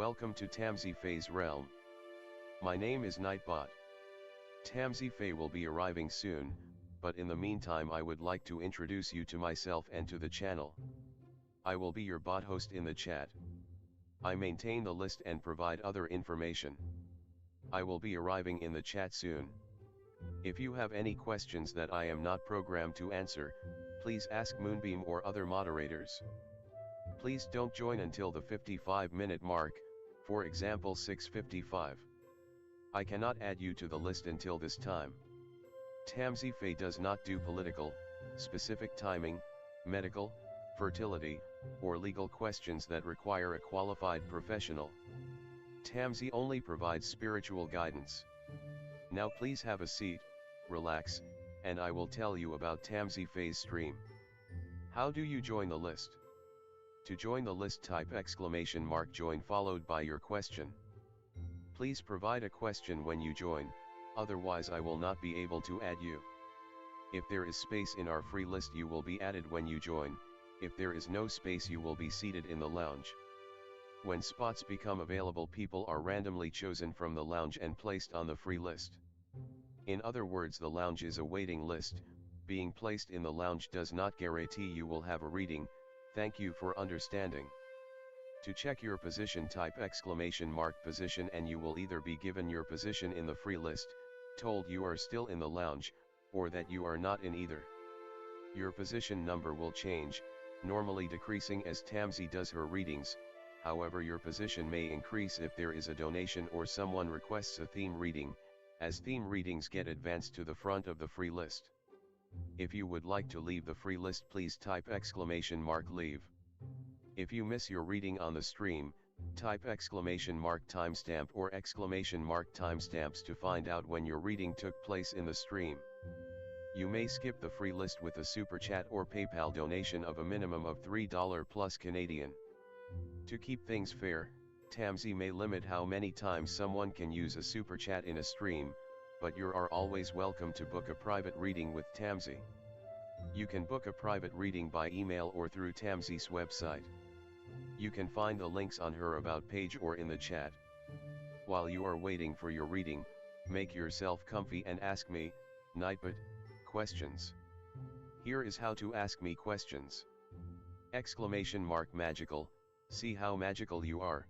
Welcome to Tamsy Fae's realm. My name is Nightbot. Tamsy Fae will be arriving soon, but in the meantime I would like to introduce you to myself and to the channel. I will be your bot host in the chat. I maintain the list and provide other information. I will be arriving in the chat soon. If you have any questions that I am not programmed to answer, please ask Moonbeam or other moderators. Please don't join until the 55-minute mark, for example 6:55. I cannot add you to the list until this time. Tamsy Fae does not do political, specific timing, medical, fertility, or legal questions that require a qualified professional. Tamsy only provides spiritual guidance. Now please have a seat, relax, and I will tell you about Tamsy Fae's stream. How do you join the list? To join the list, type !join followed by your question. Please provide a question when you join, otherwise I will not be able to add you. If there is space in our free list you will be added when you join, if there is no space you will be seated in the lounge. When spots become available, people are randomly chosen from the lounge and placed on the free list. In other words, the lounge is a waiting list. Being placed in the lounge does not guarantee you will have a reading. Thank you for understanding. To check your position, type !position and you will either be given your position in the free list, told you are still in the lounge, or that you are not in either. Your position number will change, normally decreasing as Tamsy does her readings. However, your position may increase if there is a donation or someone requests a theme reading, as theme readings get advanced to the front of the free list. If you would like to leave the free list, please type !leave. If you miss your reading on the stream, type !timestamp or !timestamps to find out when your reading took place in the stream. You may skip the free list with a super chat or PayPal donation of a minimum of $3 plus Canadian. To keep things fair, Tamsy may limit how many times someone can use a super chat in a stream, but you are always welcome to book a private reading with Tamsy. You can book a private reading by email or through Tamsy's website. You can find the links on her about page or in the chat. While you are waiting for your reading, make yourself comfy and ask me, Nightbot, questions. Here is how to ask me questions. !magical, see how magical you are.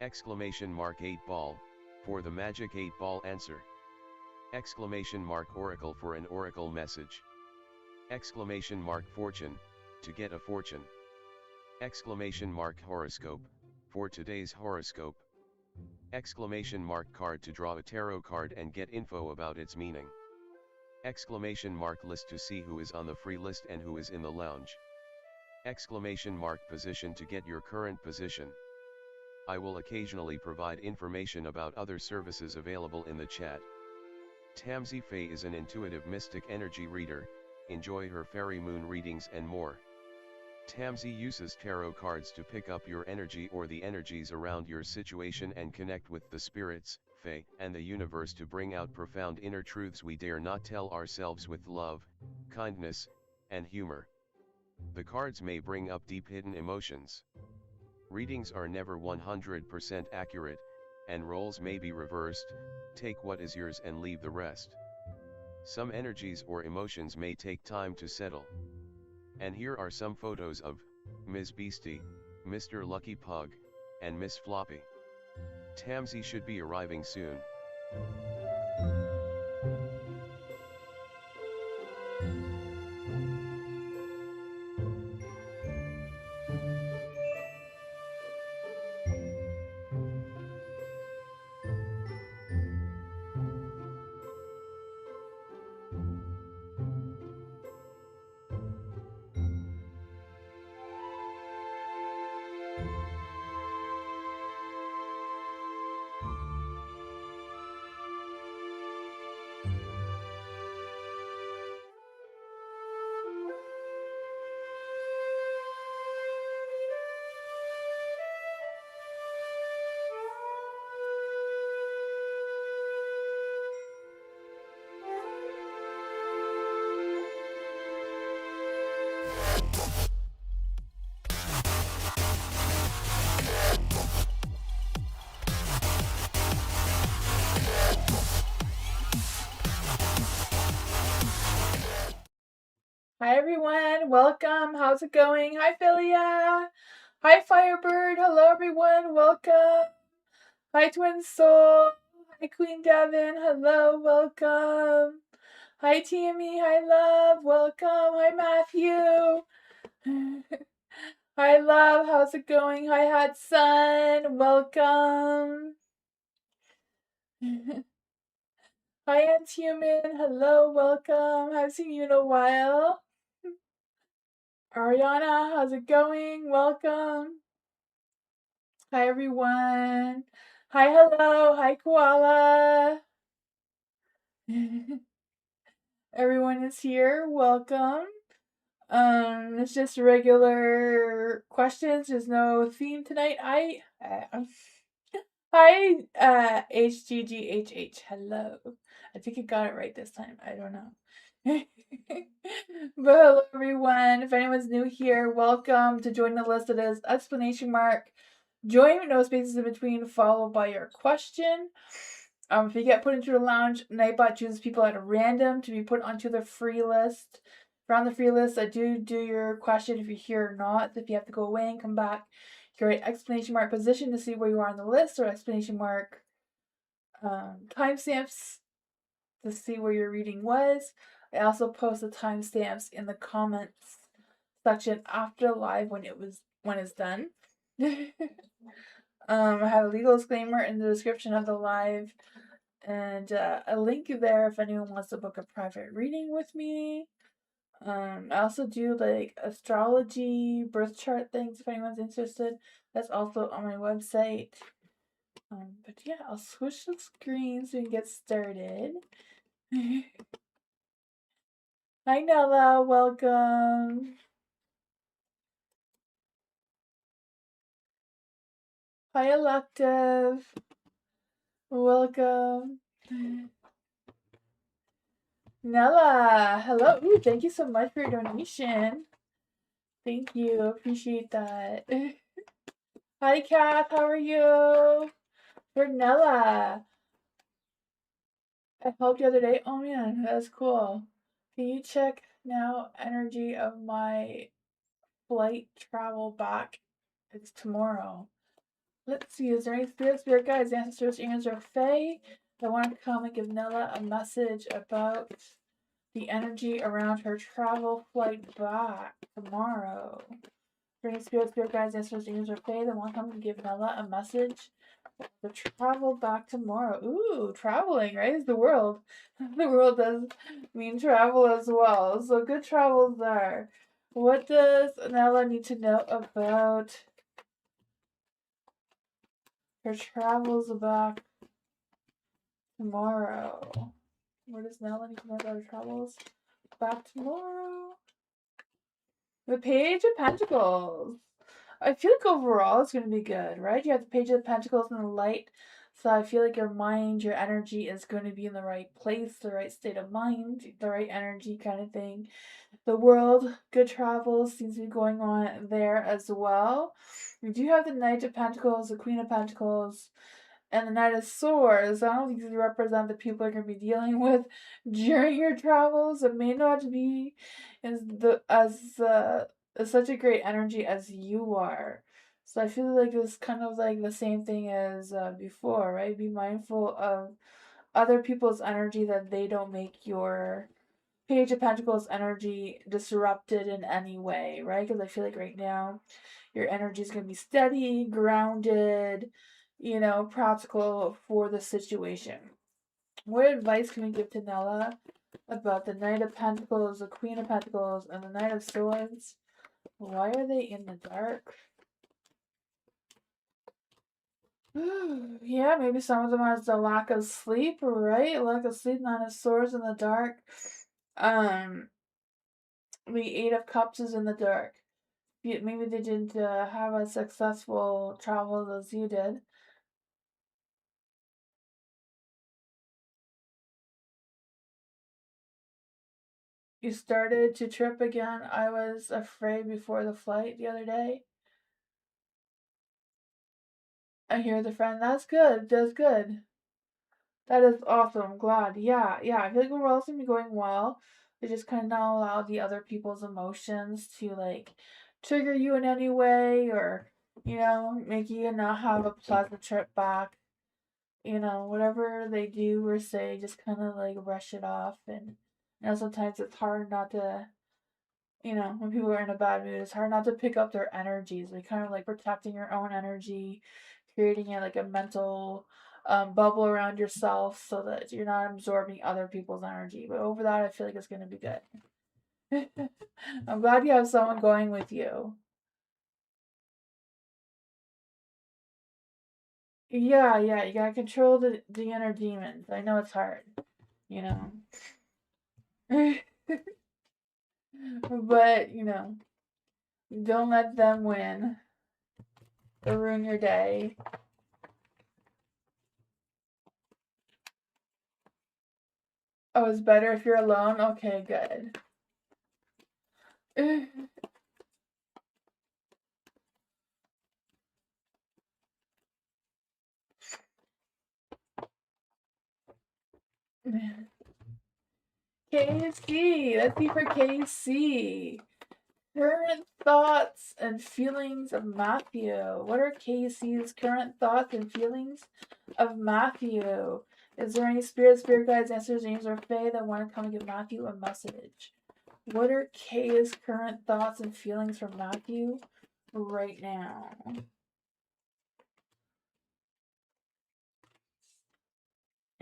!8 ball, for the magic 8 ball answer. !oracle for an oracle message. !fortune, to get a fortune. !horoscope, for today's horoscope. !card to draw a tarot card and get info about its meaning. !list to see who is on the free list and who is in the lounge. !position to get your current position. I will occasionally provide information about other services available in the chat. Tamsy Fae is an intuitive mystic energy reader. Enjoy her fairy moon readings and more. Tamsy uses tarot cards to pick up your energy or the energies around your situation and connect with the spirits, Fae, and the universe to bring out profound inner truths we dare not tell ourselves with love, kindness, and humor. The cards may bring up deep hidden emotions. Readings are never 100% accurate, and roles may be reversed. Take what is yours and leave the rest. Some energies or emotions may take time to settle. And here are some photos of Ms. Beastie, Mr. Lucky Pug, and Miss Floppy. Tamsy should be arriving soon. Hi everyone, welcome. How's it going? Hi Philia. Hi Firebird. Hello everyone, welcome. Hi Twin Soul. Hi Queen Devin. Hello, welcome. Hi Tammy. Hi Love. Welcome. Hi Matthew. Hi Love. How's it going? Hi Hudson. Welcome. Hi Aunt Human. Hello, welcome. Haven't seen you in a while. Ariana, how's it going? Welcome. Hi, everyone. Hi, hello. Hi, Koala. Everyone is here. Welcome. It's just regular questions. There's no theme tonight. Hi, HGGHH. Hello. I think I got it right this time. I don't know. But hello, everyone. If anyone's new here, welcome to join the list. It is exclamation mark. Join with no spaces in between, followed by your question. If you get put into the lounge, Nightbot chooses people at random to be put onto the free list. If you're on the free list, I do your question if you're here or not. If you have to go away and come back, you can write exclamation mark position to see where you are on the list, or exclamation mark timestamps to see where your reading was. I also post the timestamps in the comments section after live when it's done. I have a legal disclaimer in the description of the live and a link there if anyone wants to book a private reading with me. I also do like astrology, birth chart things if anyone's interested. That's also on my website. But yeah, I'll switch the screen so we can get started. Hi Nella, welcome. Hi Elective, welcome. Nella, hello. Ooh, thank you so much for your donation. Thank you, appreciate that. Hi Kath, how are you? For Nella. I helped the other day. Oh man, that's cool. Can you check now energy of my flight travel back? It's tomorrow. Let's see, is there any spirit guides, ancestors, angels, or fae that want to come and give Nella a message about the energy around her travel flight back tomorrow? For any spirit guides, ancestors, angels, or fae that want to come and give Nella a message the travel back tomorrow. Ooh, traveling, right? Is the world. The world does mean travel as well. So good travels there. What does Nella need to know about her travels back tomorrow? What does Nella need to know about her travels back tomorrow? The Page of Pentacles. I feel like overall it's going to be good, right? You have the Page of Pentacles and the Light. So I feel like your mind, your energy is going to be in the right place, the right state of mind, the right energy kind of thing. The World, good travels seems to be going on there as well. We do have the Knight of Pentacles, the Queen of Pentacles, and the Knight of Swords. I don't think these represent the people you're going to be dealing with during your travels. It may not be as such a great energy as you are. So I feel like it's kind of like the same thing as before, right? Be mindful of other people's energy that they don't make your Page of Pentacles energy disrupted in any way, right? Because I feel like right now your energy is going to be steady, grounded, practical for the situation. What advice can we give to Nella about the Knight of Pentacles, the Queen of Pentacles, and the Knight of Swords? Why are they in the dark? Yeah, maybe some of them has the lack of sleep, right? Lack of sleep, Nine of Swords in the dark. The Eight of Cups is in the dark. Maybe they didn't have a successful travel as you did. You started to trip again. I was afraid before the flight the other day. I hear the friend. That's good. That's good. That is awesome. I'm glad. Yeah, yeah. I feel like overall it's gonna be going well. to just kind of not allow the other people's emotions to like trigger you in any way, or make you not have a pleasant trip back. Whatever they do or say, just kind of like brush it off. And sometimes it's hard not to, when people are in a bad mood, it's hard not to pick up their energies. Like kind of like protecting your own energy, creating like a mental bubble around yourself so that you're not absorbing other people's energy. But over that, I feel like it's going to be good. I'm glad you have someone going with you. Yeah, yeah, you gotta control the inner demons. I know it's hard, you know. But, don't let them win or ruin your day. Oh, it's better if you're alone? Okay, good. KC, let's see for KC. Current thoughts and feelings of Matthew. What are KC's current thoughts and feelings of Matthew? Is there any spirit guides, ancestors, angels, or fae that want to come and give Matthew a message? What are K's current thoughts and feelings for Matthew right now?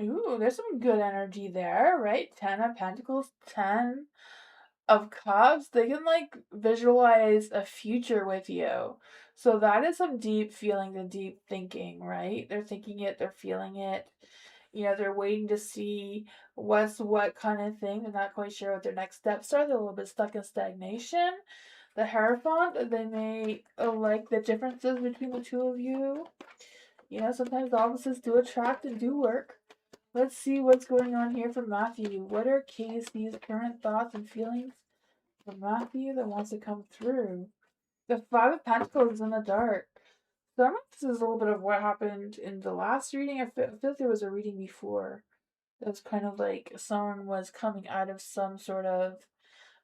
Ooh, there's some good energy there, right? 10 of Pentacles, 10 of Cups. They can like visualize a future with you. So that is some deep feeling and deep thinking, right? They're thinking it, they're feeling it. They're waiting to see what's what kind of thing. They're not quite sure what their next steps are. They're a little bit stuck in stagnation. The Hierophant, they may like the differences between the two of you. Sometimes opposites do attract and do work. Let's see what's going on here for Matthew. What are Casey's current thoughts and feelings for Matthew that wants to come through? The Five of Pentacles in the dark. Some of this is a little bit of what happened in the last reading. I feel like there was a reading before. It was kind of like someone was coming out of some sort of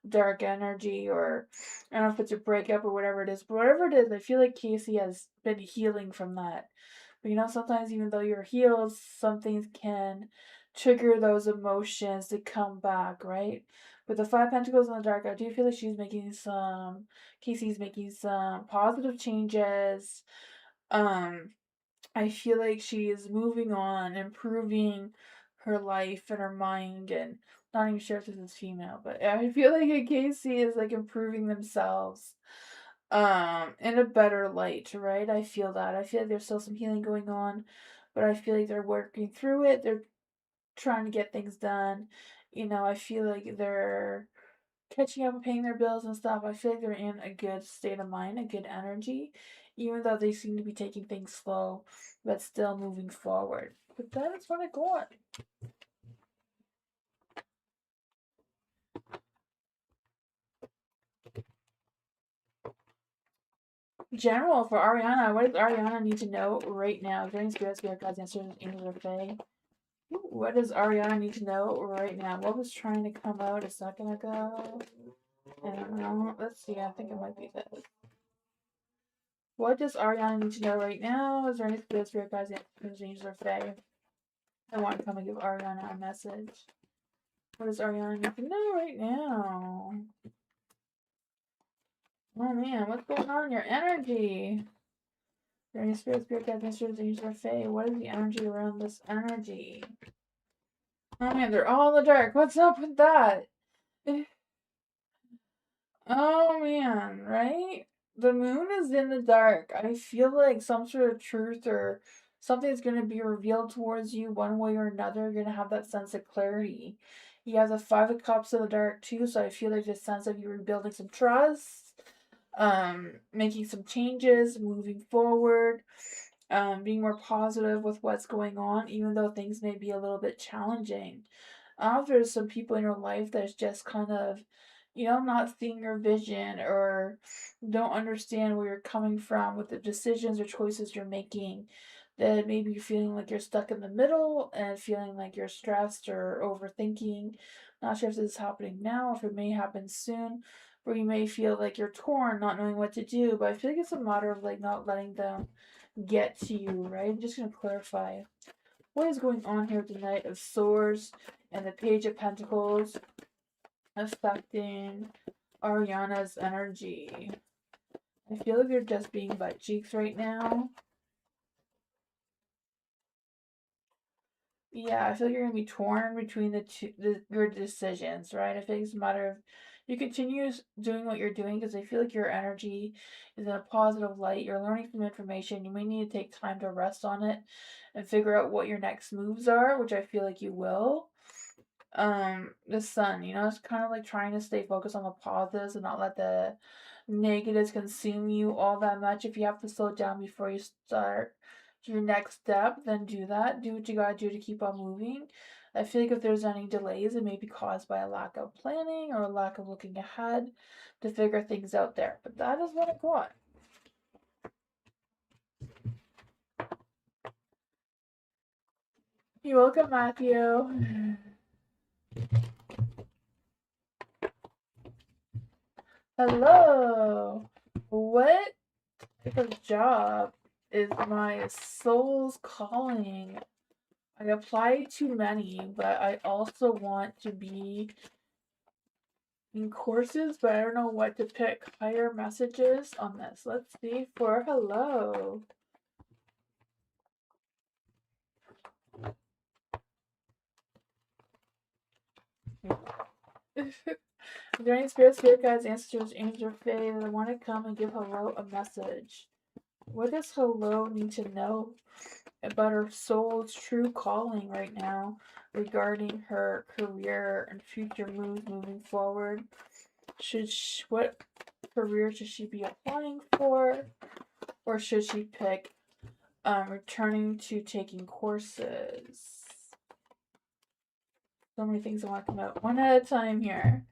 dark energy, or I don't know if it's a breakup or whatever it is. But whatever it is, I feel like Casey has been healing from that. But sometimes even though you're healed, some things can trigger those emotions to come back, right? With the Five Pentacles in the dark, I do feel like Casey's making some positive changes. I feel like she is moving on, improving her life and her mind, and not even sure if this is female, but I feel like Casey is like improving themselves in a better light, right? I feel that. I feel like there's still some healing going on, but I feel like they're working through it. They're trying to get things done. I feel like they're catching up and paying their bills and stuff. I feel like they're in a good state of mind, a good energy, even though they seem to be taking things slow, but still moving forward. But that is what I got. General for Ariana. What does Ariana need to know right now? Is there any spirit guides, answers, angels, or fae? What does Ariana need to know right now? What was trying to come out a second ago? I don't know. Let's see. I think it might be this. What does Ariana need to know right now? Is there any spirit guides, angels, or fae? I want to come and give Ariana a message. What does Ariana need to know right now? Oh man, what's going on in your energy? Is there any spirit guides, angels, or fae? What is the energy around this energy? Oh man, they're all in the dark. What's up with that? Oh man, right? The moon is in the dark. I feel like some sort of truth or something's going to be revealed towards you one way or another. You're going to have that sense of clarity. You have the Five of Cups in the dark too, so I feel like this sense of you rebuilding some trust, making some changes, moving forward, being more positive with what's going on, even though things may be a little bit challenging. There's some people in your life that's just kind of, not seeing your vision, or don't understand where you're coming from with the decisions or choices you're making. that maybe you're feeling like you're stuck in the middle and feeling like you're stressed or overthinking. Not sure if this is happening now or if it may happen soon, where you may feel like you're torn, not knowing what to do. But I feel like it's a matter of like not letting them get to you, right? I'm just gonna clarify what is going on here with the Knight of Swords and the Page of Pentacles affecting Ariana's energy. I feel like you're just being butt cheeks right now. Yeah, I feel like you're gonna be torn between your decisions, right? I feel like it's a matter of you continue doing what you're doing because I feel like your energy is in a positive light. You're learning some information. You may need to take time to rest on it and figure out what your next moves are, which I feel like you will. The sun, it's kind of like trying to stay focused on the positives and not let the negatives consume you all that much. If you have to slow down before you start your next step, then do that. Do what you gotta do to keep on moving. I feel like if there's any delays, it may be caused by a lack of planning or a lack of looking ahead to figure things out there. But that is what I got. You're welcome, Matthew. Hello. What type of job is my soul's calling? I applied to many, but I also want to be in courses, but I don't know what to pick. Higher messages on this. Let's see for hello. Is there any spirit guides, ancestors, angels, or fae that want to come and give hello a message? What does hello need to know about her soul's true calling right now regarding her career and future moves moving forward? What career should she be applying for, or should she pick returning to taking courses? So many things I want to come out one at a time here.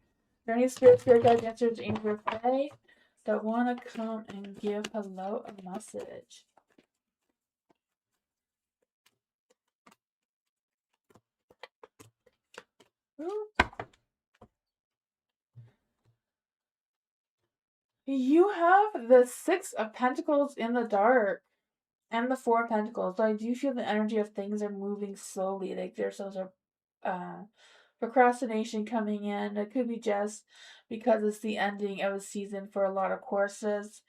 Are there any spirit guides, answers, angels, or fae that want to come and give hello a message? Ooh. You have the Six of Pentacles in the dark and the Four of Pentacles. So I do feel the energy of things are moving slowly. Like there's some sort of procrastination coming in. It could be just because it's the ending of a season for a lot of courses.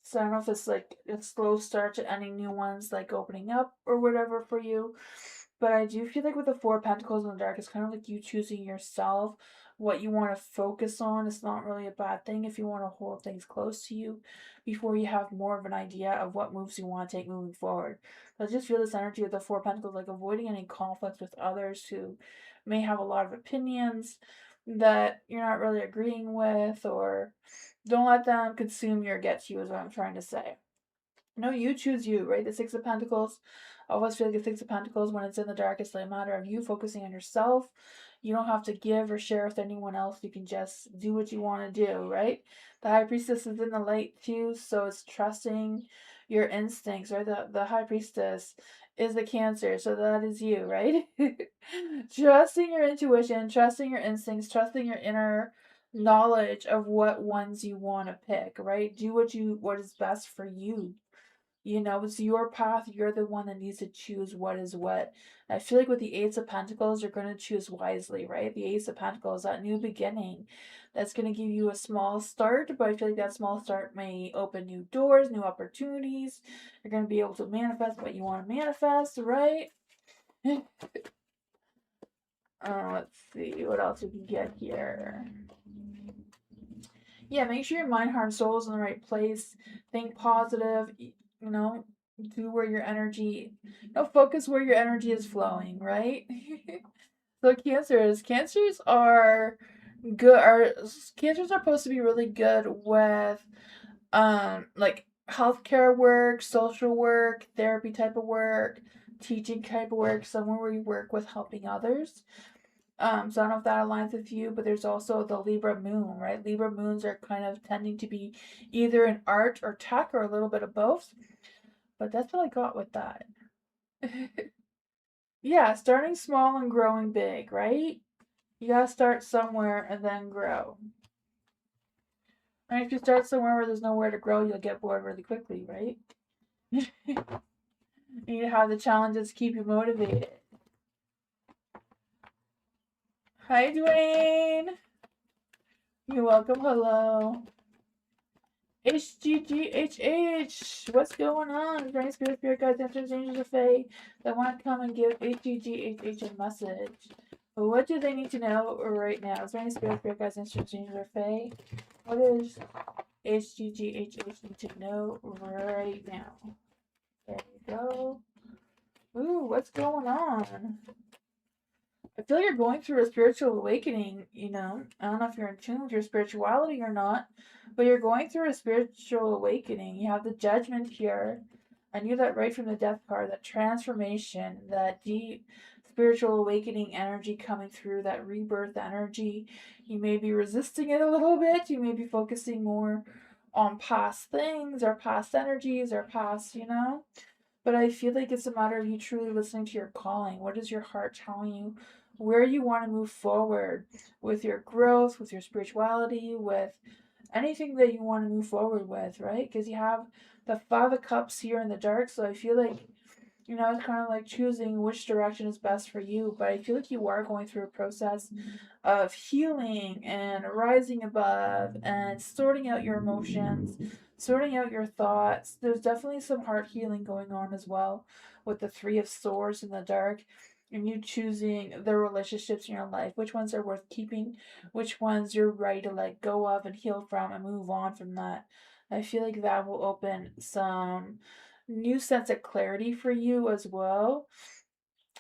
So I don't know if it's like a slow start to any new ones like opening up or whatever for you. But I do feel like with the Four of Pentacles in the dark, it's kind of like you choosing yourself, what you want to focus on. It's not really a bad thing if you want to hold things close to you before you have more of an idea of what moves you want to take moving forward. So I just feel this energy of the Four of Pentacles, like avoiding any conflicts with others who may have a lot of opinions that you're not really agreeing with, or don't let them consume you or get to you, is what I'm trying to say. No, you choose you, right? The Six of Pentacles. I always feel like the Six of Pentacles, when it's in the dark, it's like a matter of you focusing on yourself. You don't have to give or share with anyone else. You can just do what you want to do, right? The High Priestess is in the light too, so it's trusting your instincts, right? The High Priestess is the Cancer, so that is you, right? Trusting your intuition, trusting your instincts, trusting your inner knowledge of what ones you want to pick, right? Do what is best for you. It's your path. You're the one that needs to choose what is what. I feel like with the Ace of Pentacles, you're going to choose wisely, right? The Ace of Pentacles, that new beginning, that's going to give you a small start, but I feel like that small start may open new doors, new opportunities. You're going to be able to manifest what you want to manifest, right? Let's see what else we can get here. Yeah, make sure your mind, heart, and soul is in the right place. Think positive, do where your energy, focus where your energy is flowing, right? So cancers are good, cancers are supposed to be really good with, like healthcare work, social work, therapy type of work, teaching type of work, somewhere where you work with helping others. So I don't know if that aligns with you, but there's also the Libra moon, right? Libra moons are kind of tending to be either in art or tech or a little bit of both. But that's what I got with that. Yeah, starting small and growing big, right? You gotta start somewhere and then grow. And if you start somewhere where there's nowhere to grow, you'll get bored really quickly, right? You need to have the challenges to keep you motivated. Hi, Dwayne. You're welcome. Hello. HGGHH. What's going on? Friends, spirit guides, angels, angels of Fae that want to come and give HGGHH a message. What do they need to know right now? Friends, spirit guides, angels, angels of Fae. What does HGGHH need to know right now? There you go. Ooh, what's going on? I feel like you're going through a spiritual awakening, you know. I don't know if you're in tune with your spirituality or not, but you're going through a spiritual awakening. You have the judgment here. I knew that right from the death card, that transformation, that deep spiritual awakening energy coming through, that rebirth energy. You may be resisting it a little bit. You may be focusing more on past things or past energies or past, you know. But I feel like it's a matter of you truly listening to your calling. What is your heart telling you? Where you want to move forward with your growth, with your spirituality, with anything that you want to move forward with, right? Because you have the Five of Cups here in the dark, so I feel like, you know, it's kind of like choosing which direction is best for you. But I feel like you are going through a process of healing and rising above and sorting out your emotions, sorting out your thoughts. There's definitely some heart healing going on as well with the Three of Swords in the dark. And you choosing the relationships in your life, which ones are worth keeping, which ones you're ready to let go of and heal from and move on from that. I feel like that will open some new sense of clarity for you as well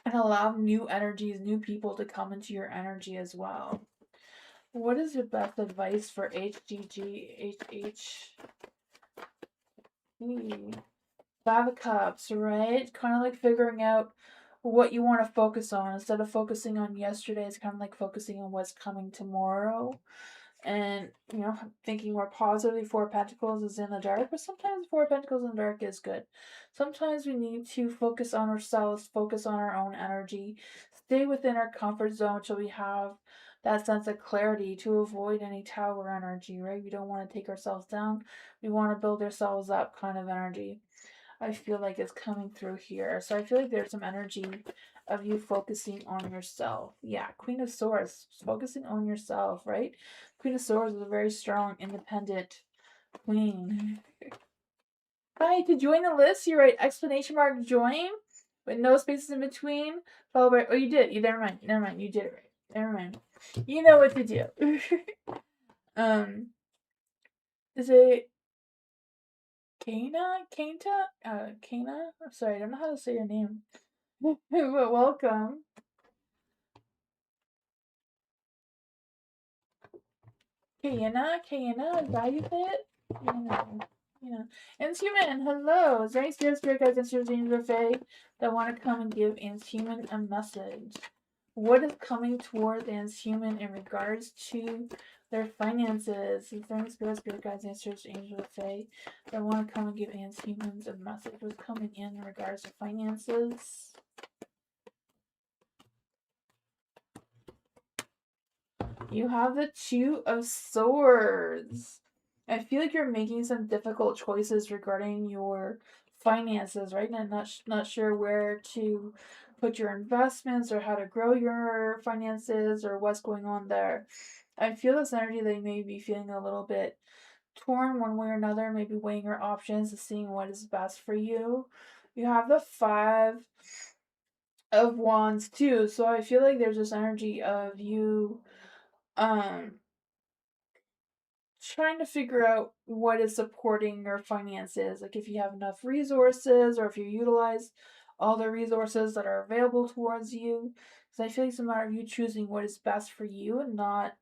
and allow new energies, new people to come into your energy as well. What is your best advice for HGGHH? Five of Cups, right? Kind of like figuring out what you want to focus on. Instead of focusing on yesterday, it's kind of like focusing on what's coming tomorrow. And, you know, thinking more positively. Four of Pentacles is in the dark, but sometimes Four of Pentacles in the dark is good. Sometimes we need to focus on ourselves, focus on our own energy, stay within our comfort zone till we have that sense of clarity to avoid any tower energy, right? We don't want to take ourselves down. We want to build ourselves up kind of energy. I feel like it's coming through here. So I feel like there's some energy of you focusing on yourself. Yeah, Queen of Swords, focusing on yourself, right? Queen of Swords is a very strong, independent queen. Hi, to join the list, you write exclamation mark join with no spaces in between. Followed by, oh, you did. You never mind. Never mind. You did it right. Never mind. You know what to do. Is it Kana? Kanta? Kana? I'm sorry, I don't know how to say your name. But welcome. Kayana? Kayana? Is that you say it? You know. Inhuman, hello. Is there any spirit guides and spirits in your fae that want to come and give Inhuman a message? What is coming toward the Inhuman in regards to their finances? Is there any spirit guides and spirits angel of fae that want to come and give Inhumans a message? What's coming in regards to finances? You have the Two of Swords. I feel like you're making some difficult choices regarding your finances, right? And not sure where to put your investments or how to grow your finances or what's going on there. I feel this energy that you may be feeling a little bit torn one way or another, maybe weighing your options and seeing what is best for you. You have the Five of Wands too, so I feel like there's this energy of you um trying to figure out what is supporting your finances, like if you have enough resources or if you utilize all the resources that are available towards you. Because I feel like it's a matter of you choosing what is best for you and not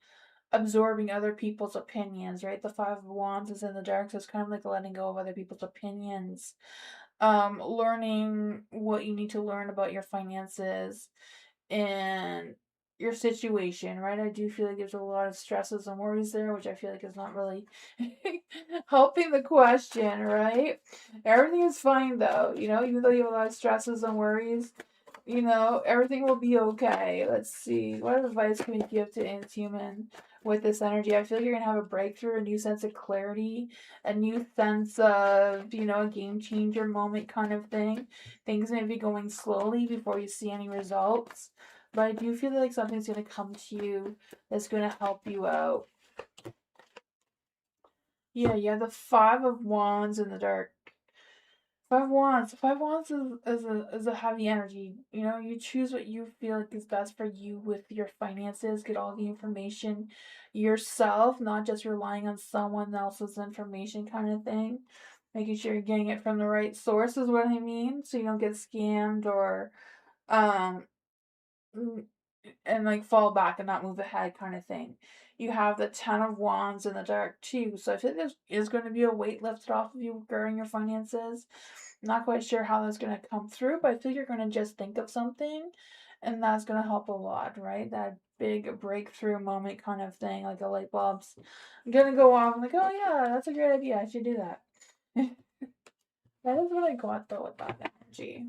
absorbing other people's opinions, right? The Five of Wands is in the dark, so it's kind of like letting go of other people's opinions, learning what you need to learn about your finances and your situation, right? I do feel like there's a lot of stresses and worries there, which I feel like is not really helping the question, right? Everything is fine though, even though you have a lot of stresses and worries, everything will be okay. Let's see. What advice can we give to Inhuman with this energy? I feel like you're going to have a breakthrough, a new sense of clarity, a new sense of, a game changer moment kind of thing. Things may be going slowly before you see any results. But I do feel like something's going to come to you that's going to help you out. Yeah, you have the Five of Wands in the dark. Five Wands. Five Wands is a heavy energy. You choose what you feel like is best for you with your finances. Get all the information yourself, not just relying on someone else's information kind of thing. Making sure you're getting it from the right source is what I mean. So you don't get scammed or um and like fall back and not move ahead kind of thing. You have the Ten of Wands in the dark too. So I feel like there is going to be a weight lifted off of you regarding your finances. I'm not quite sure how that's going to come through, but I feel you're going to just think of something and that's going to help a lot, right? That big breakthrough moment kind of thing, like a light bulb's going to go off. I'm like, oh yeah, that's a great idea. I should do that. That is what I got though with that energy.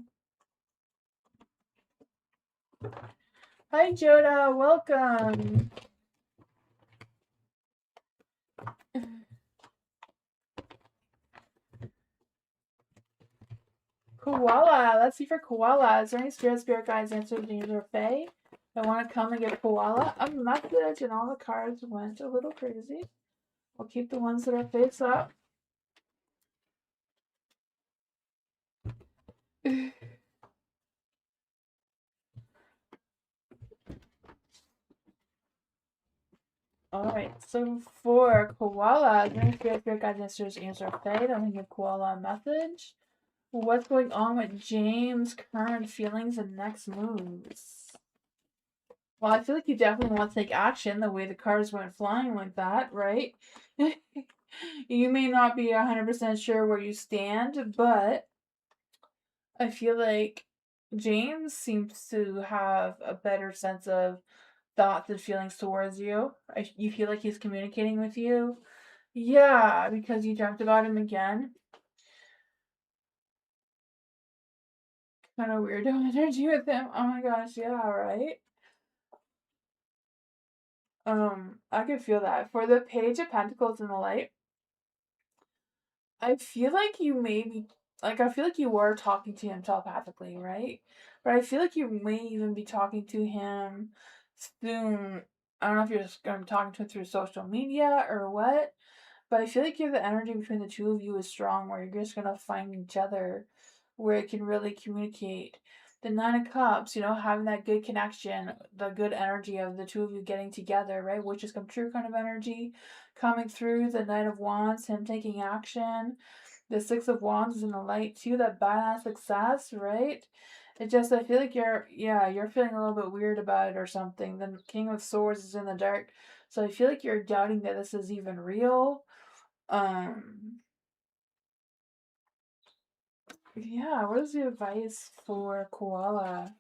Hi, Joda. Welcome. Koala. Let's see for koala. Is there any spirit guides, answers, dreams, or fae that want to come and get koala? A message, and all the cards went a little crazy. I'll keep the ones that are face up. Alright, so for koala, is there any spirit guides, answers, dreams, or fae that want to give koala a message? What's going on with James' current feelings and next moves? Well, I feel like you definitely want to take action the way the cards went flying like that, right? You may not be 100% sure where you stand, but I feel like James seems to have a better sense of thoughts and feelings towards you. You feel like he's communicating with you. Yeah, because you dreamt about him again. Kind of weirdo energy with him. Oh my gosh, yeah, right? I could feel that. For the Page of Pentacles in the light, I feel like you may be, like, I feel like you were talking to him telepathically, right? But I feel like you may even be talking to him soon. I don't know if you're just going to be talking to him through social media or what, but I feel like the energy between the two of you is strong where you're just going to find each other where it can really communicate. The Nine of Cups, having that good connection, the good energy of the two of you getting together, right? Wishes come true kind of energy coming through. The Knight of Wands, him taking action. The Six of Wands is in the light too, that badass success, right? It just, I feel like you're feeling a little bit weird about it or something. The King of Swords is in the dark. So I feel like you're doubting that this is even real. Yeah, what is the advice for koala?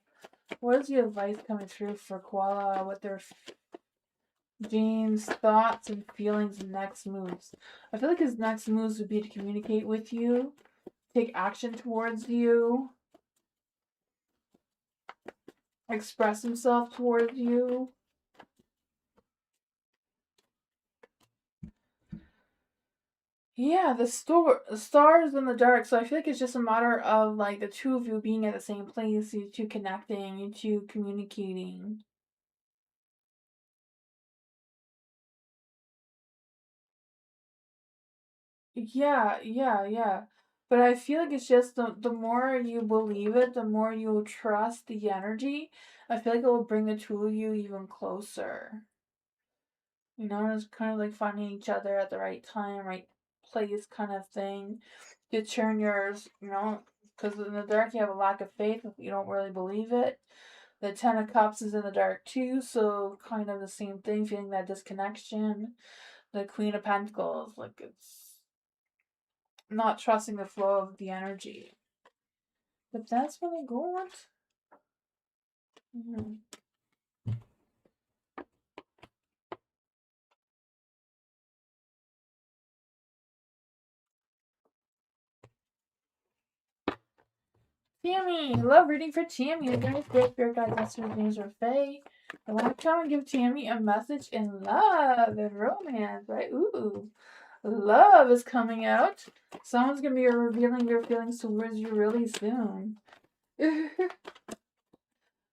What is the advice coming through for koala with their James' thoughts and feelings and next moves? I feel like his next moves would be to communicate with you, take action towards you, express himself towards you. Yeah, the stars in the dark. So I feel like it's just a matter of like the two of you being at the same place, you two connecting, you two communicating. Yeah, yeah, yeah. But I feel like it's just the more you believe it, the more you trust the energy. I feel like it will bring the two of you even closer. It's kind of like finding each other at the right time, right place kind of thing. To turn yours, because in the dark you have a lack of faith, you don't really believe it. The Ten of Cups is in the dark too, so kind of the same thing, feeling that disconnection. The Queen of Pentacles, like it's not trusting the flow of the energy. But that's what I got. Tammy, love reading for Tammy. Is there any spirit guides, messages, names, or fae? I want to come and give Tammy a message in love and romance, right? Ooh, love is coming out. Someone's gonna be revealing their feelings towards you really soon.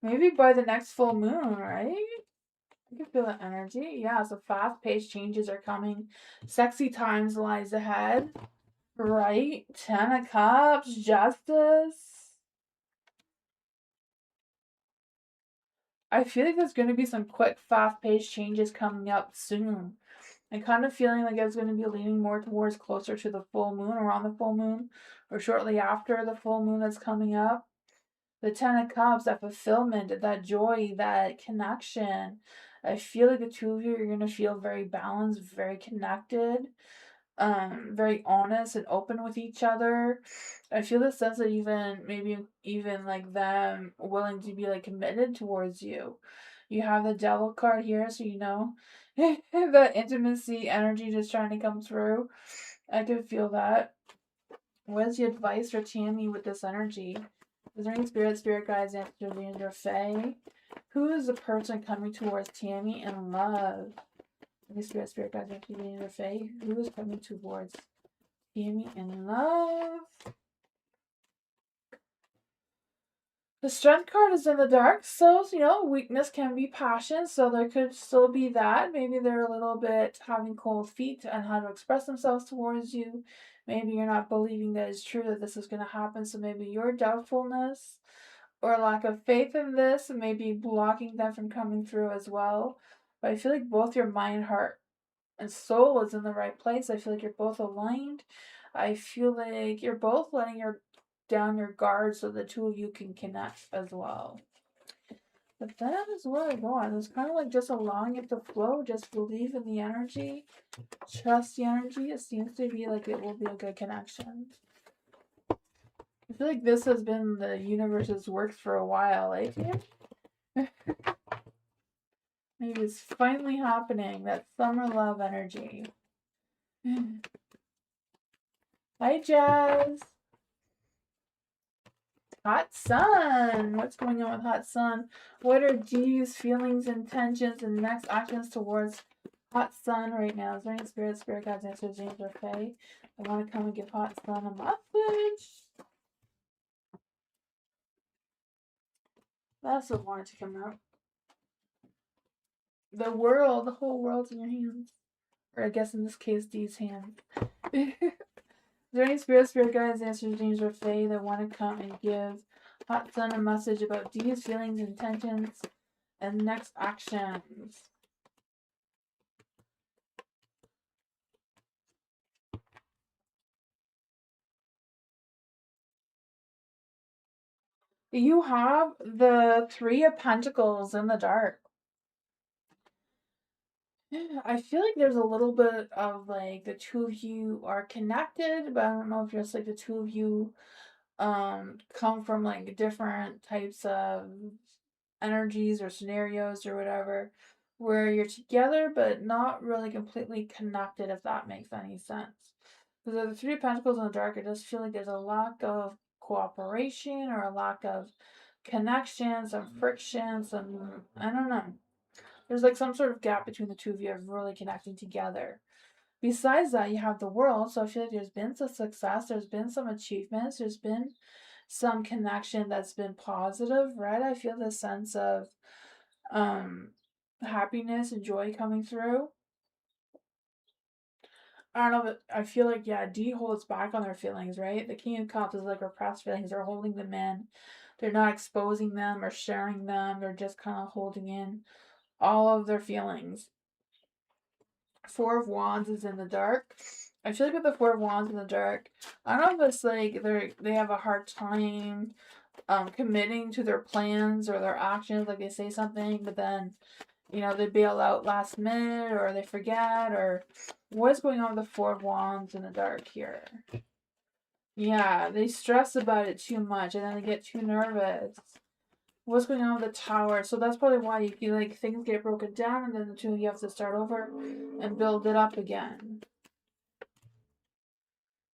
Maybe by the next full moon, right? I can feel the energy. Yeah, so fast-paced changes are coming. Sexy times lies ahead. Right? 10 of Cups, Justice. I feel like there's going to be some quick, fast-paced changes coming up soon. I'm kind of feeling like it's going to be leaning more towards closer to the full moon, around the full moon, or shortly after the full moon that's coming up. The 10 of Cups, that fulfillment, that joy, that connection. I feel like the two of you are going to feel very balanced, very connected, very honest and open with each other. I feel the sense that maybe even like them willing to be like committed towards you. You have the Devil card here, so you know the intimacy energy just trying to come through. I can feel that. What's your advice for Tammy with this energy? Is there any spirit guides, answers, or fae? Who is the person coming towards Tammy in love? Any spirit guides, answers, or fae? Who is coming towards Tammy in love? The strength card is in the dark, so, you know, weakness can be passion, so there could still be that. Maybe they're a little bit having cold feet on how to express themselves towards you. Maybe you're not believing that it's true that this is going to happen, so maybe your doubtfulness or lack of faith in this may be blocking them from coming through as well. But I feel like both your mind, heart, and soul is in the right place. I feel like you're both aligned. I feel like you're both letting down your guard so the two of you can connect as well. But that is where I go on. It's kind of like just allowing it to flow. Just believe in the energy. Trust the energy. It seems to be like it will be a good connection. I feel like this has been the universe's work for a while, eh? Maybe it's finally happening. That summer love energy. Hi, Jazz. Hot Sun. What's going on with Hot Sun? What are D's feelings, intentions, and next actions towards Hot Sun right now? Is there any spirit guides, answers, James, or Faye? I want to come and give Hot Sun a message. That's what wanted to come out. The whole world's in your hands. Or I guess in this case, D's hand. Is there any spirit guides, answers, James, or Faye that want to come and give Hot Sun a message about D's feelings, intentions, and next actions? You have the Three of Pentacles in the dark. I feel like there's a little bit of like the two of you are connected, but I don't know if just like the two of you come from like different types of energies or scenarios or whatever, where you're together but not really completely connected, if that makes any sense. Because the Three of Pentacles in the dark, I just feel like there's a lack of cooperation or a lack of connection, some friction, some, I don't know. There's like some sort of gap between the two of you of really connecting together. Besides that, you have the world, so I feel like there's been some success, there's been some achievements, there's been some connection that's been positive, right? I feel the sense of happiness and joy coming through. I don't know, but I feel like, yeah, D holds back on their feelings, right? The King of Cups is like repressed feelings. They're holding them in. They're not exposing them or sharing them. They're just kind of holding in all of their feelings. Four of Wands is in the dark. I feel like with the Four of Wands in the dark, I don't know if it's like they have a hard time committing to their plans or their actions. Like they say something, but then you know they bail out last minute or they forget, or what's going on with the Four of Wands in the dark here. Yeah, they stress about it too much and then they get too nervous. What's going on with the Tower? So that's probably why you feel like things get broken down and then the two of you have to start over and build it up again.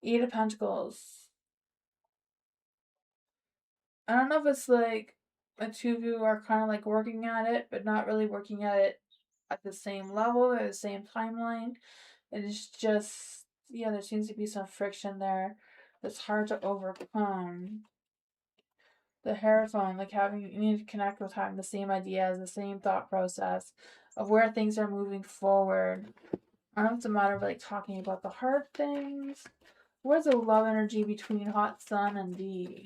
Eight of Pentacles. I don't know if it's like the two of you are kind of like working at it, but not really working at it at the same level or the same timeline. It's just, yeah, there seems to be some friction there that's hard to overcome. The Hierophant, like having, you need to connect with having the same ideas, the same thought process of where things are moving forward. I don't know if it's a matter of like talking about the hard things. Where's the love energy between Hot Sun and D?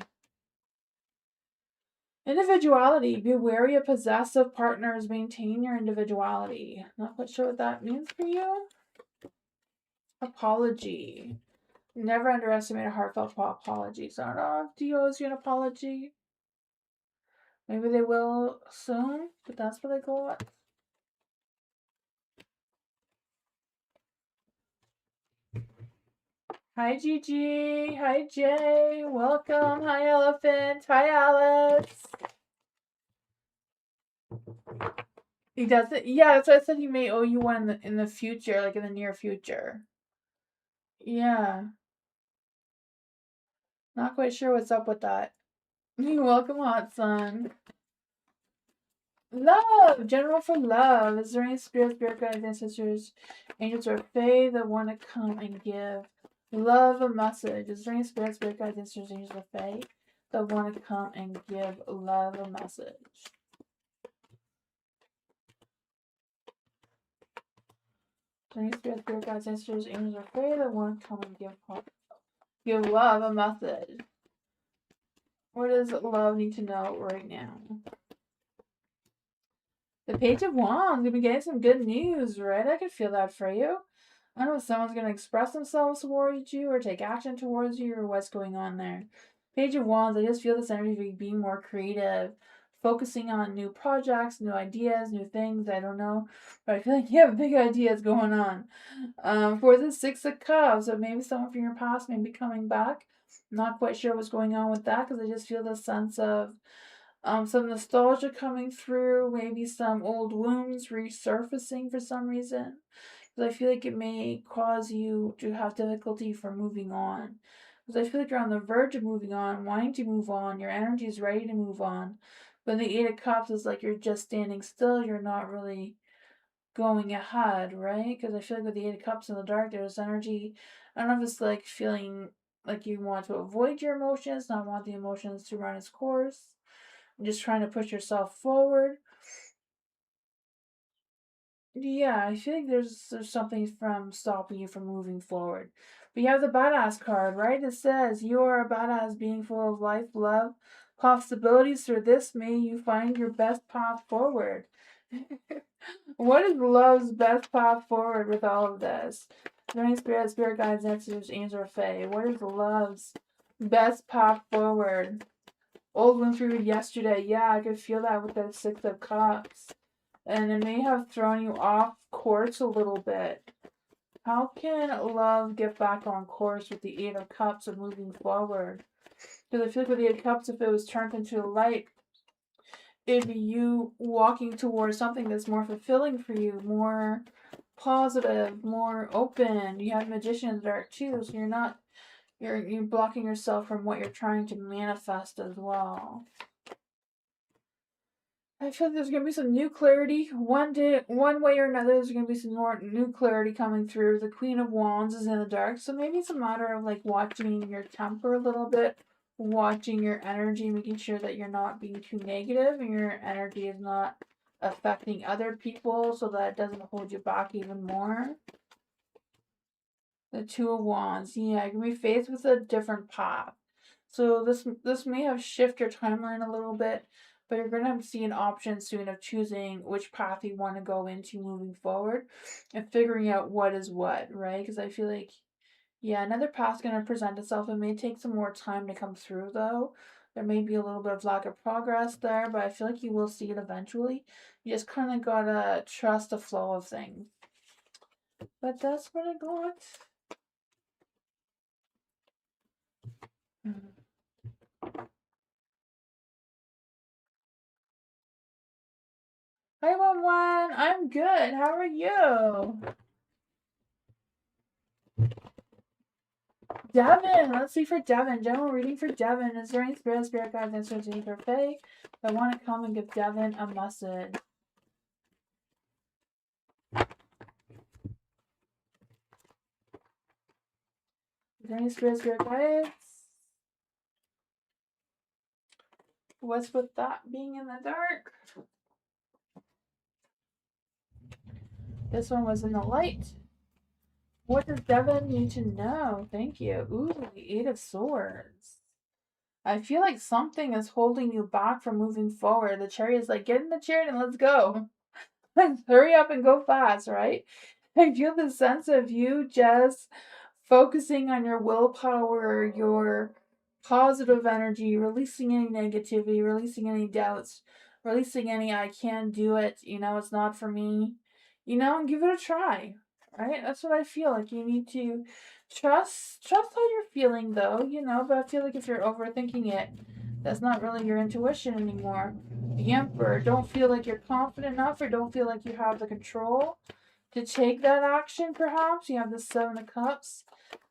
Individuality. Be wary of possessive partners. Maintain your individuality. Not quite sure what that means for you. Apology. Never underestimate a heartfelt apology. So I don't know if D owes you an apology. Maybe they will soon, but that's what I got. Hi Gigi. Hi Jay. Welcome. Hi Elephant. Hi Alice. He doesn't. Yeah, that's why I said he may owe you one in the future, like in the near future. Yeah. Not quite sure what's up with that. Welcome, Hot Sun. Love! General for love. Is there any spirit guides, ancestors, angels, or fae that want to come and give love a message? Is there any spirit guides, ancestors, angels, or fae that want to come and give love a message? Is there any spirit guides, ancestors, angels, or fae that want to come and give love a message? What does love need to know right now? The Page of Wands. We've been getting some good news, right? I can feel that for you. I don't know if someone's going to express themselves towards you or take action towards you or what's going on there. Page of Wands, I just feel this energy of being more creative, focusing on new projects, new ideas, new things. I don't know, but I feel like you have big ideas going on. For the Six of Cups, so maybe someone from your past may be coming back. Not quite sure what's going on with that because I just feel the sense of some nostalgia coming through, maybe some old wounds resurfacing for some reason. Because I feel like it may cause you to have difficulty for moving on. Because I feel like you're on the verge of moving on, wanting to move on, your energy is ready to move on. But the Eight of Cups is like you're just standing still, you're not really going ahead, right? Because I feel like with the Eight of Cups in the dark, there's energy. I don't know if it's like feeling like you want to avoid your emotions, not want the emotions to run its course. Just trying to push yourself forward. Yeah, I feel like there's something from stopping you from moving forward. But you have the badass card, right? It says you are a badass being full of life, love, possibilities. Through this, may you find your best path forward. What is love's best path forward with all of this? Learning spirit guides, answers, angels, or fae. What is love's best path forward? Old ones we read yesterday. Yeah, I could feel that with the Six of Cups. And it may have thrown you off course a little bit. How can love get back on course with the Eight of Cups and moving forward? Because I feel like with the Eight of Cups, if it was turned into a light, it'd be you walking towards something that's more fulfilling for you, more positive, more open. You have Magician in the dark too, so you're blocking yourself from what you're trying to manifest as well. I feel like there's gonna be some new clarity. One way or another, there's gonna be some more new clarity coming through. The Queen of Wands is in the dark, so maybe it's a matter of like watching your temper a little bit, watching your energy, making sure that you're not being too negative and your energy is not affecting other people, so that it doesn't hold you back even more. The Two of Wands, yeah, you can be faced with a different path. So this may have shifted your timeline a little bit, but you're gonna see an option soon of choosing which path you want to go into moving forward, and figuring out what is what, right? Because I feel like, yeah, another path's gonna present itself. It may take some more time to come through, though. There may be a little bit of lack of progress there, but I feel like you will see it eventually. You just kind of gotta trust the flow of things. But that's what I got. Hi, 1-1. I'm good. How are you? Devin, let's see for Devin. General reading for Devin. Is there any spirit guides, answers, or fae that want to come and give Devin a message? Is there any spirit guides? What's with that being in the dark? This one was in the light. What does Devin need to know? Thank you. Ooh, the 8 of Swords. I feel like something is holding you back from moving forward. The Chariot is like, get in the chariot and let's go. Like, hurry up and go fast, right? I feel the sense of you just focusing on your willpower, your positive energy, releasing any negativity, releasing any doubts, releasing any I can't do it, it's not for me, and give it a try. Right? That's what I feel like. You need to trust how you're feeling though, but I feel like if you're overthinking it, that's not really your intuition anymore. The Emperor, don't feel like you're confident enough or don't feel like you have the control to take that action, perhaps. You have the 7 of Cups.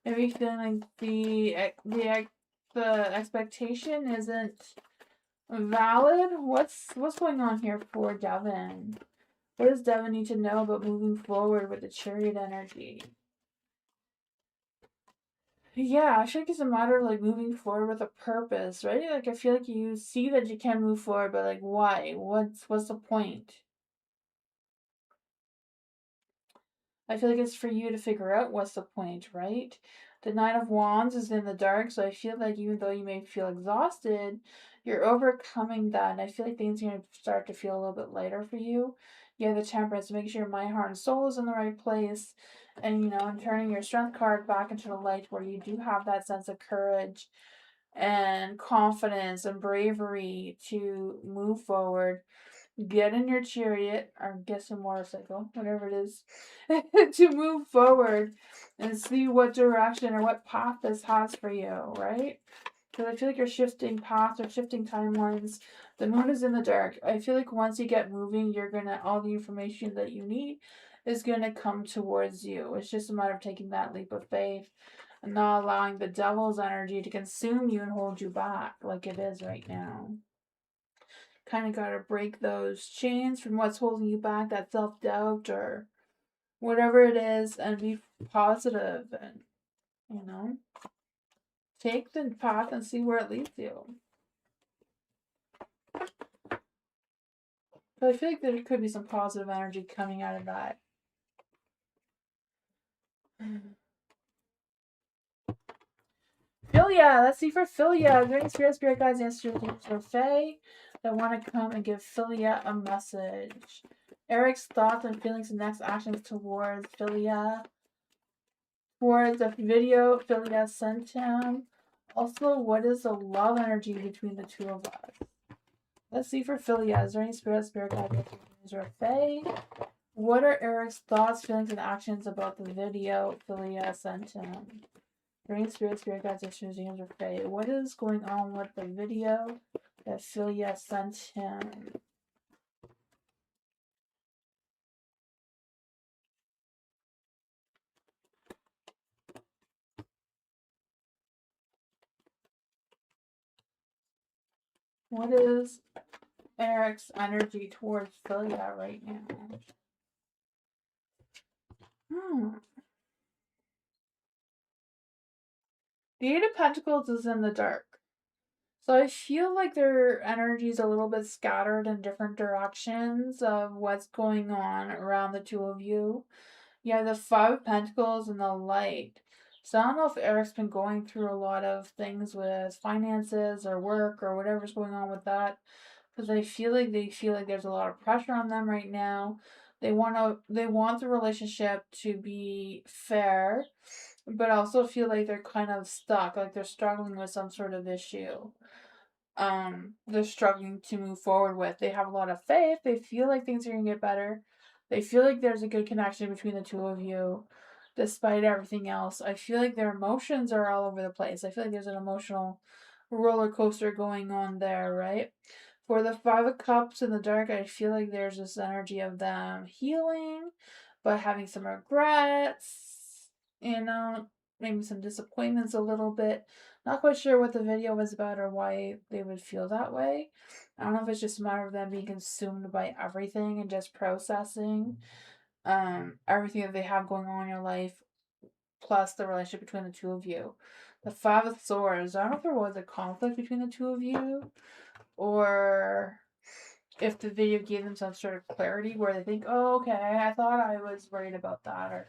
Maybe feeling like the expectation isn't valid. What's going on here for Devin? What does Devin need to know about moving forward with the Chariot energy? Yeah, I feel like it's a matter of like moving forward with a purpose, right? Like I feel like you see that you can move forward, but like why? What's the point? I feel like it's for you to figure out what's the point, right? The Nine of Wands is in the dark, so I feel like even though you may feel exhausted, you're overcoming that, and I feel like things are going to start to feel a little bit lighter for you. You have the Temperance, make sure your mind, heart, and soul is in the right place, and and turning your Strength card back into the light where you do have that sense of courage and confidence and bravery to move forward. Get in your chariot or get some motorcycle, whatever it is, to move forward and see what direction or what path this has for you, right? Because I feel like you're shifting paths or shifting timelines. The moon is in the dark. I feel like once you get moving, all the information that you need is gonna come towards you. It's just a matter of taking that leap of faith and not allowing the devil's energy to consume you and hold you back like it is right now. Kind of got to break those chains from what's holding you back, that self doubt or whatever it is, and be positive and, take the path and see where it leads you. But I feel like there could be some positive energy coming out of that. Philia, let's see for Philia. Is there any spirit guides, answers for Fae that want to come and give Philia a message? Eric's thoughts and feelings and next actions towards Philia. Towards the video Philia sent him. Also, what is the love energy between the two of us? Let's see for Philia. Is there any spirit guides, or Fae? What are Eric's thoughts, feelings, and actions about the video Philia sent him? Bring spirit guides, issues, or Fae. What is going on with the video that Philia sent him? What is Eric's energy towards Philia right now? The 8 of Pentacles is in the dark. So I feel like their energy is a little bit scattered in different directions of what's going on around the two of you. Yeah, the 5 of Pentacles and the light. So I don't know if Eric's been going through a lot of things with finances or work or whatever's going on with that. Because they feel like there's a lot of pressure on them right now. They want the relationship to be fair, but also feel like they're kind of stuck, like they're struggling with some sort of issue. They're struggling to move forward with. They have a lot of faith. They feel like things are gonna get better. They feel like there's a good connection between the two of you, despite everything else. I feel like their emotions are all over the place. I feel like there's an emotional roller coaster going on there, right? For the 5 of Cups in the dark, I feel like there's this energy of them healing, but having some regrets, maybe some disappointments a little bit. Not quite sure what the video was about or why they would feel that way. I don't know if it's just a matter of them being consumed by everything and just processing everything that they have going on in your life, plus the relationship between the two of you. The Five of Swords. I don't know if there was a conflict between the two of you, or if the video gave them some sort of clarity where they think, oh, okay, I thought I was worried about that, or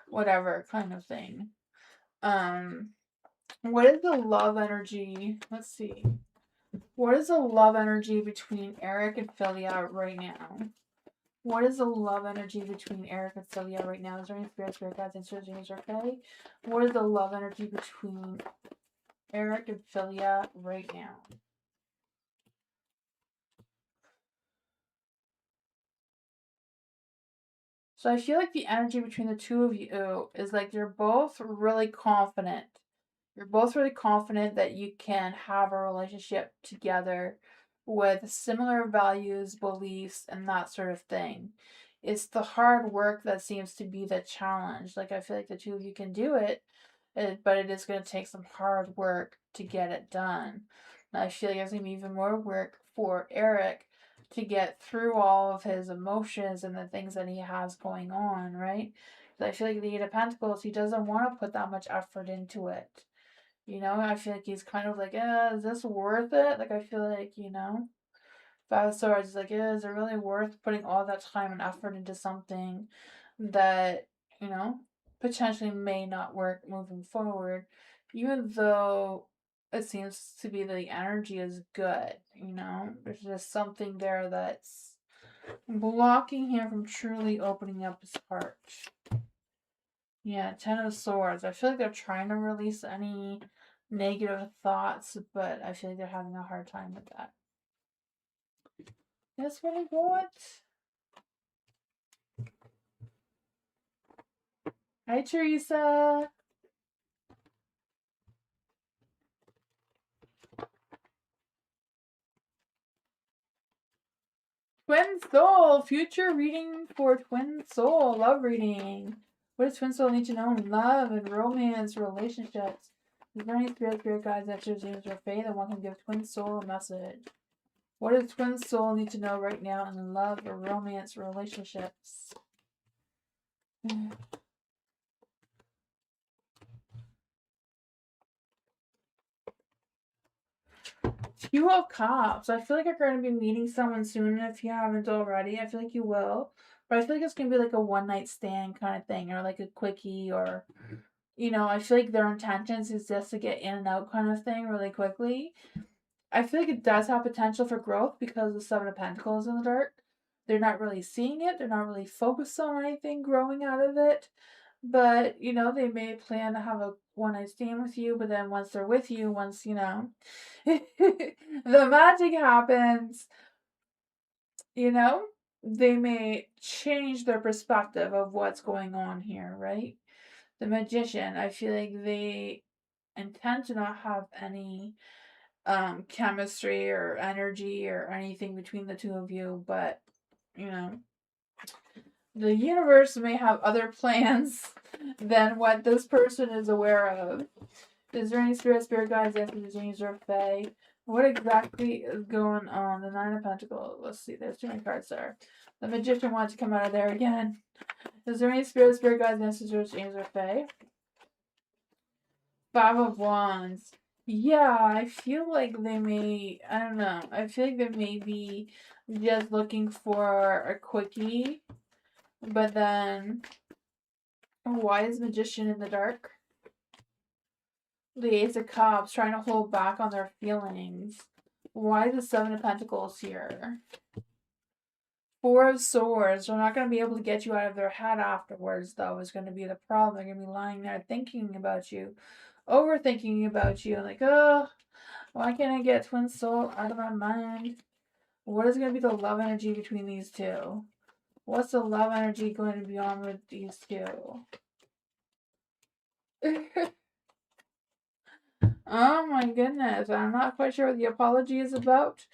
whatever kind of thing. What is the love energy? Let's see. What is the love energy between Eric and Philia right now? What is the love energy between Eric and Philia right now? Is there any spirit guides, answers, okay? What is the love energy between Eric and Philia right now? So I feel like the energy between the two of you is like you're both really confident. You're both really confident that you can have a relationship together with similar values, beliefs, and that sort of thing. It's the hard work that seems to be the challenge. Like, I feel like the two of you can do it, but it is going to take some hard work to get it done. And I feel like there's going to be even more work for Eric to get through all of his emotions and the things that he has going on, right? Because I feel like the Eight of Pentacles, he doesn't want to put that much effort into it. You know, I feel like he's kind of like, is this worth it? Like, I feel like, Five of Swords is like, is it really worth putting all that time and effort into something that, potentially may not work moving forward, even though it seems to be that the energy is good, There's just something there that's blocking him from truly opening up his heart. Yeah, Ten of Swords. I feel like they're trying to release any negative thoughts, but I feel like they're having a hard time with that. That's what I got. Hi, Teresa. Twin Soul. Future reading for Twin Soul. Love reading. What does Twin Soul need to know in love and romance, relationships? Is there any spirit guides, answers, dreams, or faith that one can give Twin Soul a message? What does Twin Soul need to know right now in love or romance, relationships? Two of Cups. I feel like you're going to be meeting someone soon if you haven't already. I feel like you will. But I feel like it's going to be like a one-night stand kind of thing, or like a quickie, or, I feel like their intentions is just to get in and out kind of thing really quickly. I feel like it does have potential for growth because the Seven of Pentacles in the dark. They're not really seeing it. They're not really focused on anything growing out of it. But, they may plan to have a one night stand with you, but then once they're with you, once, the magic happens, they may change their perspective of what's going on here, right? The Magician, I feel like they intend to not have any chemistry or energy or anything between the two of you, but, the universe may have other plans than what this person is aware of. Is there any spirit guides, answers, or fae? What exactly is going on? The Nine of Pentacles. Let's see. There's too many cards there. The Magician wants to come out of there again. Is there any spirit guides, answers, or fae? Five of Wands. Yeah, I feel like they may. I don't know. I feel like they may be just looking for a quickie. But then, why is Magician in the dark? The Ace of Cups trying to hold back on their feelings. Why the Seven of Pentacles here? Four of Swords. They're not going to be able to get you out of their head afterwards, though, is going to be the problem. They're going to be lying there thinking about you, overthinking about you, like, oh, why can't I get Twin Soul out of my mind? What is going to be the love energy between these two? What's the love energy going to be on with these two? Oh my goodness. I'm not quite sure what the apology is about.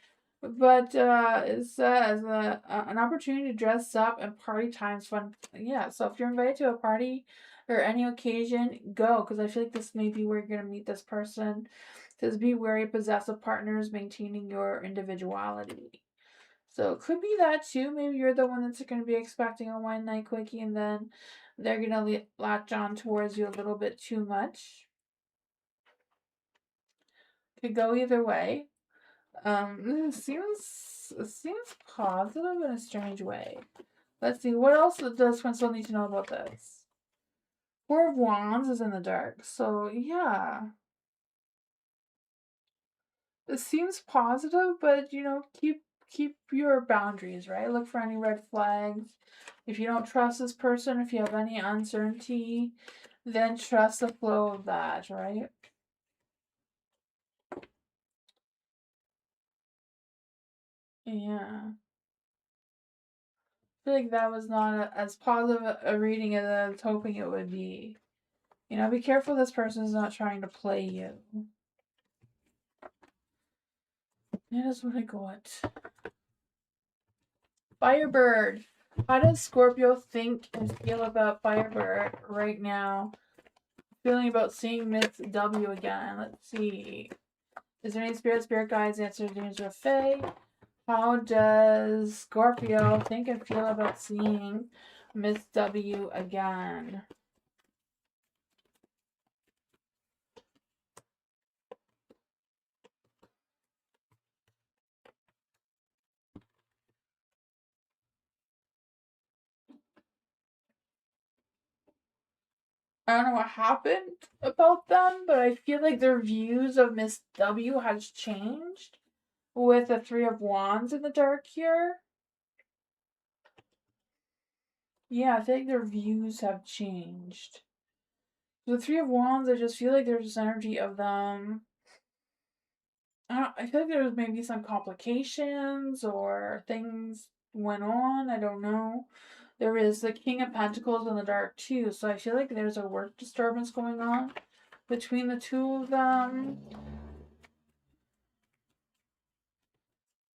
But it says an opportunity to dress up and party times fun. Yeah, so if you're invited to a party or any occasion, go, because I feel like this may be where you're gonna meet this person. It says be wary of possessive partners, maintaining your individuality. So it could be that too. Maybe you're the one that's going to be expecting a one night quickie, and then they're going to latch on towards you a little bit too much. Could go either way. It seems positive in a strange way. Let's see, what else does Prince need to know about this? Four of Wands is in the dark, so yeah. It seems positive, but keep your boundaries, right? Look for any red flags. If you don't trust this person, if you have any uncertainty, then trust the flow of that, right? Yeah. I feel like that was not as positive a reading as I was hoping it would be. Be careful this person is not trying to play you. That is what I got. Firebird. How does Scorpio think and feel about Firebird right now? Feeling about seeing Miss W again. Let's see. Is there any spirit guides, answers, dreams, or fae? How does Scorpio think and feel about seeing Miss W again? I don't know what happened about them, but I feel like their views of Miss W has changed with the Three of Wands in the dark here. Yeah, I feel like their views have changed. The Three of Wands, I just feel like there's this energy of them. I feel like there was maybe some complications or things went on. I don't know. There is the King of Pentacles in the dark too, so I feel like there's a work disturbance going on between the two of them.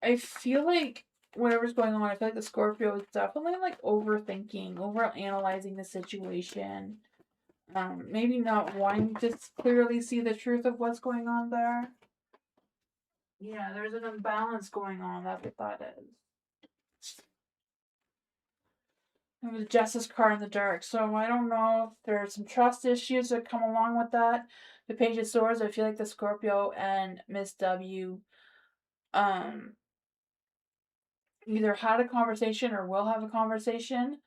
I feel like whatever's going on, I feel like the Scorpio is definitely like overthinking, over analyzing the situation. Maybe not wanting to clearly see the truth of what's going on there. Yeah, there's an imbalance going on. That's what that is. It was Justice card in the dark. So I don't know if there's some trust issues that come along with that. The Page of Swords, I feel like the Scorpio and Miss W um either had a conversation or will have a conversation.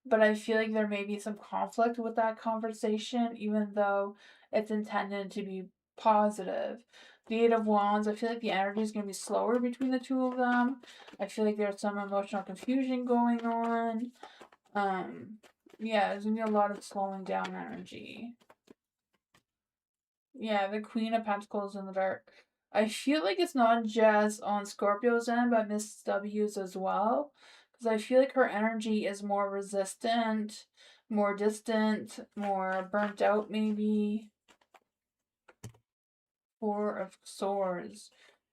But I feel like there may be some conflict with that conversation, even though it's intended to be positive. The Eight of Wands, I feel like the energy is going to be slower between the two of them. I feel like there's some emotional confusion going on. Yeah, there's going to be a lot of slowing down energy. Yeah, the Queen of Pentacles in the dark. I feel like it's not just on Scorpio's end, but Miss W's as well. Because I feel like her energy is more resistant, more distant, more burnt out, maybe. Four of Swords.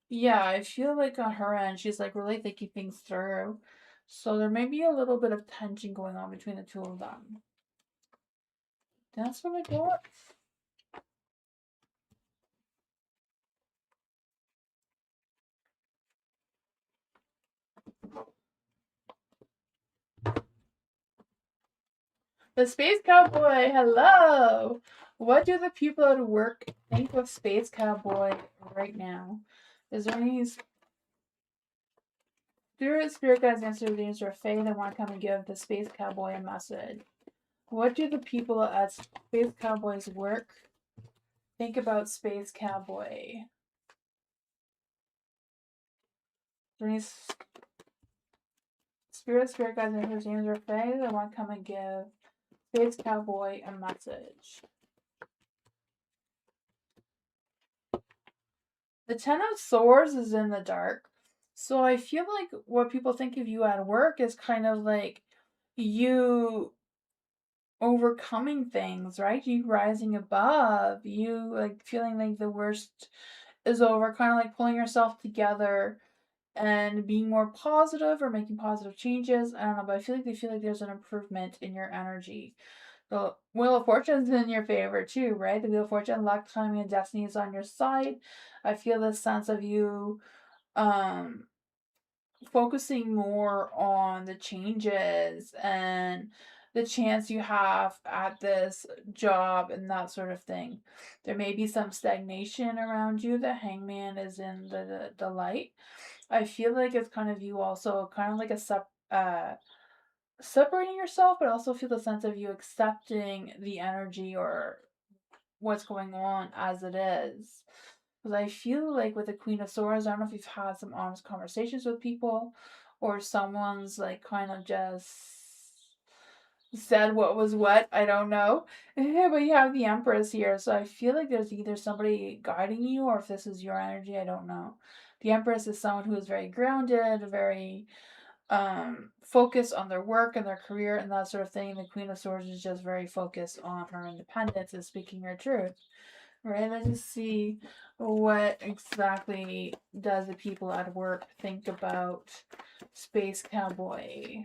Yeah, I feel like on her end, she's like really thinking things through. So there may be a little bit of tension going on between the two of them. That's what I got. The Space Cowboy, hello! What do the people at work think of Space Cowboy right now? Is there any spirit guides, answer dreams, or fae that want to come and give the Space Cowboy a message? What do the people at Space Cowboy's work think about Space Cowboy? Is there any spirit guides, answer dreams, or fae that want to come and give Space Cowboy a message? The Ten of Swords is in the dark. So I feel like what people think of you at work is kind of like you overcoming things, right? You rising above, you like feeling like the worst is over, kind of like pulling yourself together and being more positive or making positive changes. I don't know, but I feel like they feel like there's an improvement in your energy. The Wheel of Fortune's in your favor too, right? The Wheel of Fortune, luck, timing, and destiny is on your side. I feel this sense of you um focusing more on the changes and the chance you have at this job and that sort of thing. There may be some stagnation around you. The Hangman is in the light. I feel like it's kind of you also kind of like separating yourself, but also feel the sense of you accepting the energy or what's going on as it is. Because I feel like with the Queen of Swords, I don't know if you've had some honest conversations with people or someone's like kind of just said what was what. I don't know. But you have the Empress here, so I feel like there's either somebody guiding you or if this is your energy, I don't know. The Empress is someone who is very grounded, very focused on their work and their career and that sort of thing. The Queen of Swords is just very focused on her independence and speaking her truth. Right, let's just see what exactly does the people at work think about Space Cowboy.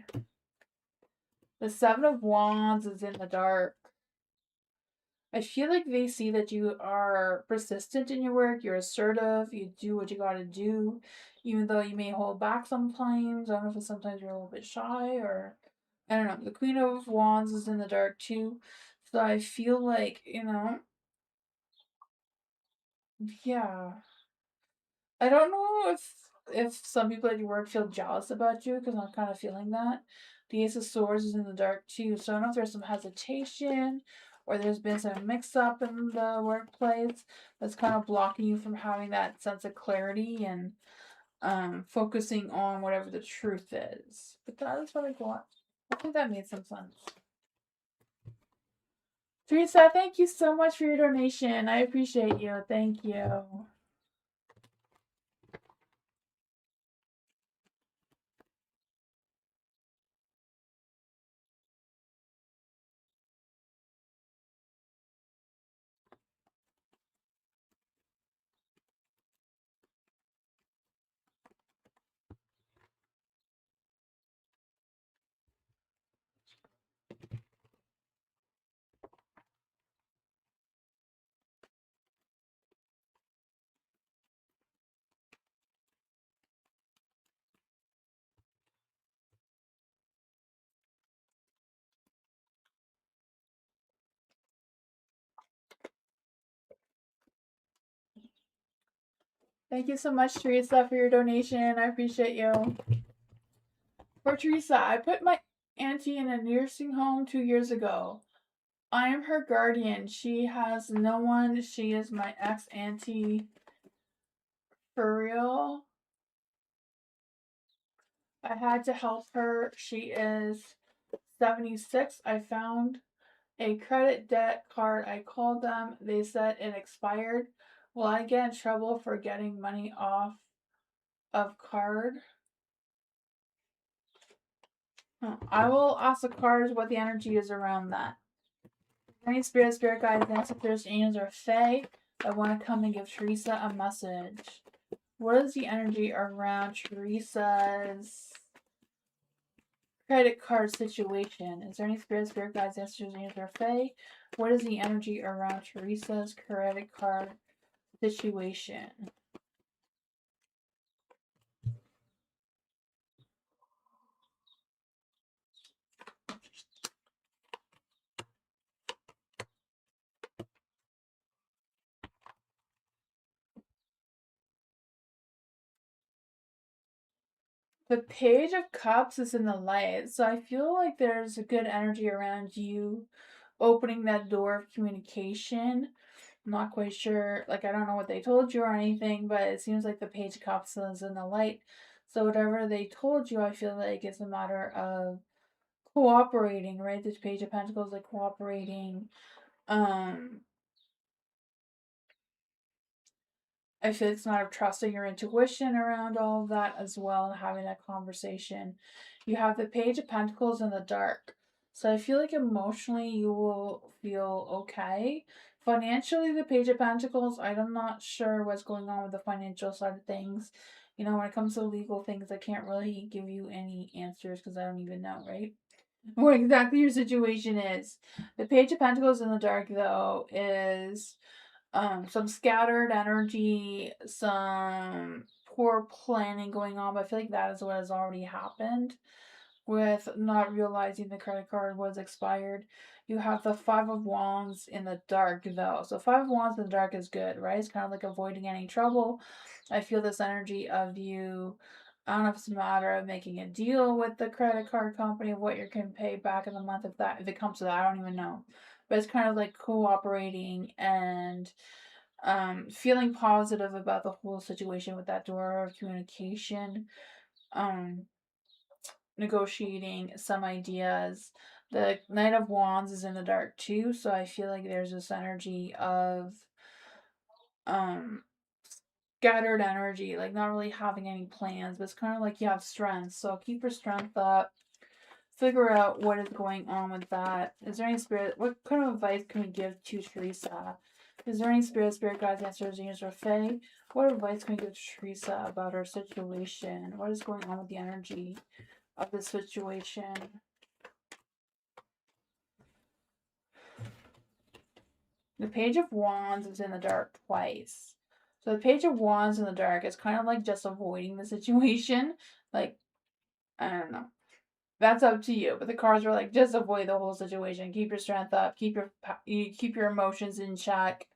The Seven of Wands is in the dark. I feel like they see that you are persistent in your work, you're assertive, you do what you gotta do, even though you may hold back sometimes. I don't know if sometimes you're a little bit shy or I don't know. The Queen of Wands is in the dark too. So I feel like, yeah. I don't know if some people at your work feel jealous about you because I'm kind of feeling that. The Ace of Swords is in the dark too, so I don't know if there's some hesitation or there's been some mix up in the workplace that's kind of blocking you from having that sense of clarity and focusing on whatever the truth is. But that is what I got. I think that made some sense. Teresa, thank you so much for your donation. I appreciate you. Thank you. Thank you so much, Teresa, for your donation. I appreciate you. For Teresa, I put my auntie in a nursing home 2 years ago. I am her guardian. She has no one. She is my ex auntie. For real. I had to help her. She is 76. I found a credit debt card. I called them. They said it expired. Will I get in trouble for getting money off of card? I will ask the cards what the energy is around that. Any spirit guides, ancestors, angels, or fae that want to come and give Teresa a message. What is the energy around Teresa's credit card situation? Is there any spirit guides, ancestors, angels, or fae? What is the energy around Teresa's credit card situation? The Page of Cups is in the light, so I feel like there's a good energy around you opening that door of communication. I'm not quite sure, like, I don't know what they told you or anything, but it seems like the Page of Cups is in the light. So, whatever they told you, I feel like it's a matter of cooperating, right? This Page of Pentacles, like cooperating. Um, I feel it's not of trusting your intuition around all of that as well and having that conversation. You have the Page of Pentacles in the dark. So I feel like emotionally you will feel okay. Financially, the Page of Pentacles, I'm not sure what's going on with the financial side of things. You know, when it comes to legal things, I can't really give you any answers because I don't even know, right? What exactly your situation is. The Page of Pentacles in the dark, though, is some scattered energy, some poor planning going on, but I feel like that is what has already happened with not realizing the credit card was expired. You have the Five of Wands in the dark, though. So Five of Wands in the dark is good, right? It's kind of like avoiding any trouble. I feel this energy of you. I don't know if it's a matter of making a deal with the credit card company of what you can pay back in the month if it comes to that. I don't even know. But it's kind of like cooperating and feeling positive about the whole situation with that door of communication. Um, Negotiating some ideas. The Knight of Wands is in the dark too, so I feel like there's this energy of um scattered energy, like not really having any plans, but it's kind of like you have strength. So keep your strength up. Figure out what is going on with that. Is there any spirit? What kind of advice can we give to Teresa? Is there any spirit guides, answers, angels, or fae? What advice can we give to Teresa about her situation? What is going on with the energy of the situation? The Page of Wands is in the dark twice. So the Page of Wands in the dark is kind of like just avoiding the situation. Like, I don't know. That's up to you. But the cards are like, just avoid the whole situation. Keep your strength up. Keep your emotions in check.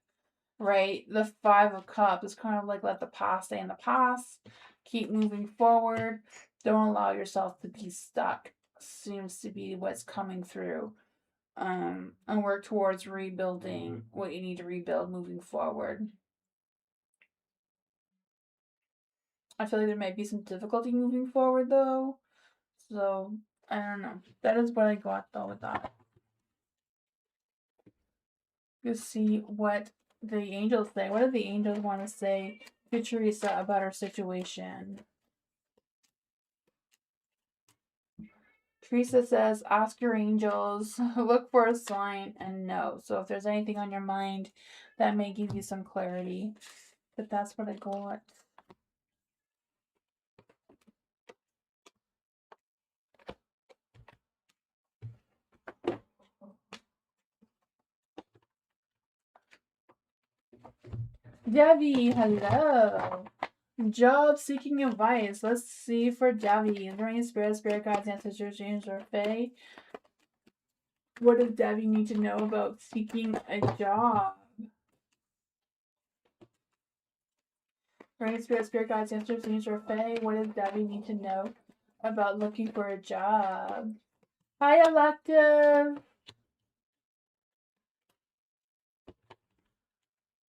Right? The Five of Cups is kind of like let the past stay in the past. Keep moving forward. Don't allow yourself to be stuck. Seems to be what's coming through. And work towards rebuilding what you need to rebuild moving forward. I feel like there might be some difficulty moving forward though. So I don't know. That is what I got though with that. Let's see what the angels say. What do the angels want to say to Teresa about her situation? Teresa says, ask your angels, look for a sign, and know. So if there's anything on your mind, that may give you some clarity. But that's what I got. Debbie, hello. Job seeking advice. Let's see for Debbie. Is there any spirit guides, ancestors, James, or Fae? What does Debbie need to know about seeking a job? For any spirit guides, ancestors, James, or Fae? What does Debbie need to know about looking for a job? Hi, Elective.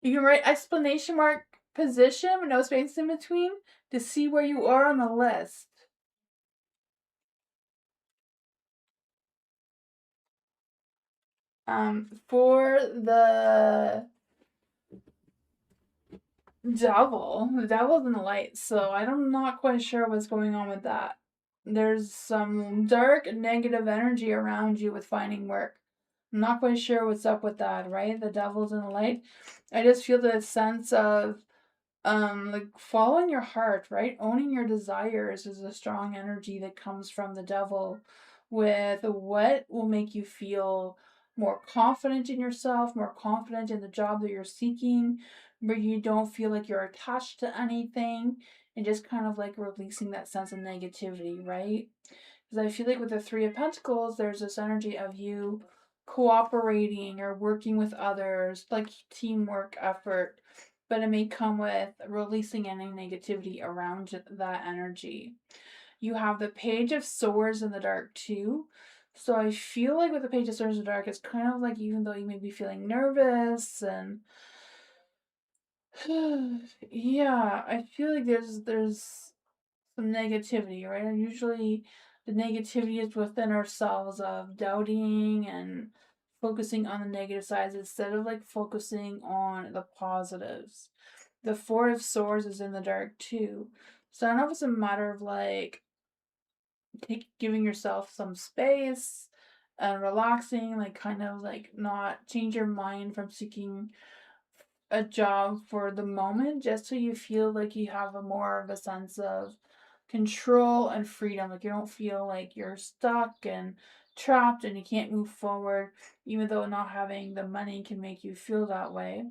You can write exclamation mark position with no space in between to see where you are on the list. For the the devil's in the light, so I'm not quite sure what's going on with that. There's some dark negative energy around you with finding work. I'm not quite sure what's up with that, right? The devil's in the light. I just feel the sense of like following your heart, right? Owning your desires is a strong energy that comes from the devil with what will make you feel more confident in yourself, more confident in the job that you're seeking, where you don't feel like you're attached to anything, and just kind of like releasing that sense of negativity, right? Because I feel like with the Three of Pentacles, there's this energy of you cooperating or working with others, like teamwork effort, but it may come with releasing any negativity around that energy. You have the Page of Swords in the dark too. So I feel like with the Page of Swords in the dark, it's kind of like even though you may be feeling nervous and yeah, I feel like there's some negativity, right? And usually the negativity is within ourselves of doubting and focusing on the negative sides instead of like focusing on the positives. The Four of Swords is in the dark too. So I don't know if it's a matter of like giving yourself some space and relaxing, like kind of like not change your mind from seeking a job for the moment, just so you feel like you have a more of a sense of control and freedom. Like you don't feel like you're stuck and trapped and you can't move forward, even though not having the money can make you feel that way.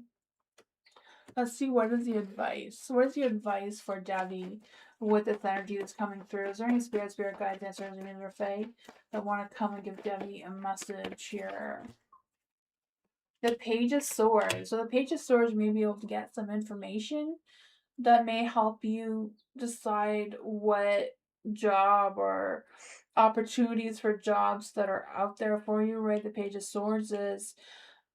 Let's see, what is the advice? What is the advice for Debbie with this energy that's coming through? Is there any spirit guides, answers, and inner fae that want to come and give Debbie a message here? The Page of Swords. So the Page of Swords may be able to get some information that may help you decide what job or opportunities for jobs that are out there for you, right? The Page of Swords is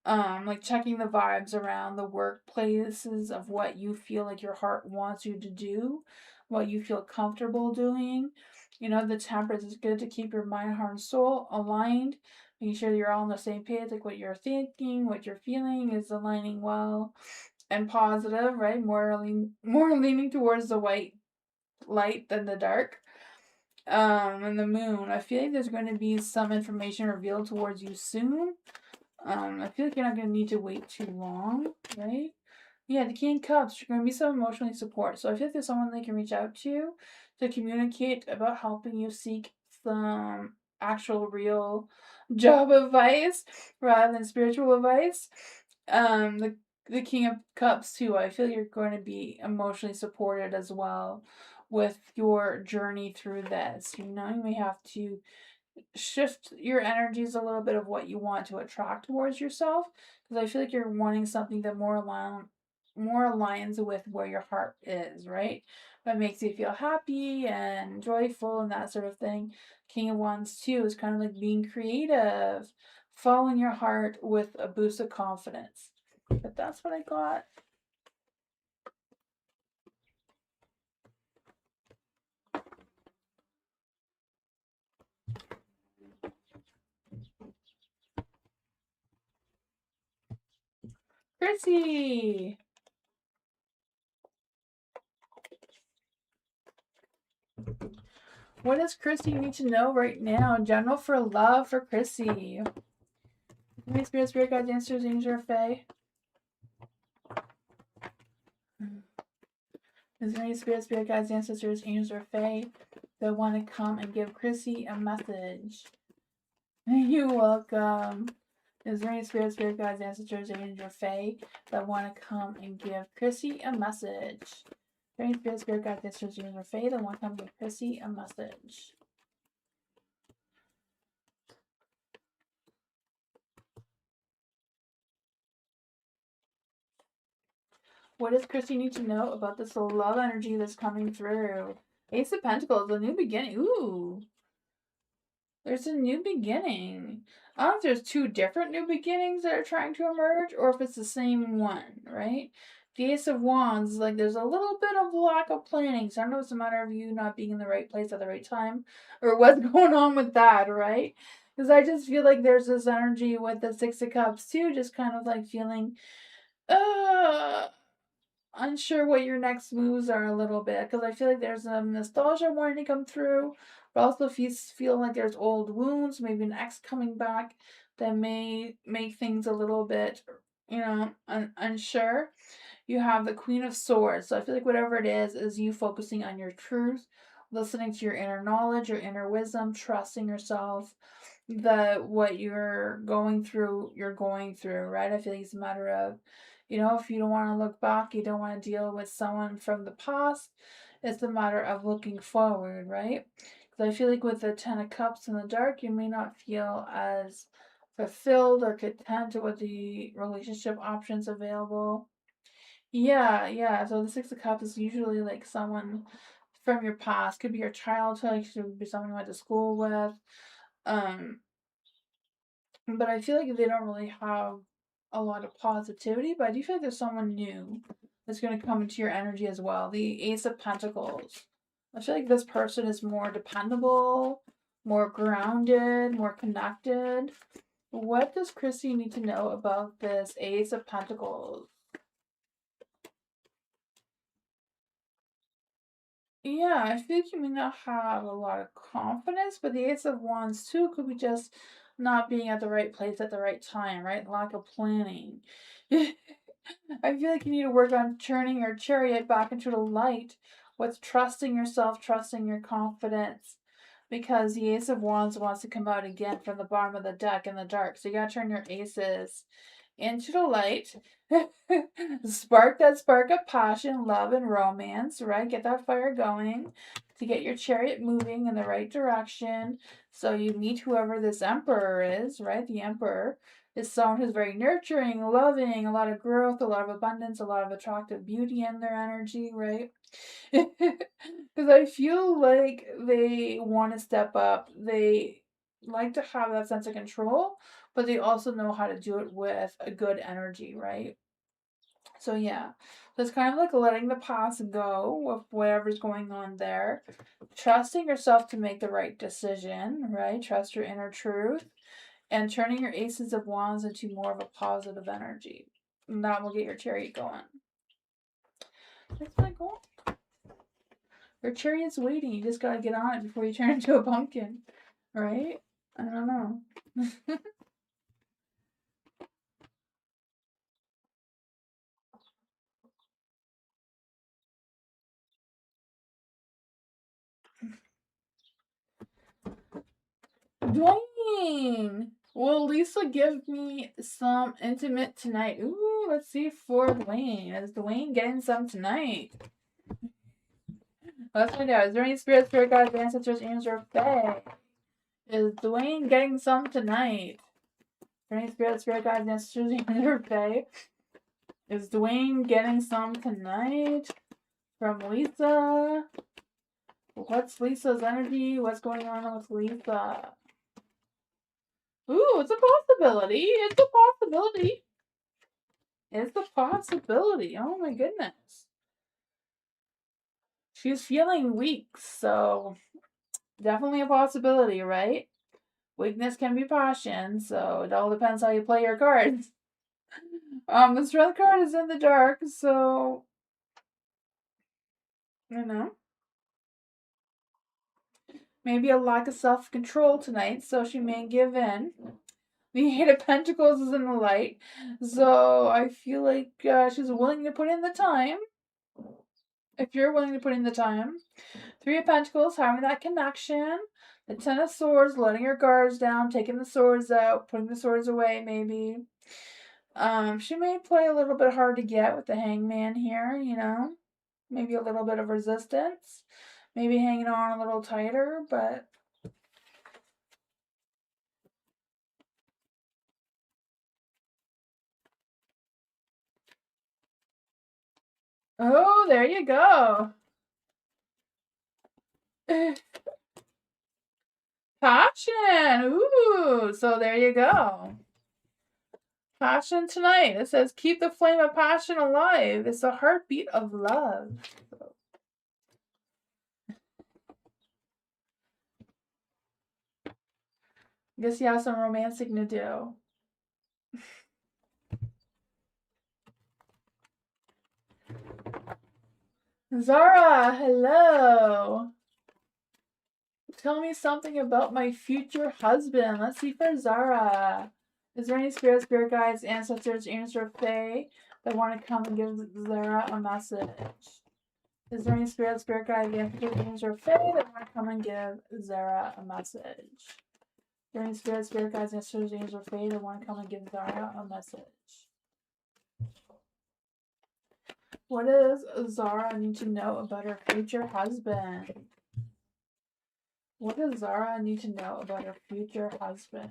like checking the vibes around the workplaces of what you feel like your heart wants you to do, what you feel comfortable doing. You know, the Temperance is good to keep your mind, heart, and soul aligned, making sure you're all on the same page, like what you're thinking, what you're feeling is aligning well and positive, right? More leaning towards the white light than the dark. And the moon. I feel like there's going to be some information revealed towards you soon. I feel like you're not going to need to wait too long, right? Yeah, the King of Cups, you're going to be some emotional support. So I feel like there's someone they can reach out to communicate about helping you seek some actual real job advice rather than spiritual advice. The King of Cups too. I feel you're going to be emotionally supported as well with your journey through this. You know, you may have to shift your energies a little bit of what you want to attract towards yourself, because I feel like you're wanting something that more aligns with where your heart is, right? What makes you feel happy and joyful and that sort of thing. King of Wands too is kind of like being creative, following your heart with a boost of confidence. But that's what I got. Chrissy! What does Chrissy need to know right now? General for love for Chrissy. Any spirit guides, answers, angel, or fae? Is there any spirit guides, ancestors, angels, or fae that want to come and give Chrissy a message? You're welcome. Is there any spirit guides, ancestors, angels, or fae that want to come and give Chrissy a message? Is there any spirit guides, ancestors, angels, or fae that want to come and give Chrissy a message? What does Chrissy need to know about this love energy that's coming through? Ace of Pentacles, a new beginning. Ooh. There's a new beginning. I don't know if there's two different new beginnings that are trying to emerge or if it's the same one, right? The Ace of Wands, like there's a little bit of lack of planning. So I don't know if it's a matter of you not being in the right place at the right time or what's going on with that, right? Because I just feel like there's this energy with the Six of Cups too, just kind of like feeling, uh, unsure what your next moves are a little bit, because I feel like there's some nostalgia wanting to come through, but also if you feel like there's old wounds, maybe an ex coming back that may make things a little bit, you know, unsure. You have the Queen of Swords, so I feel like whatever it is you focusing on your truth, listening to your inner knowledge, your inner wisdom, trusting yourself, that what you're going through, right? I feel like it's a matter of, you know, if you don't want to look back, you don't want to deal with someone from the past, it's a matter of looking forward, right? Because I feel like with the Ten of Cups in the dark, you may not feel as fulfilled or content with the relationship options available. Yeah, yeah. So the Six of Cups is usually like someone from your past. Could be your childhood, could be someone you went to school with. Um, but I feel like they don't really have a lot of positivity, but I do feel like there's someone new that's going to come into your energy as well. The Ace of Pentacles. I feel like this person is more dependable, more grounded, more connected. What does Chrissy need to know about this Ace of Pentacles? Yeah, I feel like you may not have a lot of confidence, but the Ace of Wands too could be just not being at the right place at the right time, right? Lack of planning. I feel like you need to work on turning your chariot back into the light with trusting yourself, trusting your confidence. Because the Ace of Wands wants to come out again from the bottom of the deck in the dark. So you gotta turn your aces into the light. Spark that spark of passion, love, and romance, right? Get that fire going to get your chariot moving in the right direction. So you meet whoever this emperor is, right? The emperor is someone who's very nurturing, loving, a lot of growth, a lot of abundance, a lot of attractive beauty in their energy, right? Because I feel like they want to step up. They like to have that sense of control, but they also know how to do it with a good energy, right? So yeah, so it's kind of like letting the past go with whatever's going on there, trusting yourself to make the right decision, right? Trust your inner truth, and turning your aces of wands into more of a positive energy. And that will get your chariot going. That's my goal. Your chariot's waiting. You just gotta get on it before you turn into a pumpkin, right? I don't know. Dwayne! Will Lisa give me some intimate tonight? Ooh, let's see for Dwayne. Is Dwayne getting some tonight? Let's find out. Is there any spirit guides, ancestors, angels, or fae? Is Dwayne getting some tonight? Is there any spirit guides, ancestors, angels, or fae? Is Dwayne getting some tonight? From Lisa? What's Lisa's energy? What's going on with Lisa? Ooh, it's a possibility. It's a possibility. It's a possibility. Oh my goodness. She's feeling weak, so definitely a possibility, right? Weakness can be passion, so it all depends how you play your cards. The strength card is in the dark, so you know. Maybe a lack of self-control tonight, so she may give in. The Eight of Pentacles is in the light, so I feel like she's willing to put in the time. If you're willing to put in the time. Three of Pentacles, having that connection. The Ten of Swords, letting your guards down, taking the swords out, putting the swords away, maybe. She may play a little bit hard to get with the Hangman here, you know. Maybe a little bit of resistance. Maybe hanging on a little tighter, but oh, there you go. Passion. Ooh, so there you go. Passion tonight. It says, keep the flame of passion alive. It's the heartbeat of love. Guess you have some romancing to do. Zara, hello. Tell me something about my future husband. Let's see for Zara. Is there any spirit guides, ancestors, angels, or fae that want to come and give Zara a message? Is there any spirit guides, ancestors, angels, or fae that want to come and give Zara a message? Is there any spirit guides, ancestors, angels, or fae that want to come and give Zara a message? What does Zara need to know about her future husband? What does Zara need to know about her future husband?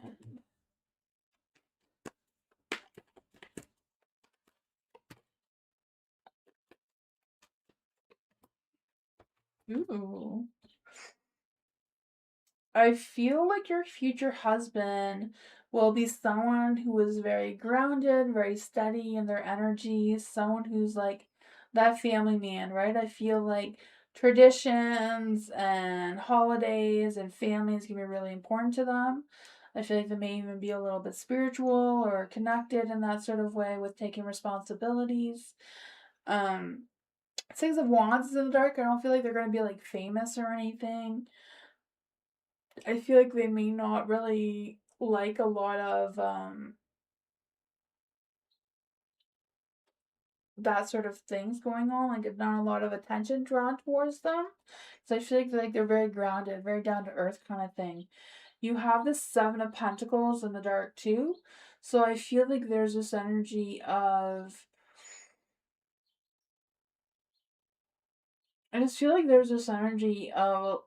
Ooh. I feel like your future husband will be someone who is very grounded, very steady in their energy, someone who's like that family man, right? I feel like traditions and holidays and families can be really important to them. I feel like they may even be a little bit spiritual or connected in that sort of way with taking responsibilities. Um, Six of Wands is in the dark. I don't feel like they're going to be like famous or anything. I feel like they may not really like a lot of that sort of things going on, like not a lot of attention drawn towards them. So I feel like they're very grounded, very down to earth kind of thing. You have the Seven of Pentacles in the dark too. So I feel like there's this energy of, I just feel like there's this energy of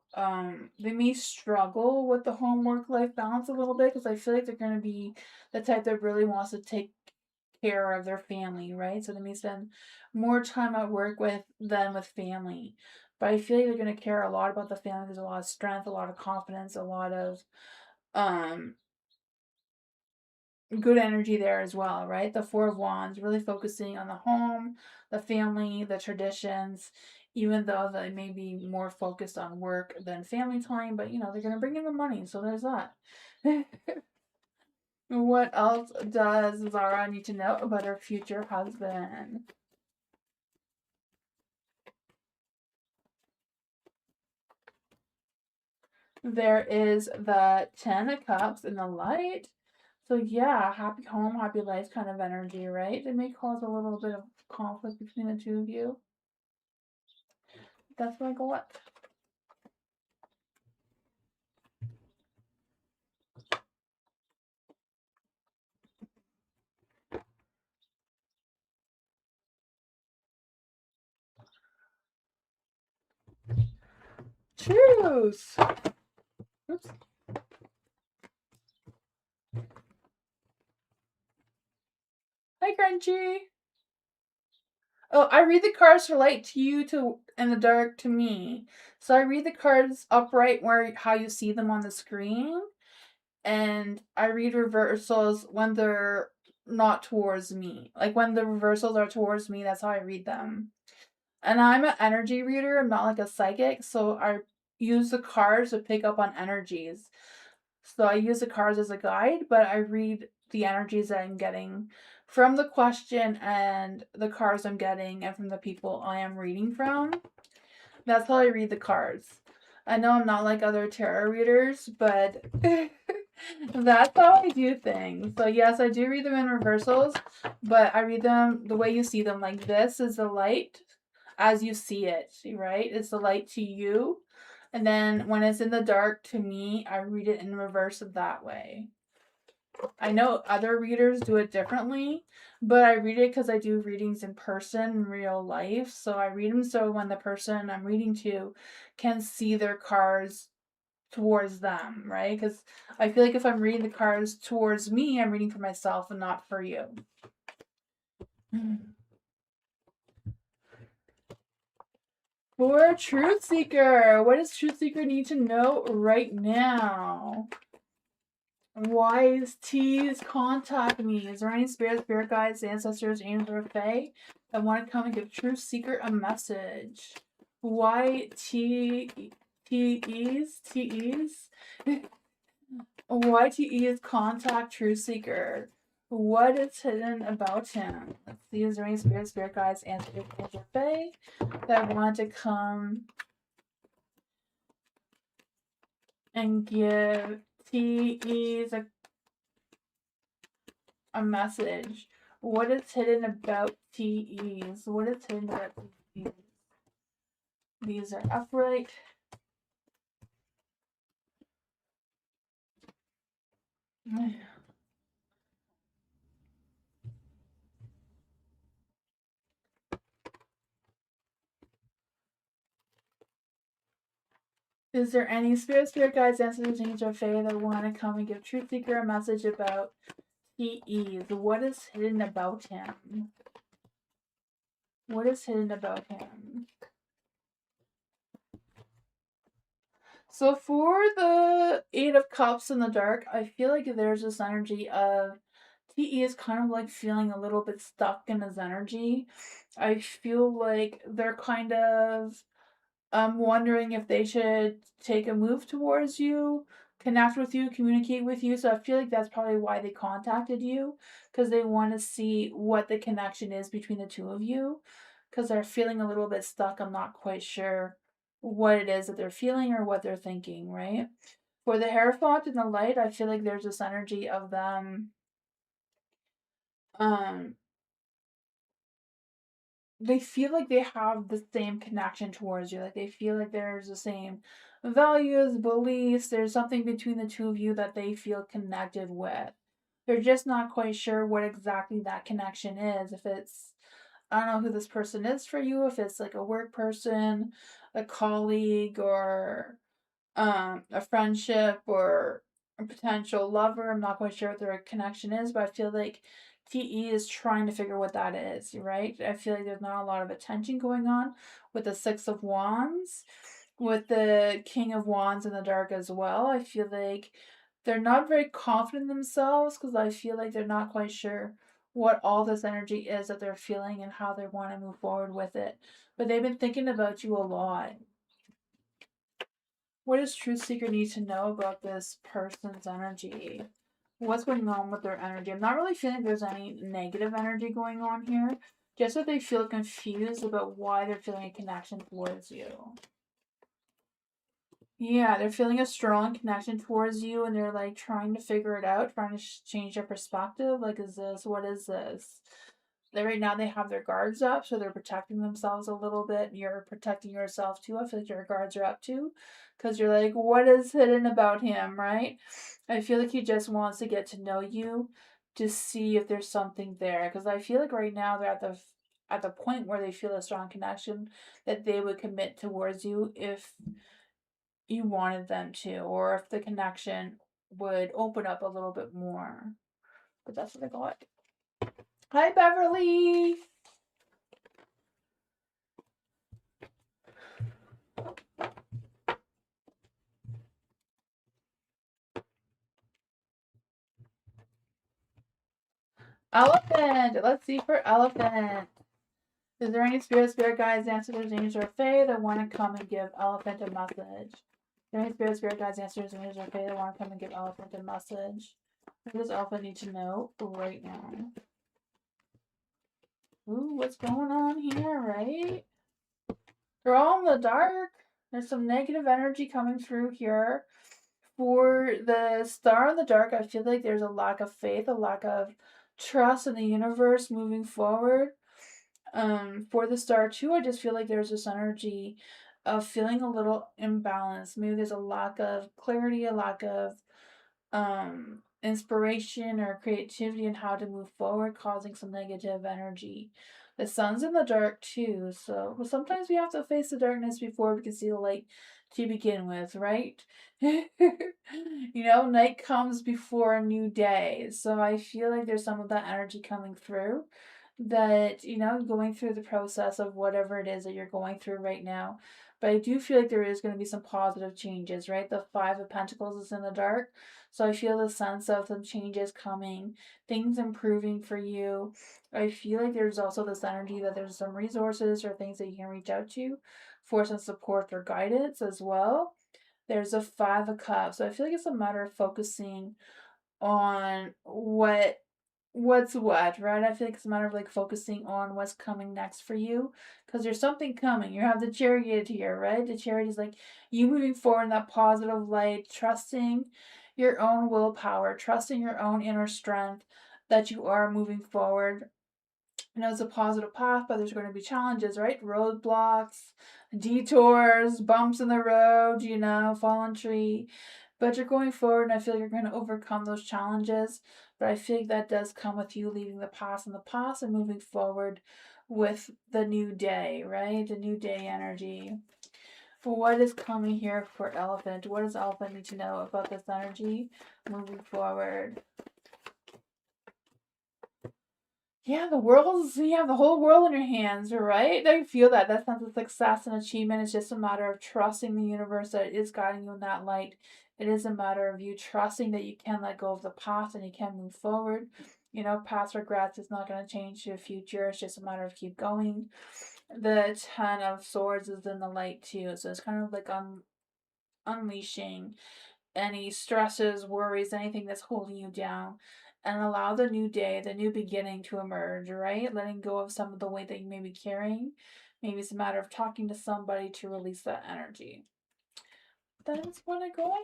they may struggle with the home work life balance a little bit, because I feel like they're gonna be the type that really wants to take care of their family, right? So they may spend more time at work with than with family. But I feel like they're gonna care a lot about the family. There's a lot of strength, a lot of confidence, a lot of um good energy there as well, right? The Four of Wands, really focusing on the home, the family, the traditions, even though they may be more focused on work than family time, but they're going to bring in the money, so there's that. What else does Zara need to know about her future husband? There is the Ten of Cups in the light. So yeah, happy home, happy life kind of energy, right? It may cause a little bit of conflict between the two of you. That's what I got. Truth. Oops. Hi, Crunchy. Oh, I read the cards for light to you, to in the dark to me. So I read the cards upright where how you see them on the screen, and I read reversals when they're not towards me. Like when the reversals are towards me, that's how I read them. And I'm an energy reader. I'm not like a psychic, so I use the cards to pick up on energies. So I use the cards as a guide, but I read the energies that I'm getting from the question and the cards I'm getting and from the people I am reading from. That's how I read the cards. I know I'm not like other tarot readers, but that's how I do things. So yes, I do read them in reversals, but I read them the way you see them. Like this is the light as you see it, right? It's the light to you. And then when it's in the dark to me, I read it in reverse of that way. I know other readers do it differently, but I read it because I do readings in person in real life. So I read them so when the person I'm reading to can see their cards towards them, right? Because I feel like if I'm reading the cards towards me, I'm reading for myself and not for you. For Truth Seeker, what does Truth Seeker need to know right now? Wise T's contact me. Is there any spirit guides, ancestors, angels, or fae that want to come and give Truth Seeker a message? YTE's YTE's contact Truth Seeker. What is hidden about him? Let's see. Is there any spirit guides, ancestors, angels, or fae that want to come and give TE's a message? What is hidden about TEs? What is hidden about TEs? These are upright. Is there any spirit guides, ancestors, angels, or fae that want to come and give Truth Seeker a message about TEs? What is hidden about him? What is hidden about him? So for the Eight of Cups in the dark, I feel like there's this energy of TE is kind of like feeling a little bit stuck in his energy. I feel like they're kind of wondering if they should take a move towards you, connect with you, communicate with you. So I feel like that's probably why they contacted you, because they want to see what the connection is between the two of you, because they're feeling a little bit stuck. I'm not quite sure what it is that they're feeling or what they're thinking, right? For the Hierophant in the light, I feel like there's this energy of them um they feel like they have the same connection towards you. Like they feel like there's the same values, beliefs. There's something between the two of you that they feel connected with. They're just not quite sure what exactly that connection is. If it's, I don't know who this person is for you, if it's like a work person, a colleague, or a friendship, or a potential lover. I'm not quite sure what their connection is, but I feel like TE is trying to figure what that is, right? I feel like there's not a lot of attention going on with the Six of Wands, with the King of Wands in the dark as well. I feel like they're not very confident in themselves because I feel like they're not quite sure what all this energy is that they're feeling and how they want to move forward with it. But they've been thinking about you a lot. What does Truth Seeker need to know about this person's energy? What's going on with their energy? I'm not really feeling there's any negative energy going on here. Just that they feel confused about why they're feeling a connection towards you. Yeah, they're feeling a strong connection towards you and they're like trying to figure it out, trying to change their perspective. Like, is this, what is this? Right now they have their guards up, so they're protecting themselves a little bit. You're protecting yourself too. I feel like your guards are up too, because you're like, what is hidden about him, right? I feel like he just wants to get to know you, to see if there's something there. Because I feel like right now they're at the point where they feel a strong connection that they would commit towards you if you wanted them to, or if the connection would open up a little bit more. But that's what I got. Hi, Beverly. Elephant. Let's see for elephant. Is there any spirit guides, ancestors, angels, or fae that want to come and give elephant a message? Is there any spirit guides, ancestors, angels, or fae that want to come and give elephant a message? What does elephant need to know right now? Ooh, what's going on here, right? They're all in the dark. There's some negative energy coming through here. For the star in the dark, I feel like there's a lack of faith, a lack of trust in the universe moving forward. For the star too, I just feel like there's this energy of feeling a little imbalanced. Maybe there's a lack of clarity, a lack of inspiration or creativity in how to move forward, causing some negative energy. The sun's in the dark too, so sometimes we have to face the darkness before we can see the light to begin with, right? Night comes before a new day. So I feel like there's some of that energy coming through that, going through the process of whatever it is that you're going through right now. But I do feel like there is going to be some positive changes, right? The Five of Pentacles is in the dark. So I feel the sense of some changes coming, things improving for you. I feel like there's also this energy that there's some resources or things that you can reach out to for some support or guidance as well. There's a Five of Cups. So I feel like it's a matter of focusing on what's what, right? I feel like it's a matter of like focusing on what's coming next for you because there's something coming. You have the Chariot here, right? The Chariot is like you moving forward in that positive light, trusting your own willpower, trusting your own inner strength that you are moving forward. It's a positive path, but there's going to be challenges, right? Roadblocks, detours, bumps in the road, fallen tree. But you're going forward, and I feel like you're going to overcome those challenges. But I feel like that does come with you leaving the past in the past and moving forward with the new day, right? The new day energy. For what is coming here for Elephant? What does Elephant need to know about this energy moving forward? Yeah, you have the whole world in your hands, right? I feel that. That sense of success and achievement is just a matter of trusting the universe that it is guiding you in that light. It is a matter of you trusting that you can let go of the past and you can move forward. Past regrets is not going to change your future. It's just a matter of keep going. The Ten of Swords is in the light too. So it's kind of like unleashing any stresses, worries, anything that's holding you down, and allow the new day, the new beginning to emerge, right? Letting go of some of the weight that you may be carrying. Maybe it's a matter of talking to somebody to release that energy. That's what I got.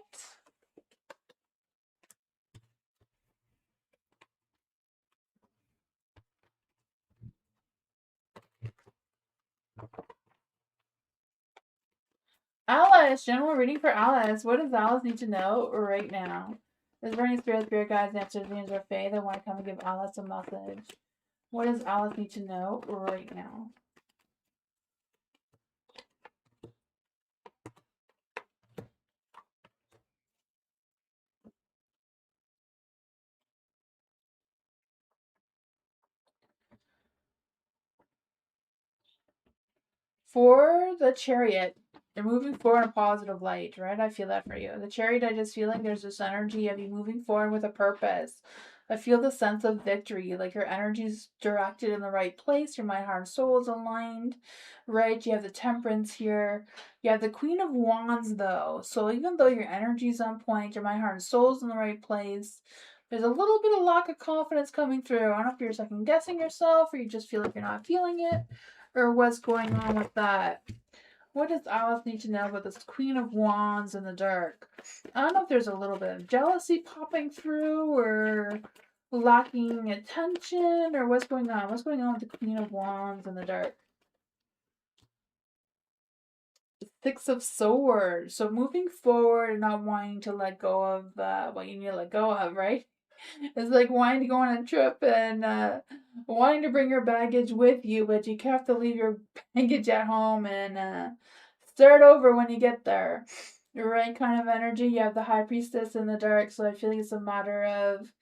Alice, general reading for Alice. What does Alice need to know right now? Is there any spirit guides, answers, dreams, or fae that want to come and give Alice a message? What does Alice need to know right now? For the Chariot, you're moving forward in a positive light, right? I feel that for you. The Chariot, I just feel like there's this energy of you moving forward with a purpose. I feel the sense of victory, like your energy's directed in the right place, your mind, heart, and soul is aligned, right? You have the Temperance here. You have the Queen of Wands, though. So even though your energy's on point, your mind, heart, and soul's in the right place, there's a little bit of lack of confidence coming through. I don't know if you're second guessing yourself or you just feel like you're not feeling it, or what's going on with that. What does Alice need to know about this Queen of Wands in the dark? I don't know if there's a little bit of jealousy popping through or lacking attention or what's going on. What's going on with the Queen of Wands in the dark? Six of Swords. So moving forward and not wanting to let go of what you need to let go of, right? It's like wanting to go on a trip and wanting to bring your baggage with you, but you have to leave your baggage at home and start over when you get there. The right kind of energy. You have the High Priestess in the dark, so I feel like it's a matter of,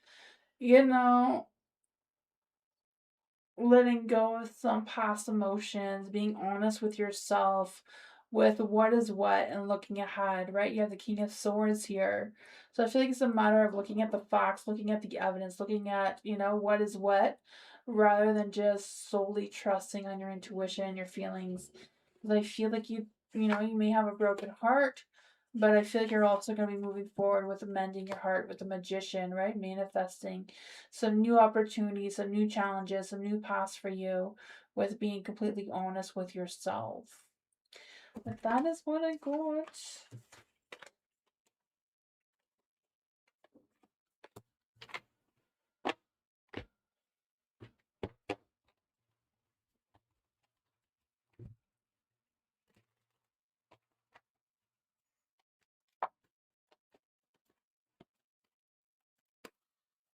letting go of some past emotions, being honest with yourself, with what is what, and looking ahead, right? You have the King of Swords here. So I feel like it's a matter of looking at the facts, looking at the evidence, looking at, what is what, rather than just solely trusting on your intuition and your feelings. Because I feel like you may have a broken heart, but I feel like you're also going to be moving forward with mending your heart with the Magician, right? Manifesting some new opportunities, some new challenges, some new paths for you with being completely honest with yourself. But that is what I got.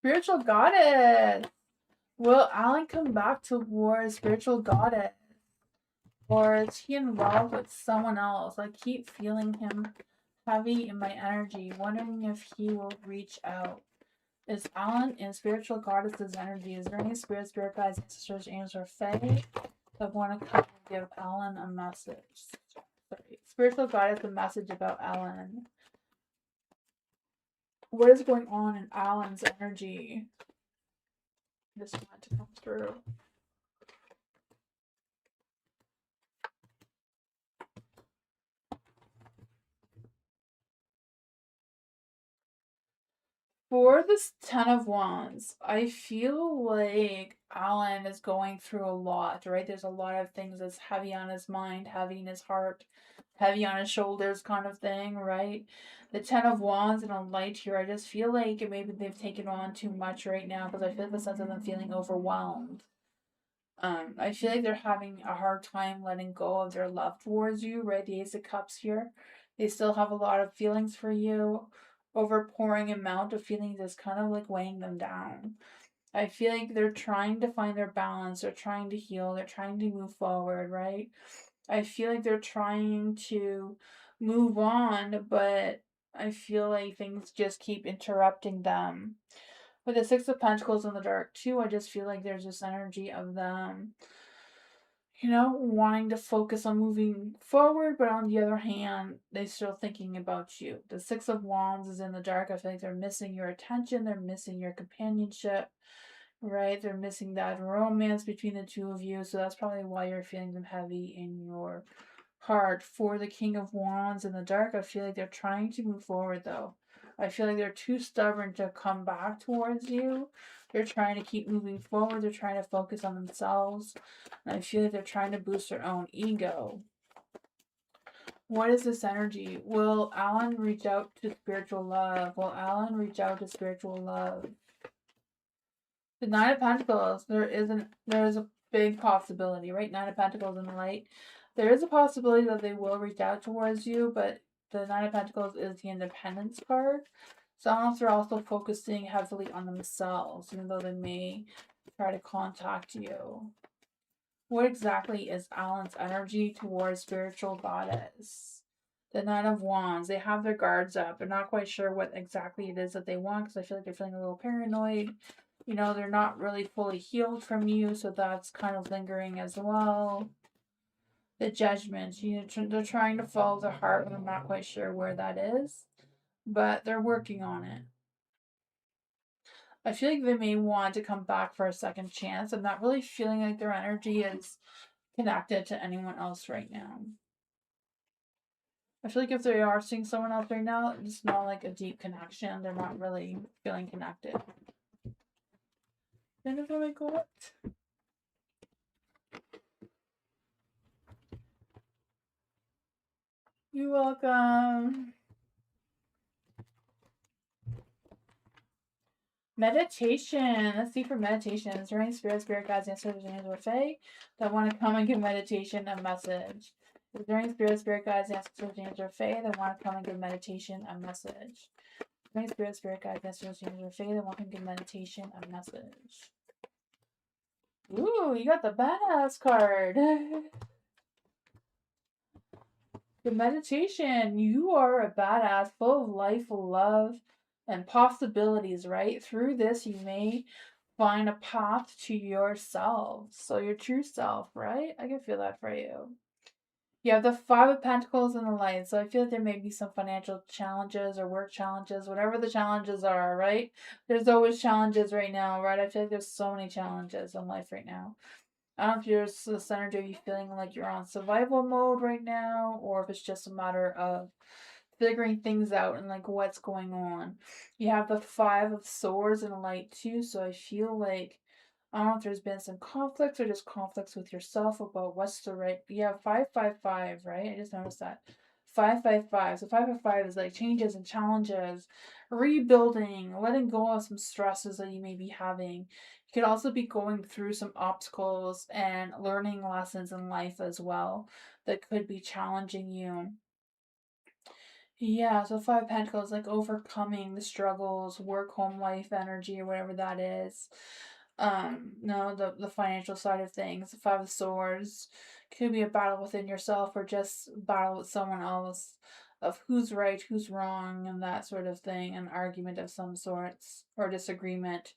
Spiritual Goddess. Will Alan come back towards Spiritual Goddess? Or is he involved with someone else? I keep feeling him heavy in my energy, wondering if he will reach out. Is Alan in Spiritual Goddess's energy? Is there any spirit guides, ancestors, angels, or fae that want to come and give Alan a message? Sorry. Spiritual Goddess, a message about Alan. What is going on in Alan's energy? Just want to come through. For this Ten of Wands, I feel like Alan is going through a lot, right? There's a lot of things that's heavy on his mind, heavy in his heart, heavy on his shoulders kind of thing, right? The Ten of Wands and a light here, I just feel like maybe they've taken on too much right now because I feel the sense of them feeling overwhelmed. I feel like they're having a hard time letting go of their love towards you, right? The Ace of Cups here. They still have a lot of feelings for you. Overpouring amount of feelings is kind of like weighing them down. I feel like they're trying to find their balance. They're trying to heal. They're trying to move forward, right? I feel like they're trying to move on, but I feel like things just keep interrupting them. With the Six of Pentacles in the dark too, I just feel like there's this energy of them, wanting to focus on moving forward, but on the other hand, they're still thinking about you. The Six of Wands is in the dark. I feel like they're missing your attention, they're missing your companionship, right? They're missing that romance between the two of you. So that's probably why you're feeling them heavy in your heart. For the King of Wands in the dark, I feel like they're trying to move forward though. I feel like they're too stubborn to come back towards you. They're trying to keep moving forward. They're trying to focus on themselves. And I feel like they're trying to boost their own ego. What is this energy? Will Alan reach out to spiritual love? Will Alan reach out to spiritual love? The Nine of Pentacles, there is a big possibility, right? Nine of Pentacles in the light. There is a possibility that they will reach out towards you, but the Nine of Pentacles is the Independence card. So I don't know if they're also focusing heavily on themselves, even though they may try to contact you. What exactly is Alan's energy towards spiritual goddess? The Nine of Wands. They have their guards up. They're not quite sure what exactly it is that they want, because I feel like they're feeling a little paranoid. You know, they're not really fully healed from you, so that's kind of lingering as well. The Judgment. You know, they're trying to follow their heart, and I'm not quite sure where that is, but they're working on it. I feel like they may want to come back for a second chance. I'm not really feeling like their energy is connected to anyone else right now. I feel like if they are seeing someone else right now, it's not like a deep connection. They're not really feeling connected. And if I got you're welcome. Meditation. Let's see for meditation. Is there any spirit guides, ancestors, angels, or fae that want to come and give meditation a message? Is there any spirit guides, ancestors, angels, or fae that want to come and give meditation a message? Is there any spirit guides, ancestors, angels, or fae that want to give meditation a message? Ooh, you got the badass card. The meditation. You are a badass, full of life, love, and possibilities, right? Through this, you may find a path to yourself. So your true self, right? I can feel that for you. You have the Five of Pentacles and the Light. So I feel like there may be some financial challenges or work challenges, whatever the challenges are, right? There's always challenges right now, right? I feel like there's so many challenges in life right now. I don't know if you're this energy of you feeling like you're on survival mode right now, or if it's just a matter of figuring things out and like what's going on. You have the Five of Swords and a Light too, so I feel like I don't know if there's been some conflicts or just conflicts with yourself about what's the right. You have 555, right? I just noticed that. 555. So 555 is like changes and challenges, rebuilding, letting go of some stresses that you may be having. You could also be going through some obstacles and learning lessons in life as well that could be challenging you. Yeah, so Five Pentacles, like overcoming the struggles, work, home, life, energy, or whatever that is. No, the financial side of things. The Five of Swords could be a battle within yourself or just battle with someone else of who's right, who's wrong, and that sort of thing. An argument of some sorts or disagreement.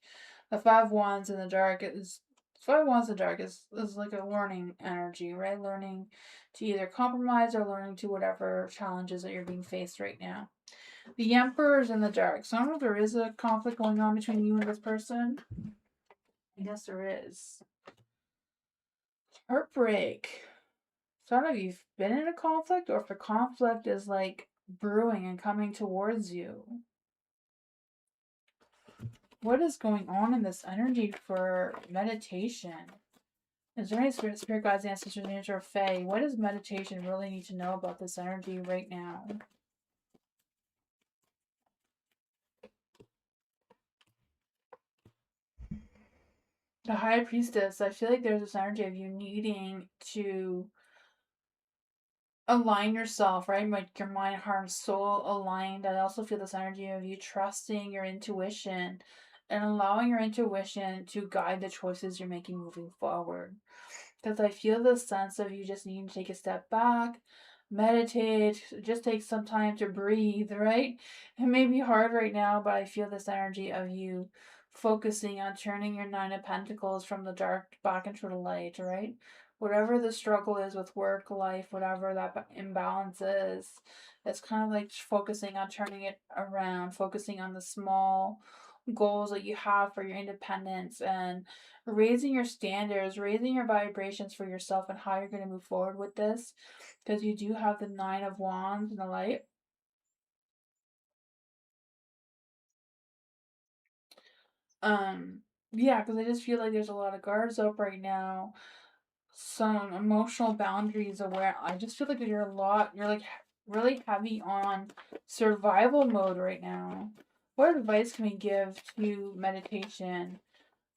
The Five Wands in the dark is Five Wands in the dark is like a learning energy, right? Learning to either compromise or learning to whatever challenges that you're being faced right now. The Emperor is in the dark. So I don't know if there is a conflict going on between you and this person. I guess there is. Heartbreak. So I don't know if you've been in a conflict or if a conflict is like brewing and coming towards you. What is going on in this energy for meditation? Is there any spirit guides, ancestors, angels, or fae? What does meditation really need to know about this energy right now? The High Priestess, I feel like there's this energy of you needing to align yourself, right? Like your mind, heart, and soul aligned. I also feel this energy of you trusting your intuition and allowing your intuition to guide the choices you're making moving forward. Because I feel this sense of you just needing to take a step back, meditate, just take some time to breathe, right? It may be hard right now, but I feel this energy of you focusing on turning your Nine of Pentacles from the dark back into the light, right? Whatever the struggle is with work, life, whatever that imbalance is, it's kind of like focusing on turning it around, focusing on the small goals that you have for your independence and raising your standards, raising your vibrations for yourself and how you're going to move forward with this. Because you do have the Nine of Wands and the Light. Yeah, because I just feel like there's a lot of guards up right now. Some emotional boundaries aware. I just feel like you're like really heavy on survival mode right now. What advice can we give to meditation?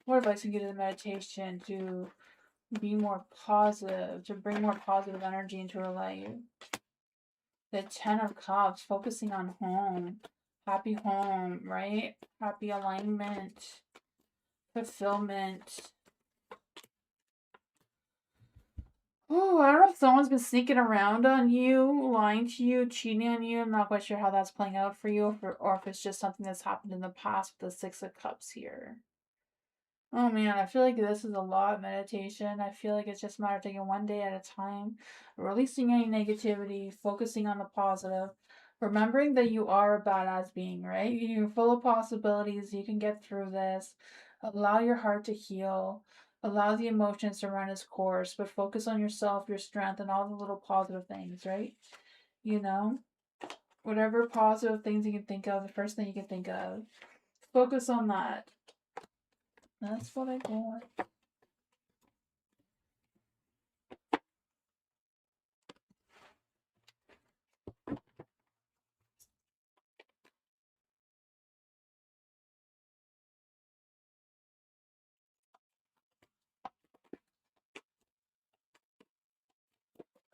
What advice can we give to meditation to be more positive, to bring more positive energy into our life? The Ten of Cups, focusing on home. Happy home, right? Happy alignment. Fulfillment. Oh, I don't know if someone's been sneaking around on you, lying to you, cheating on you. I'm not quite sure how that's playing out for you, or if it's just something that's happened in the past with the Six of Cups here. Oh man, I feel like this is a lot of meditation. I feel like it's just a matter of taking one day at a time, releasing any negativity, focusing on the positive, remembering that you are a badass being, right? You're full of possibilities. You can get through this. Allow your heart to heal. Allow the emotions to run its course, but focus on yourself, your strength, and all the little positive things, right? You know, whatever positive things you can think of, the first thing you can think of, focus on that. That's what I want.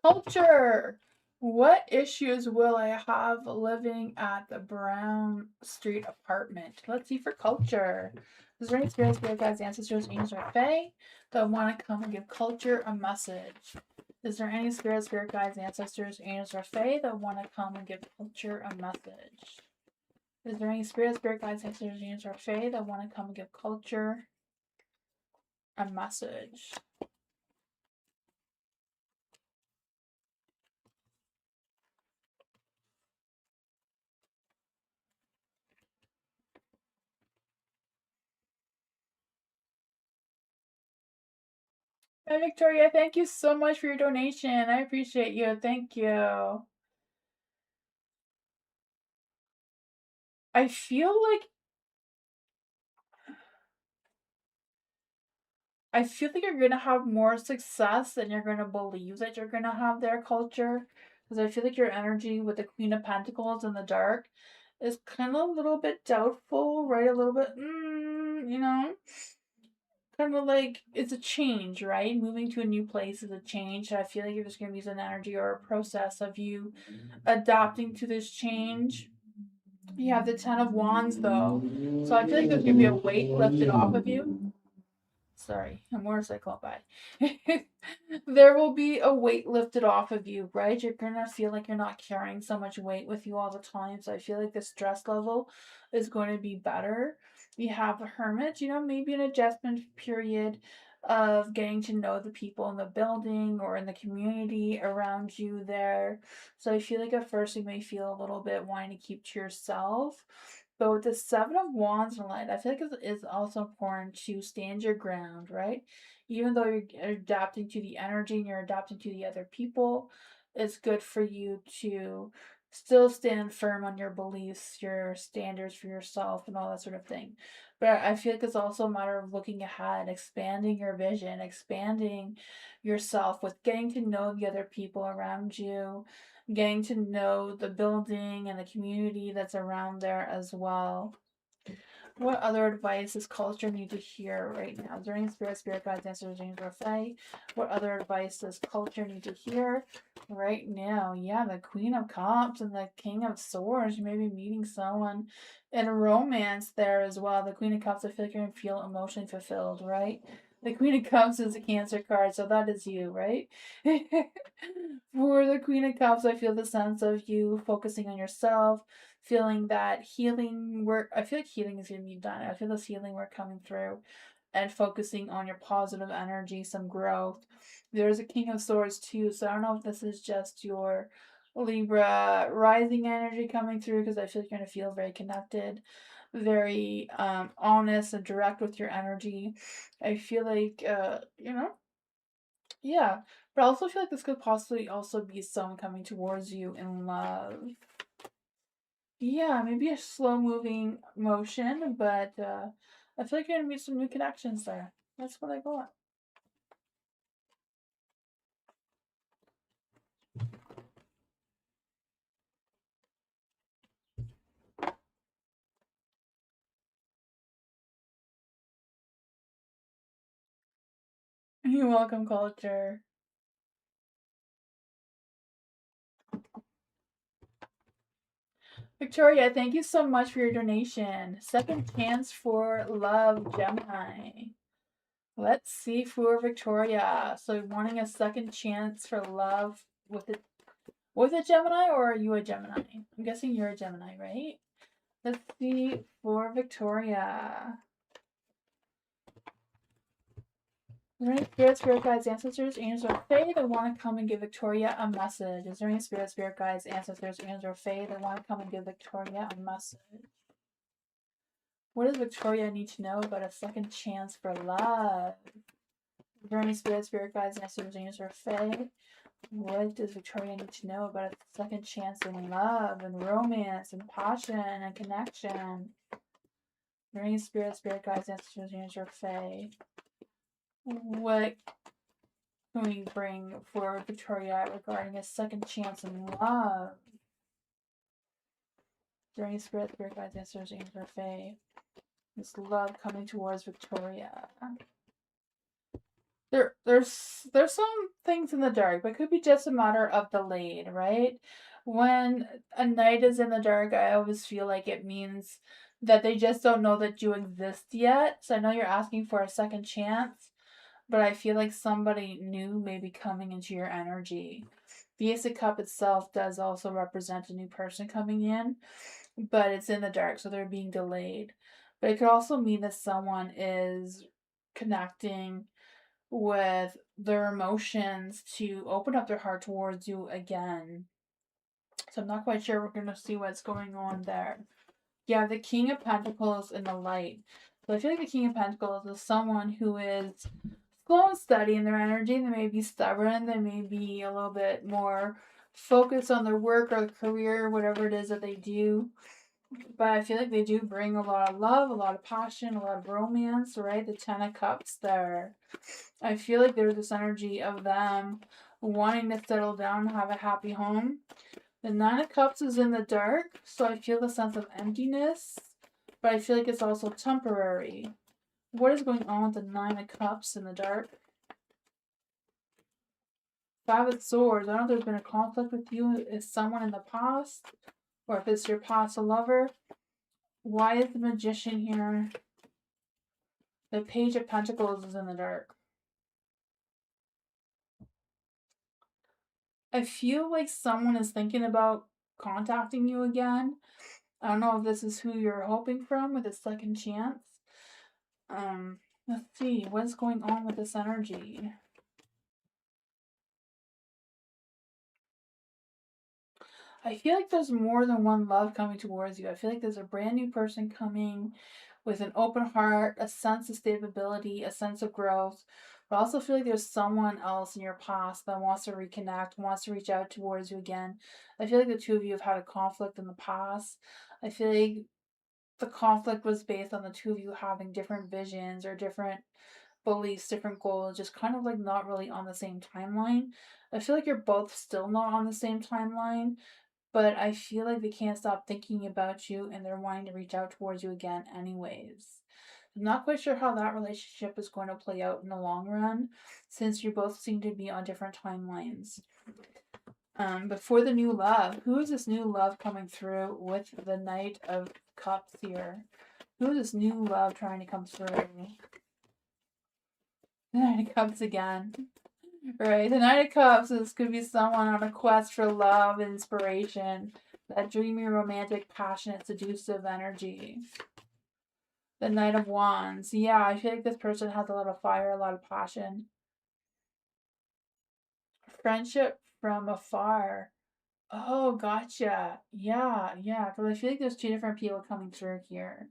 Culture. What issues will I have living at the Brown Street apartment? Let's see for culture. Is there any spirits, spirit guides, ancestors, angels, or fae that want to come and give culture a message? Is there any spirits, spirit guides, ancestors, angels, or fae that want to come and give culture a message? Is there any spirits, spirit guides, ancestors, angels, or fae that want to come and give culture a message? Hi, Victoria. Thank you so much for your donation. I appreciate you. Thank you. I feel like you're gonna have more success than you're gonna believe that you're gonna have their culture. Because I feel like your energy with the Queen of Pentacles in the dark is kind of a little bit doubtful, right? A little bit, you know, kind of like it's a change, right? Moving to a new place is a change. I feel like you're just gonna use an energy or a process of you adapting to this change. You have the Ten of Wands though, so I feel like there's gonna be a weight lifted off of you. Sorry, a motorcycle by. There will be a weight lifted off of you, right? You're gonna feel like you're not carrying so much weight with you all the time. So I feel like the stress level is going to be better. You have a hermit, maybe an adjustment period of getting to know the people in the building or in the community around you there. So I feel like at first you may feel a little bit wanting to keep to yourself. But with the Seven of Wands in light, I feel like it's also important to stand your ground, right? Even though you're adapting to the energy and you're adapting to the other people, it's good for you to still stand firm on your beliefs, your standards for yourself, and all that sort of thing. But I feel like it's also a matter of looking ahead, expanding your vision, expanding yourself with getting to know the other people around you, getting to know the building and the community that's around there as well. What other advice does culture need to hear right now? Is there any spirit guides, answers, James or Faye? What other advice does culture need to hear right now? Yeah, the Queen of Cups and the King of Swords. You may be meeting someone in romance there as well. The Queen of Cups, I feel like you're going to feel emotionally fulfilled, right? The Queen of Cups is a Cancer card, so that is you, right? For the Queen of Cups, I feel the sense of you focusing on yourself, feeling that healing work. I feel like healing is going to be done. I feel this healing work coming through and focusing on your positive energy, some growth. There's a King of Swords too, so I don't know if this is just your Libra rising energy coming through, because I feel like you're going to feel very connected, very honest and direct with your energy. I feel like, yeah, but I also feel like this could possibly also be someone coming towards you in love. Yeah, maybe a slow moving motion, but I feel like you're gonna meet some new connections there. That's what I got. You're welcome, culture. Victoria, thank you so much for your donation. Second chance for love, Gemini. Let's see for Victoria. So wanting a second chance for love with a Gemini, or are you a Gemini? I'm guessing you're a Gemini, right? Let's see for Victoria. Is there any spirit guides, ancestors, angels, or fae that want to come and give Victoria a message? Is there any spirit guides, ancestors, angels, or fae that want to come and give Victoria a message? What does Victoria need to know about a second chance for love? Is there any spirit guides, ancestors, angels, or fae? What does Victoria need to know about a second chance in love and romance and passion and connection? Is there any spirit guides, ancestors, angels, or fae? What can we bring for Victoria regarding a second chance in love? Is there any spirit guides, ancestors, angels, or fae? This love coming towards Victoria. There's some things in the dark, but it could be just a matter of delayed, right? When a night is in the dark, I always feel like it means that they just don't know that you exist yet. So I know you're asking for a second chance, but I feel like somebody new may be coming into your energy. The Ace of Cup itself does also represent a new person coming in, but it's in the dark, so they're being delayed. But it could also mean that someone is connecting with their emotions to open up their heart towards you again. So I'm not quite sure we're going to see what's going on there. Yeah, the King of Pentacles in the light. So I feel like the King of Pentacles is someone who is slow and steady in their energy. They may be stubborn. They may be a little bit more focused on their work or career, whatever it is that they do. But I feel like they do bring a lot of love, a lot of passion, a lot of romance, right? The Ten of Cups there. I feel like there's this energy of them wanting to settle down and have a happy home. The Nine of Cups is in the dark, so I feel the sense of emptiness, but I feel like it's also temporary. What is going on with the Nine of Cups in the dark? Five of Swords. I don't know if there's been a conflict with you. Is someone in the past, or if it's your past lover. Why is the Magician here? The Page of Pentacles is in the dark. I feel like someone is thinking about contacting you again. I don't know if this is who you're hoping from with a second chance. Let's see, what's going on with this energy? I feel like there's more than one love coming towards you. I feel like there's a brand new person coming with an open heart, a sense of stability, a sense of growth. But I also feel like there's someone else in your past that wants to reconnect, wants to reach out towards you again. I feel like the two of you have had a conflict in the past. I feel like the conflict was based on the two of you having different visions or different beliefs, different goals, just kind of like not really on the same timeline. I feel like you're both still not on the same timeline, but I feel like they can't stop thinking about you and they're wanting to reach out towards you again, anyways. I'm not quite sure how that relationship is going to play out in the long run, since you both seem to be on different timelines. But for the new love, who is this new love coming through with the Knight of Cups here? Who is this new love trying to come through? The Knight of Cups again. Right, the Knight of Cups, this could be someone on a quest for love, inspiration, that dreamy, romantic, passionate, seductive energy. The Knight of Wands. Yeah, I feel like this person has a lot of fire, a lot of passion. Friendship from afar. Oh, gotcha. Yeah, yeah. Because I feel like there's two different people coming through here.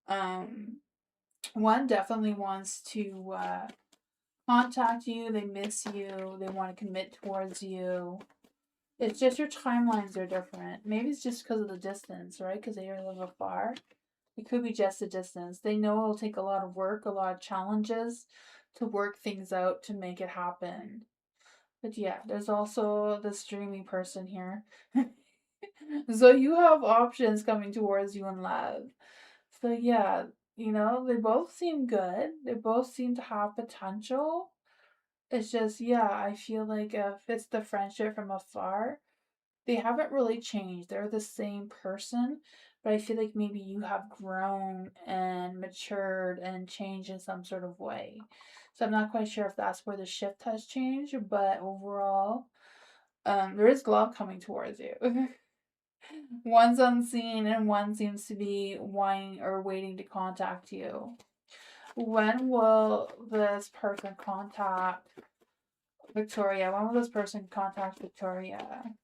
One definitely wants to contact you. They miss you. They want to commit towards you. It's just your timelines are different. Maybe it's just because of the distance, right? Because they are a little far. It could be just the distance. They know it'll take a lot of work, a lot of challenges to work things out to make it happen. But yeah, there's also this dreamy person here. So you have options coming towards you in love. So yeah, they both seem good. They both seem to have potential. It's just, yeah, I feel like if it's the friendship from afar, they haven't really changed. They're the same person, but I feel like maybe you have grown and matured and changed in some sort of way. So I'm not quite sure if that's where the shift has changed, but overall, there is love coming towards you. One's unseen and one seems to be wanting or waiting to contact you. When will this person contact Victoria? When will this person contact Victoria?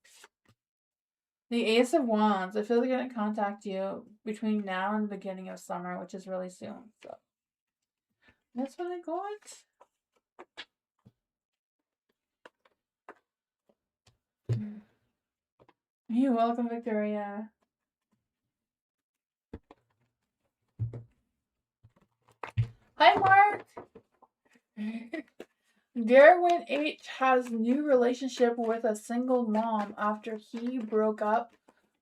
The Ace of Wands. I feel like they're going to contact you between now and the beginning of summer, which is really soon. So that's what I got. You're welcome, Victoria. Hi, Mark. Darwin H has new relationship with a single mom after he broke up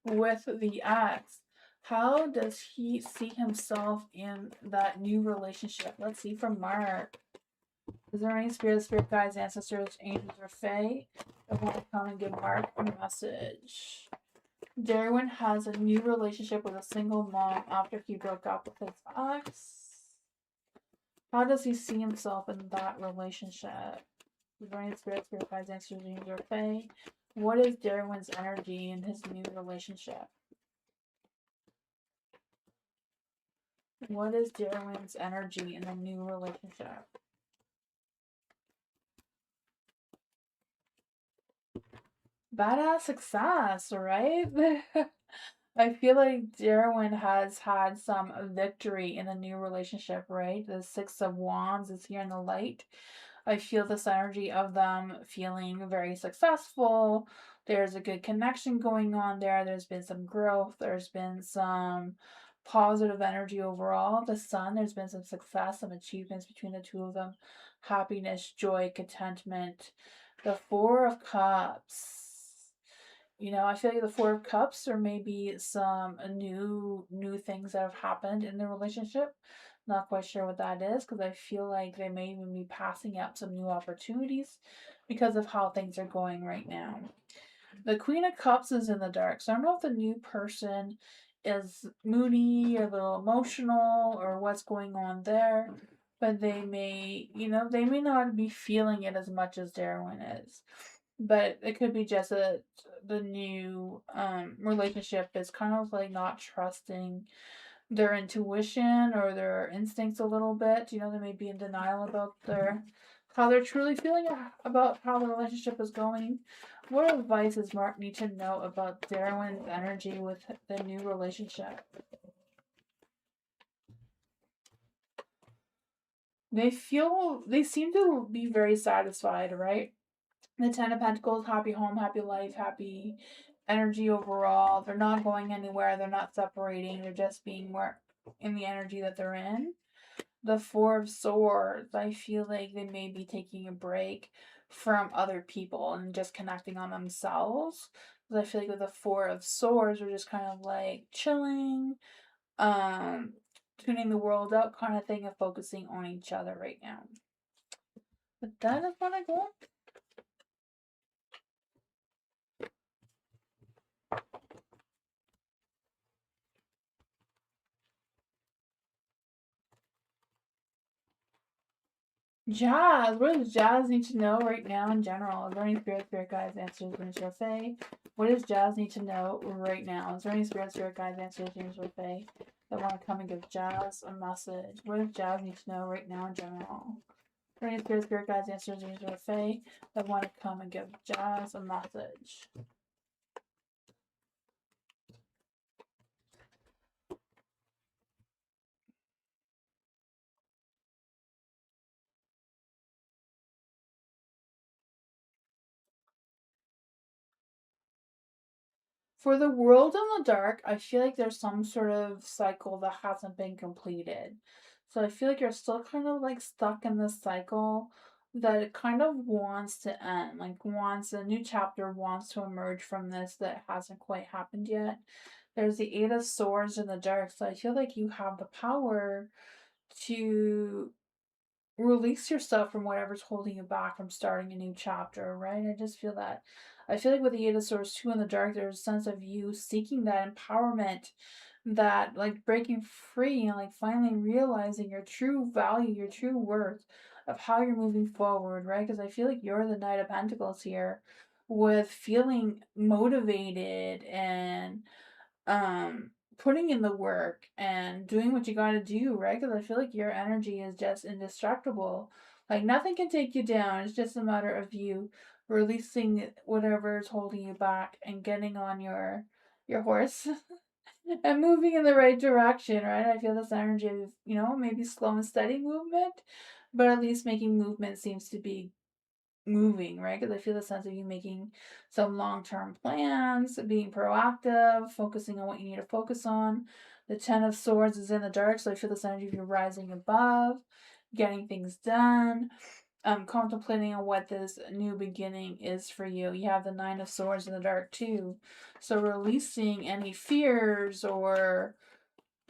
with the ex. How does he see himself in that new relationship? Let's see from Mark. Is there any spirit guides, ancestors, angels, or fae that want to come and give Mark a message? Darwin has a new relationship with a single mom after he broke up with his ex. How does he see himself in that relationship? Is there any spirit guides, ancestors, angels, or fae? What is Darwin's energy in his new relationship? What is Darwin's energy in a new relationship? Badass success, right? I feel like Darwin has had some victory in a new relationship, right? The Six of Wands is here in the light. I feel this energy of them feeling very successful. There's a good connection going on there. There's been some growth. There's been some positive energy overall. The Sun, there's been some success, some achievements between the two of them. Happiness, joy, contentment. The Four of Cups. You know, I feel like the Four of Cups, or maybe some new things that have happened in the relationship. Not quite sure what that is, because I feel like they may even be passing up some new opportunities because of how things are going right now. The Queen of Cups is in the dark, so I don't know if the new person is moody, a little emotional, or what's going on there. But they may, they may not be feeling it as much as Darwin is. But it could be just that the new relationship is kind of like not trusting their intuition or their instincts a little bit. They may be in denial about how they're truly feeling about how the relationship is going. What advice does Mark need to know about Darwin's energy with the new relationship? They seem to be very satisfied, right? The Ten of Pentacles, happy home, happy life, happy energy overall. They're not going anywhere. They're not separating. They're just being more in the energy that they're in. The Four of Swords, I feel like they may be taking a break from other people and just connecting on themselves. Because I feel like with the Four of Swords, we're just kind of like chilling, tuning the world out kind of thing, and focusing on each other right now. But that is what I got. Jazz. What does Jazz need to know right now in general? Is there any spirit guides, answers, dreams, or fae? What does Jazz need to know right now? Is there any spirit guides, answers, dreams, or fae that want to come and give Jazz a message? What does Jazz need to know right now in general? Is there any spirit guides, answers, dreams, or fae that want to come and give Jazz a message? For the world in the dark, I feel like there's some sort of cycle that hasn't been completed. So I feel like you're still kind of like stuck in this cycle that it kind of wants to end. Like wants a new chapter wants to emerge from this that hasn't quite happened yet. There's the Eight of Swords in the dark, so I feel like you have the power to release yourself from whatever's holding you back from starting a new chapter, right? I just feel that. I feel like with the Eight of Swords 2 in the dark, there's a sense of you seeking that empowerment, that like breaking free and like finally realizing your true value, your true worth of how you're moving forward, right? Because I feel like you're the Knight of Pentacles here with feeling motivated and putting in the work and doing what you got to do, right? Because I feel like your energy is just indestructible. Like nothing can take you down. It's just a matter of you releasing whatever is holding you back and getting on your horse and moving in the right direction, right? I feel this energy of, maybe slow and steady movement, but at least making movement seems to be moving, right? Because I feel the sense of you making some long-term plans, being proactive, focusing on what you need to focus on. The Ten of Swords is in the dark, so I feel this energy of you rising above, getting things done, contemplating on what this new beginning is for you. You have the Nine of Swords in the dark too, so releasing any fears or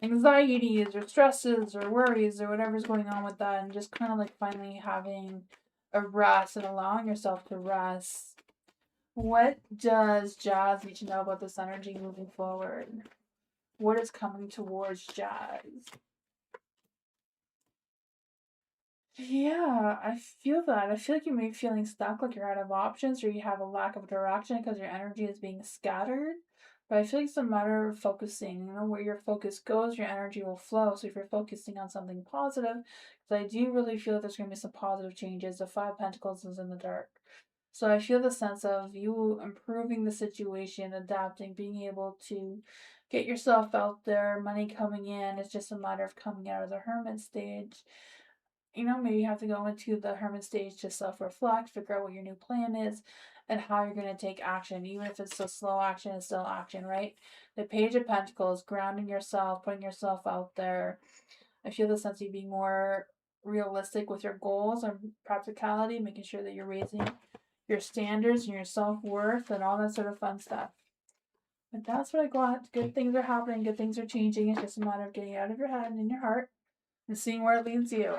anxieties or stresses or worries or whatever's going on with that, and just kind of like finally having a rest and allowing yourself to rest. What does Jazz need to know about this energy moving forward? What is coming towards Jazz? Yeah, I feel that. I feel like you may be feeling stuck, like you're out of options, or you have a lack of direction because your energy is being scattered. But I feel like it's a matter of focusing. Where your focus goes, your energy will flow. So if you're focusing on something positive, because I do really feel that there's going to be some positive changes. The Five of Pentacles is in the dark. So I feel the sense of you improving the situation, adapting, being able to get yourself out there, money coming in. It's just a matter of coming out of the hermit stage. Maybe you have to go into the hermit stage to self-reflect, figure out what your new plan is, and how you're going to take action. Even if it's a slow action, it's still action, right? The Page of Pentacles, grounding yourself, putting yourself out there. I feel the sense of you being more realistic with your goals and practicality, making sure that you're raising your standards and your self-worth and all that sort of fun stuff. But that's what I got. Good things are happening, good things are changing. It's just a matter of getting out of your head and in your heart and seeing where it leads you.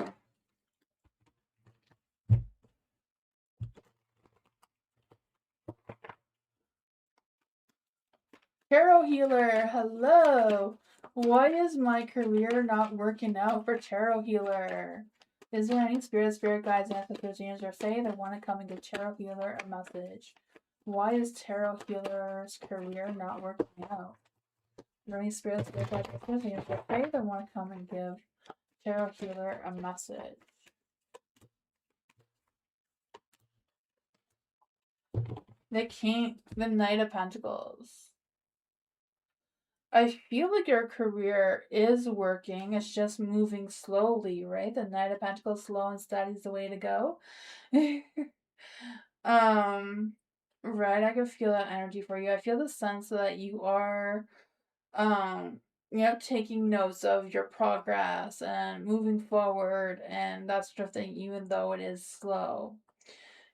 Tarot Healer, hello. Why is my career not working out for Tarot Healer? Is there any spirit guides, ancestors, angels, or fae that want to come and give Tarot Healer a message? Why is Tarot Healer's career not working out? Is there any spirit guides, ancestors, angels, or fae that want to come and give Tarot Healer a message? The Knight of Pentacles. I feel like your career is working. It's just moving slowly, right? The Knight of Pentacles, slow and steady is the way to go. Right, I can feel that energy for you. I feel the sense that you are, taking notes of your progress and moving forward and that sort of thing, even though it is slow.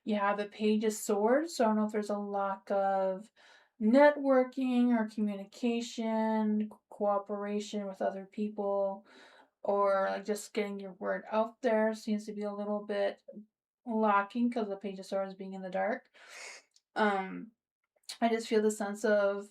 You have the Page of Swords, so I don't know if there's a lack of networking or communication, cooperation with other people, or like just getting your word out there seems to be a little bit lacking because the Page of Swords being in the dark. I just feel the sense of,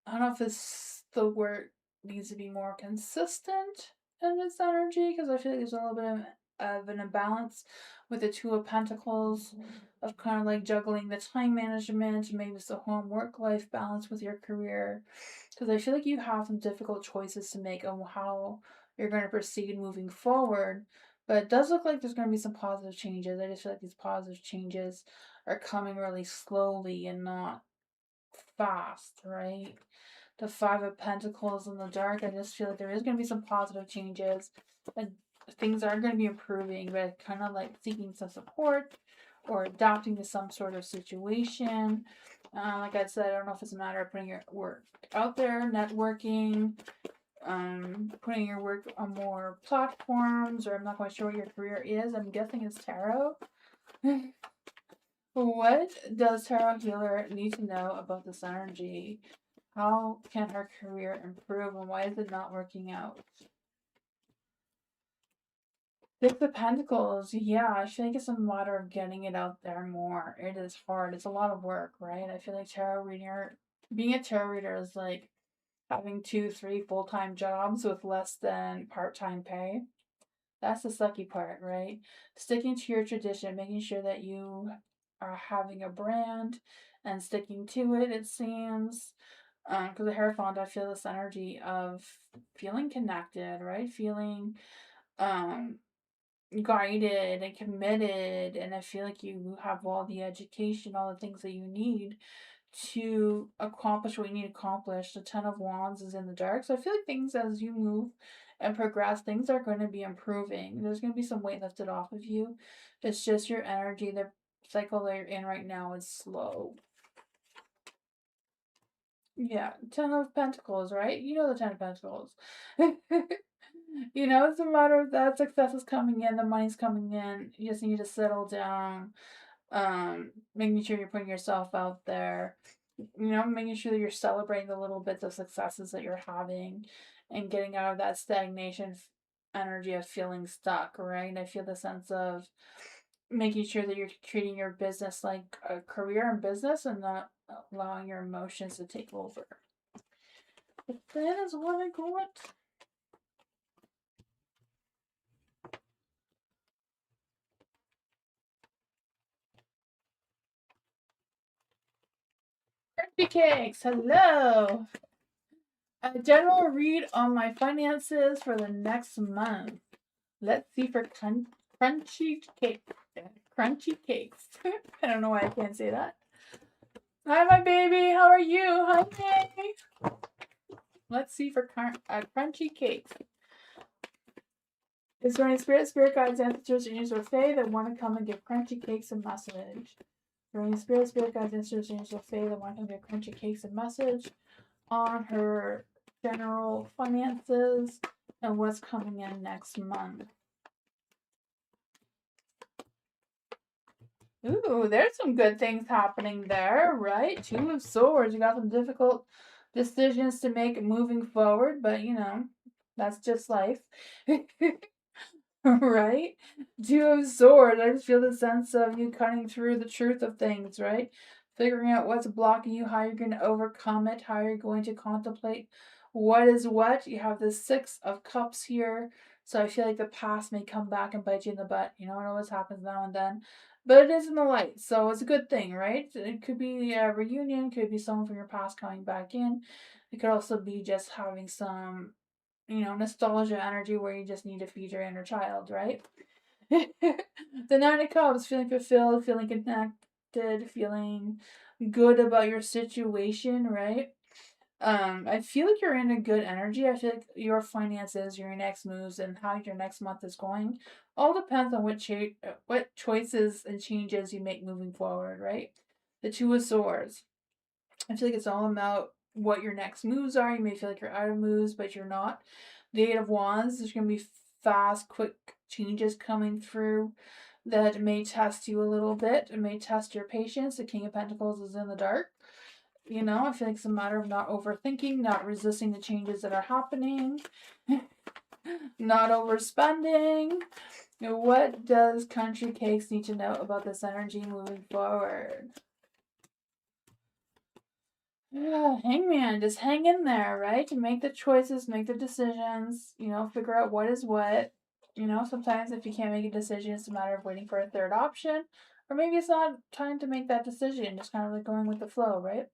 I don't know if the word needs to be more consistent in its energy, because I feel like there's a little bit of an imbalance with the Two of Pentacles, of kind of like juggling the time management, maybe it's the home work life balance with your career, because I feel like you have some difficult choices to make on how you're going to proceed moving forward. But it does look like there's going to be some positive changes. I just feel like these positive changes are coming really slowly and not fast, right? The Five of Pentacles in the dark, I just feel like there is going to be some positive changes and things are going to be improving, but kind of like seeking some support or adapting to some sort of situation. Like I said, I don't know if it's a matter of putting your work out there, networking, putting your work on more platforms, or I'm not quite sure what your career is. I'm guessing it's tarot. What does Tarot Healer need to know about this energy? How can her career improve and why is it not working out? Six of Pentacles, yeah, I feel like it's a matter of getting it out there more. It is hard. It's a lot of work, right? I feel like being a tarot reader is like having 2, 3 full-time jobs with less than part-time pay. That's the sucky part, right? Sticking to your tradition, making sure that you are having a brand and sticking to it, it seems. Because the Hierophant, I feel this energy of feeling connected, right? Feeling um guided and committed, and I feel like you have all the education, all the things that you need to accomplish what you need to accomplish. The Ten of Wands is in the dark, so I feel like things as you move and progress, things are going to be improving. There's going to be some weight lifted off of you. It's just your energy, the cycle that you're in right now is slow. Yeah, Ten of Pentacles, right? You know the Ten of Pentacles. You know, it's a matter of that success is coming in, the money's coming in. You just need to settle down, making sure you're putting yourself out there, you know, making sure that you're celebrating the little bits of successes that you're having and getting out of that stagnation energy of feeling stuck, right? And I feel the sense of making sure that you're treating your business like a career and business and not allowing your emotions to take over. But that is what I got. Birthday cakes, hello! A general read on my finances for the next month. Let's see for crunchy cake. Crunchy cakes. I don't know why I can't say that. Hi, my baby. How are you? Hi, May. Let's see for crunchy cakes. Is there any spirit guides, ancestors, angels, or fae that want to come and give crunchy cakes a message? Is there any spirit guides, ancestors, angels, or fae that want to come and give crunchy cakes a message on her general finances and what's coming in next month? Ooh, there's some good things happening there, right? Two of Swords. You got some difficult decisions to make moving forward, but you know, that's just life. Right? Two of Swords. I just feel the sense of you cutting through the truth of things, right? Figuring out what's blocking you, how you're going to overcome it, how you're going to contemplate what is what. You have the Six of Cups here. So I feel like the past may come back and bite you in the butt. You know, it always happens now and then. But it is in the light, so it's a good thing, right? It could be a reunion, could be someone from your past coming back in. It could also be just having some, you know, nostalgia energy where you just need to feed your inner child, right? The Nine of Cups, feeling fulfilled, feeling connected, feeling good about your situation, right? I feel like you're in a good energy. I feel like your finances, your next moves, and how your next month is going all depends on what choices and changes you make moving forward, right? The Two of Swords. I feel like it's all about what your next moves are. You may feel like you're out of moves, but you're not. The Eight of Wands, there's going to be fast, quick changes coming through that may test you a little bit. It may test your patience. The King of Pentacles is in the dark. You know, I feel like it's a matter of not overthinking, not resisting the changes that are happening, not overspending. What does Country Cakes need to know about this energy moving forward? Hangman, just hang in there, right? Make the choices, make the decisions, you know, figure out what is what. You know, sometimes if you can't make a decision, it's a matter of waiting for a third option. Or maybe it's not time to make that decision, just kind of like going with the flow, right?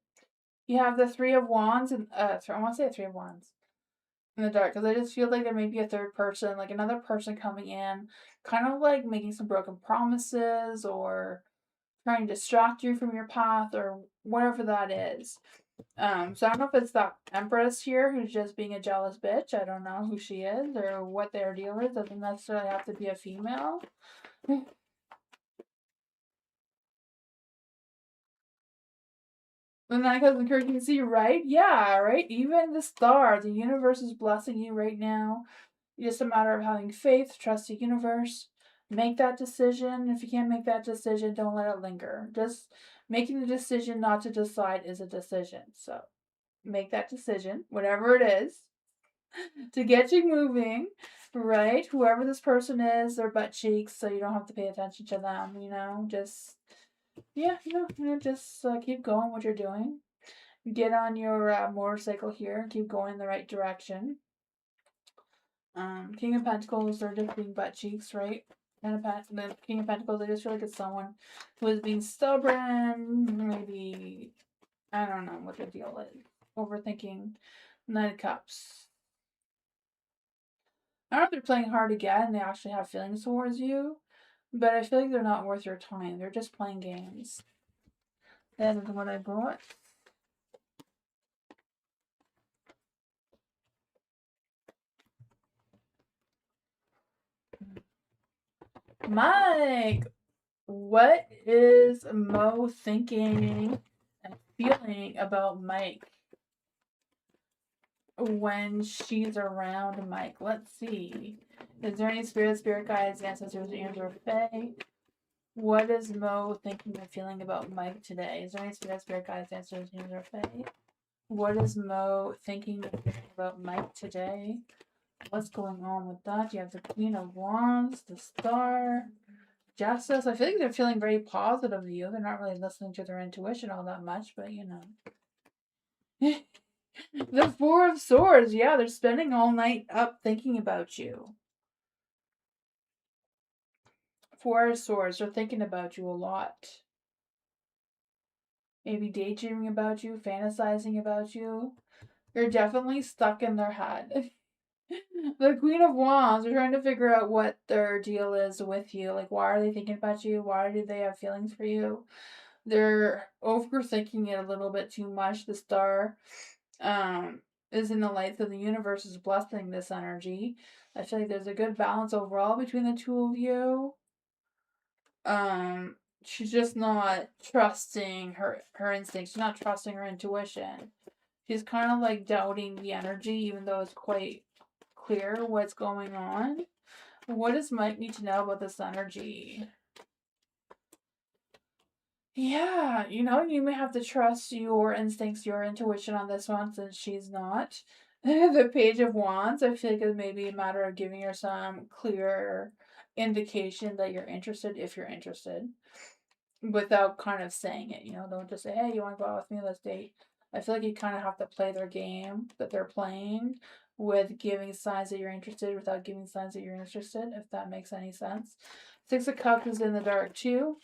You have the Three of Wands, and I want to say Three of Wands in the dark, because I just feel like there may be a third person, like another person coming in, kind of like making some broken promises or trying to distract you from your path or whatever that is. So I don't know if it's that Empress here who's just being a jealous bitch. I don't know who she is or what their deal is. Doesn't necessarily have to be a female. And that goes encouraging to see, right? Yeah, right? Even the star, the universe is blessing you right now. It's just a matter of having faith, trust the universe, make that decision. If you can't make that decision, don't let it linger. Just making the decision not to decide is a decision. So make that decision, whatever it is. to get you moving, right? Whoever this person is, their butt cheeks, so you don't have to pay attention to them, you know? Just, yeah, just keep going what you're doing. Get on your motorcycle here and keep going in the right direction. King of Pentacles, they're just being butt cheeks, right? And the King of Pentacles, I just feel like it's someone who is being stubborn, maybe, I don't know what the deal is. Overthinking. Knight of Cups. I don't know if they're playing hard to get and they actually have feelings towards you, but I feel like they're not worth your time. They're just playing games. That is what I brought. Mike, what is Mo thinking and feeling about Mike when she's around Mike? Let's see. Is there any spirit guides, ancestors, angels, or fae? What is Mo thinking and feeling about Mike today? Is there any spirit guides, ancestors, angels, or fae? What is Mo thinking and feeling about Mike today? What's going on with that? You have the Queen of Wands, the Star, Justice. I feel like they're feeling very positive of you. They're not really listening to their intuition all that much, but you know. The Four of Swords. Yeah, they're spending all night up thinking about you. Four of Swords. They're thinking about you a lot. Maybe daydreaming about you, fantasizing about you. You're definitely stuck in their head. The Queen of Wands, they're trying to figure out what their deal is with you. Like, why are they thinking about you? Why do they have feelings for you? They're overthinking it a little bit too much. The Star is in the light, so the universe is blessing this energy. I feel like there's a good balance overall between the two of you. She's just not trusting her instincts. She's not trusting her intuition. She's kind of like doubting the energy, even though it's quite clear what's going on. What does Mike need to know about this energy? Yeah, you know, you may have to trust your instincts, your intuition on this one since she's not. The Page of Wands, I feel like it may be a matter of giving her some clear indication that you're interested if you're interested without kind of saying it, you know, don't just say, hey, you want to go out with me, let's date. I feel like you kind of have to play their game that they're playing with giving signs that you're interested without giving signs that you're interested, if that makes any sense. Six of Cups is in the dark too.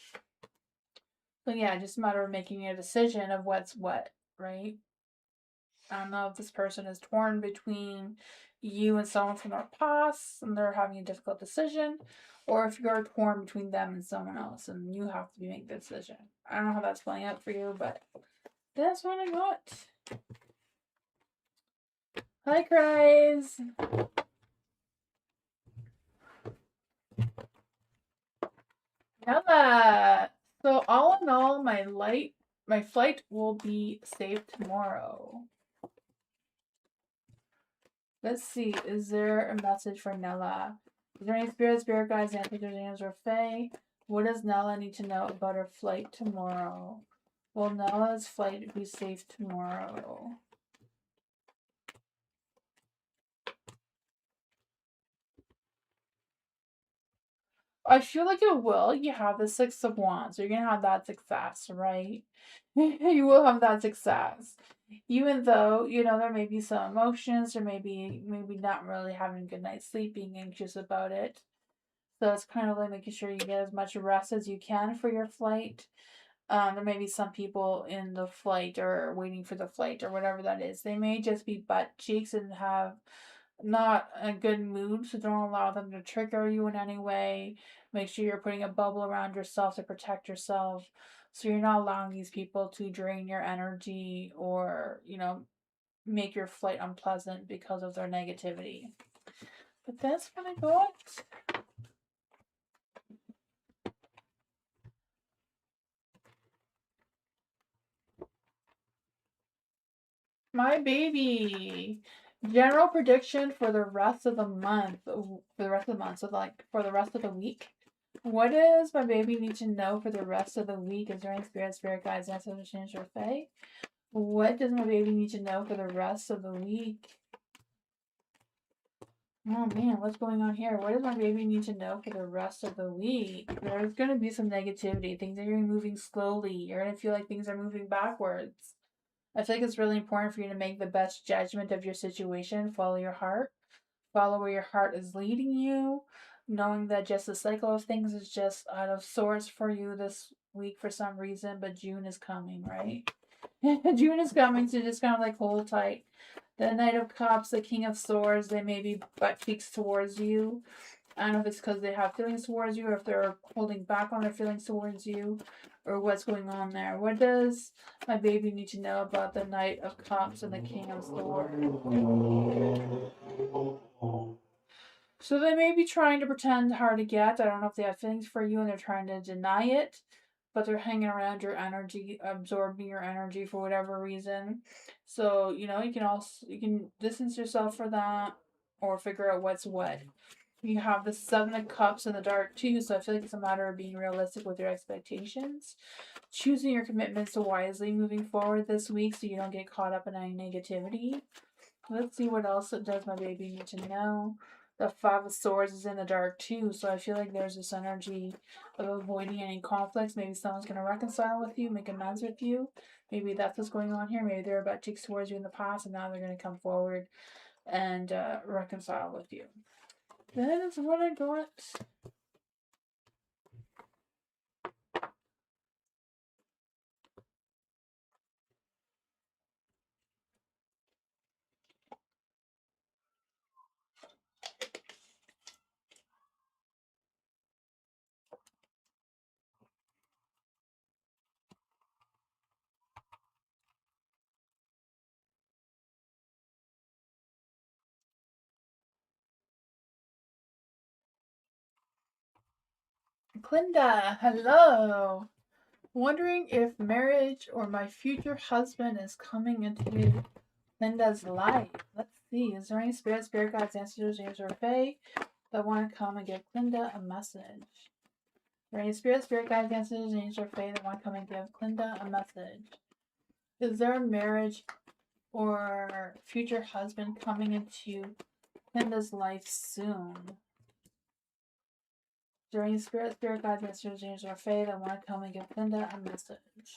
But yeah, just a matter of making a decision of what's what, right? I don't know if this person is torn between you and someone from their past and they're having a difficult decision, or if you're torn between them and someone else and you have to make the decision. I don't know how that's playing out for you, but that's what I got. Hi, Cries. Nella. So all in all, my flight will be safe tomorrow. Let's see. Is there a message for Nella? Is there any spirit guides, ancestors, or fae? What does Nella need to know about her flight tomorrow? Will Nella's flight be safe tomorrow? I feel like it will. You have the Six of Wands. So you're going to have that success, right? You will have that success. Even though, you know, there may be some emotions, or maybe not really having a good night's sleep, being anxious about it. So it's kind of like making sure you get as much rest as you can for your flight. There may be some people in the flight or waiting for the flight or whatever that is. They may just be butt cheeks and have not a good mood, so don't allow them to trigger you in any way. Make sure you're putting a bubble around yourself to protect yourself, so you're not allowing these people to drain your energy or, you know, make your flight unpleasant because of their negativity. But that's what I got. My baby. General prediction for the rest of the month. So like for the rest of the week. What does my baby need to know for the rest of the week? Is there any spirit guides, ancestors, or fae? What does my baby need to know for the rest of the week? Oh man, what's going on here? What does my baby need to know for the rest of the week? There's going to be some negativity. Things are going to be moving slowly. You're going to feel like things are moving backwards. I feel like it's really important for you to make the best judgment of your situation. Follow your heart. Follow where your heart is leading you. Knowing that just the cycle of things is just out of sorts for you this week for some reason, but June is coming, right? June is coming, so just kind of like hold tight. The Knight of Cups, the King of Swords, they may be butt cheeks towards you. I don't know if it's because they have feelings towards you or if they're holding back on their feelings towards you or what's going on there. What does my baby need to know about the Knight of Cups and the King of Swords? So they may be trying to pretend hard to get. I don't know if they have feelings for you and they're trying to deny it, but they're hanging around your energy, absorbing your energy for whatever reason. So, you know, you can distance yourself for that or figure out what's what. You have the Seven of Cups in the dark too, so I feel like it's a matter of being realistic with your expectations, choosing your commitments wisely moving forward this week so you don't get caught up in any negativity. Let's see what else does my baby need to know. The Five of Swords is in the dark too, so I feel like there's this energy of avoiding any conflicts. Maybe someone's going to reconcile with you, make amends with you. Maybe that's what's going on here. Maybe they're about cheeks towards you in the past, and now they're going to come forward and reconcile with you. That is what I got. Clinda, hello. Wondering if marriage or my future husband is coming into Linda's life. Let's see. Is there any spirit guides, ancestors, angels, or fae that want to come and give Linda a message? Is there any spirit guides, ancestors, angels, or fae that want to come and give Linda a message? Is there a marriage or future husband coming into Linda's life soon? Is there any spirit guides, ancestors, angels, or fae that want to come and give Linda a message?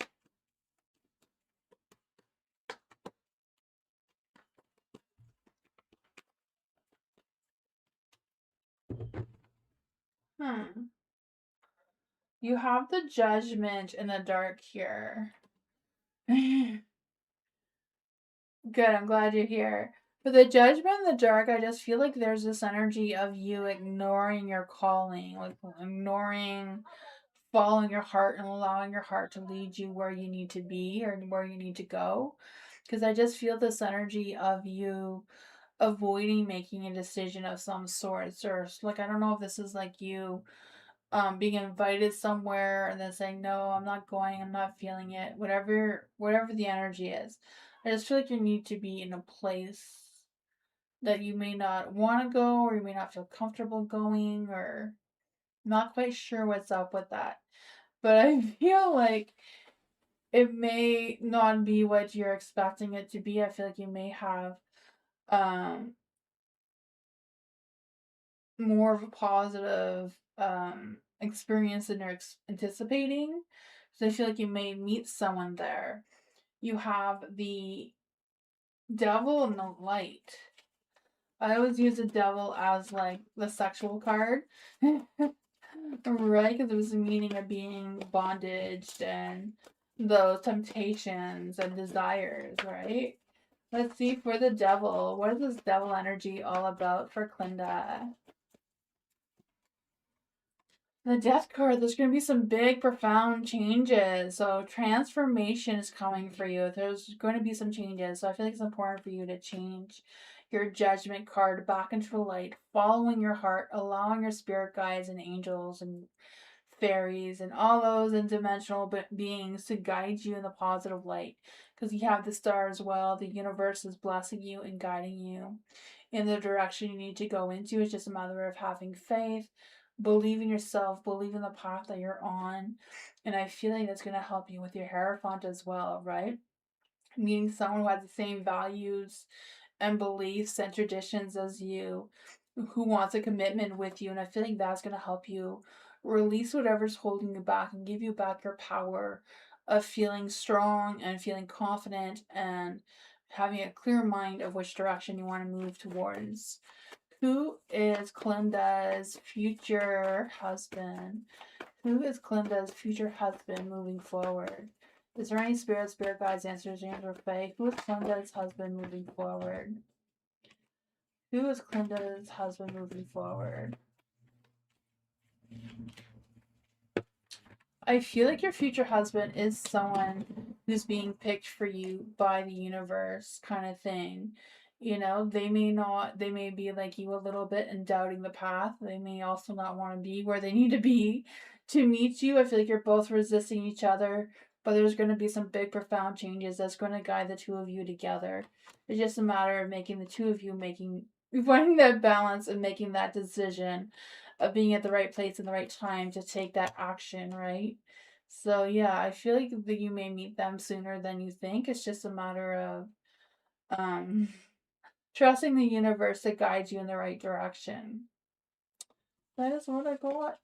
You have the Judgment in the dark here. Good, I'm glad you're here. For the Judgment in the dark, I just feel like there's this energy of you ignoring your calling, like ignoring following your heart and allowing your heart to lead you where you need to be or where you need to go. Because I just feel this energy of you avoiding making a decision of some sort. Or like, I don't know if this is like you being invited somewhere and then saying no, I'm not going, I'm not feeling it, whatever the energy is. I just feel like you need to be in a place that you may not want to go or you may not feel comfortable going or not quite sure what's up with that. But I feel like it may not be what you're expecting it to be. I feel like you may have um more of a positive experience than you're anticipating. So I feel like you may meet someone there. You have the devil and the light. I always use the devil as like the sexual card. Right? Because it was the meaning of being bondage and those temptations and desires, right? Let's see for the devil. What is this devil energy all about for Clinda? The death card, there's going to be some big, profound changes. So, transformation is coming for you. There's going to be some changes. So, I feel like it's important for you to change your judgment card back into the light, following your heart, allowing your spirit guides and angels and fairies and all those interdimensional beings to guide you in the positive light. Because you have the star as well. The universe is blessing you and guiding you in the direction you need to go into. It's just a matter of having faith, believe in yourself, believe in the path that you're on. And I feel like that's going to help you with your Hierophant as well, right? Meeting someone who has the same values and beliefs and traditions as you who wants a commitment with you, and I feel like that's going to help you release whatever's holding you back and give you back your power of feeling strong and feeling confident and having a clear mind of which direction you want to move towards. Who is Clinda's future husband? Who is Clinda's future husband moving forward? Is there any spirit guides, answers, or Fae? Who is Clinda's husband moving forward? Who is Clinda's husband moving forward? I feel like your future husband is someone who's being picked for you by the universe, kind of thing. You know, they may be like you a little bit and doubting the path. They may also not want to be where they need to be to meet you. I feel like you're both resisting each other, but there's going to be some big, profound changes that's going to guide the two of you together. It's just a matter of making the two of you finding that balance and making that decision of being at the right place in the right time to take that action, right? So yeah, I feel like that you may meet them sooner than you think. It's just a matter of um trusting the universe to guide you in the right direction. That is what I got.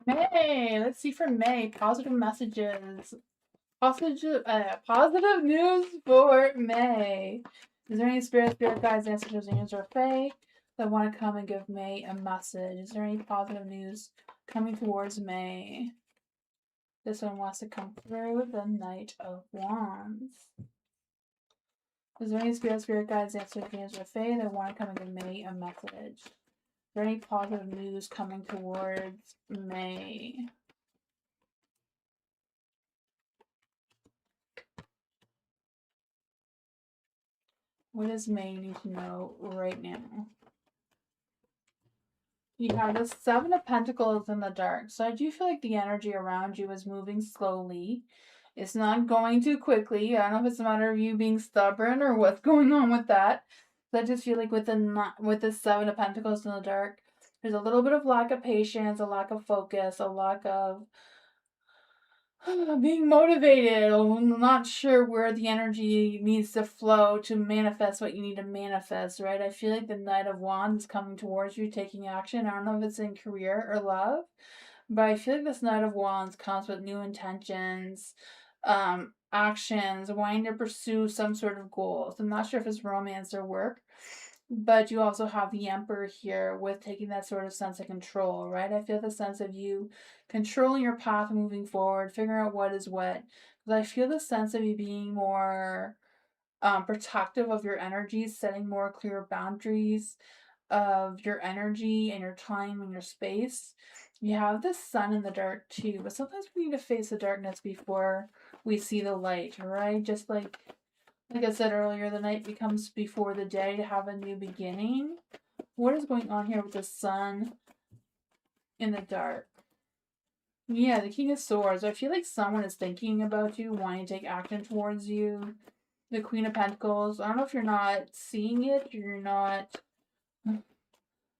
May, let's see for May. Positive messages. Positive news for May. Is there any spirit guides, ancestors, angels, or Fae that want to come and give May a message? Is there any positive news coming towards May? This one wants to come through the Knight of Wands. Is there any spirit guides, ancestors, angels, or Fae that want to come and give May a message? Is there any positive news coming towards May? What does May need to know right now? You have the Seven of Pentacles in the dark. So I do feel like the energy around you is moving slowly. It's not going too quickly. I don't know if it's a matter of you being stubborn or what's going on with that. So I just feel like with the Seven of Pentacles in the dark, there's a little bit of lack of patience, a lack of focus, a lack of being motivated. I'm not sure where the energy needs to flow to manifest what you need to manifest, right? I feel like the Knight of Wands is coming towards you, taking action. I don't know if it's in career or love, but I feel like this Knight of Wands comes with new intentions, actions, wanting to pursue some sort of goals. I'm not sure if it's romance or work, but you also have the Emperor here with taking that sort of sense of control, right? I feel the sense of you controlling your path moving forward, figuring out what is what. Because I feel the sense of you being more protective of your energies, setting more clear boundaries of your energy and your time and your space. You have the sun in the dark too, but sometimes we need to face the darkness before we see the light, right? Just like I said earlier, the night becomes before the day to have a new beginning. What is going on here with the sun in the dark? Yeah, the King of Swords. I feel like someone is thinking about you, wanting to take action towards you. The Queen of Pentacles. I don't know if you're not seeing it, or you're not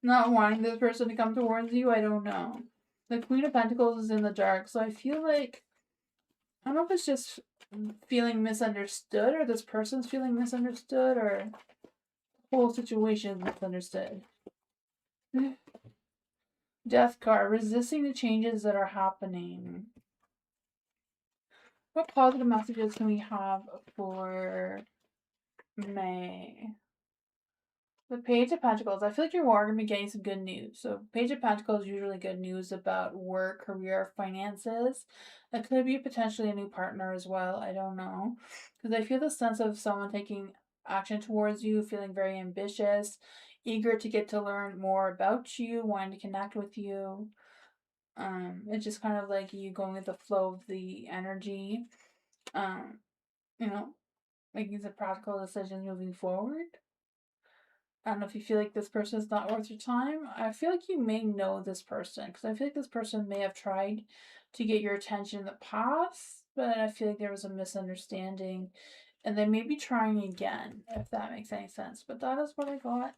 wanting this person to come towards you. I don't know. The Queen of Pentacles is in the dark, so I feel like I don't know if it's just feeling misunderstood, or this person's feeling misunderstood, or the whole situation is misunderstood. Death card, resisting the changes that are happening. What positive messages can we have for May? The Page of Pentacles. I feel like you are going to be getting some good news. So Page of Pentacles is usually good news about work, career, finances. That could be potentially a new partner as well. I don't know. Because I feel the sense of someone taking action towards you, feeling very ambitious, eager to get to learn more about you, wanting to connect with you. It's just kind of like you going with the flow of the energy. Um, you know, making some practical decisions moving forward. I don't know if you feel like this person is not worth your time. I feel like you may know this person because I feel like this person may have tried to get your attention in the past, but I feel like there was a misunderstanding and they may be trying again, if that makes any sense. But that is what I got.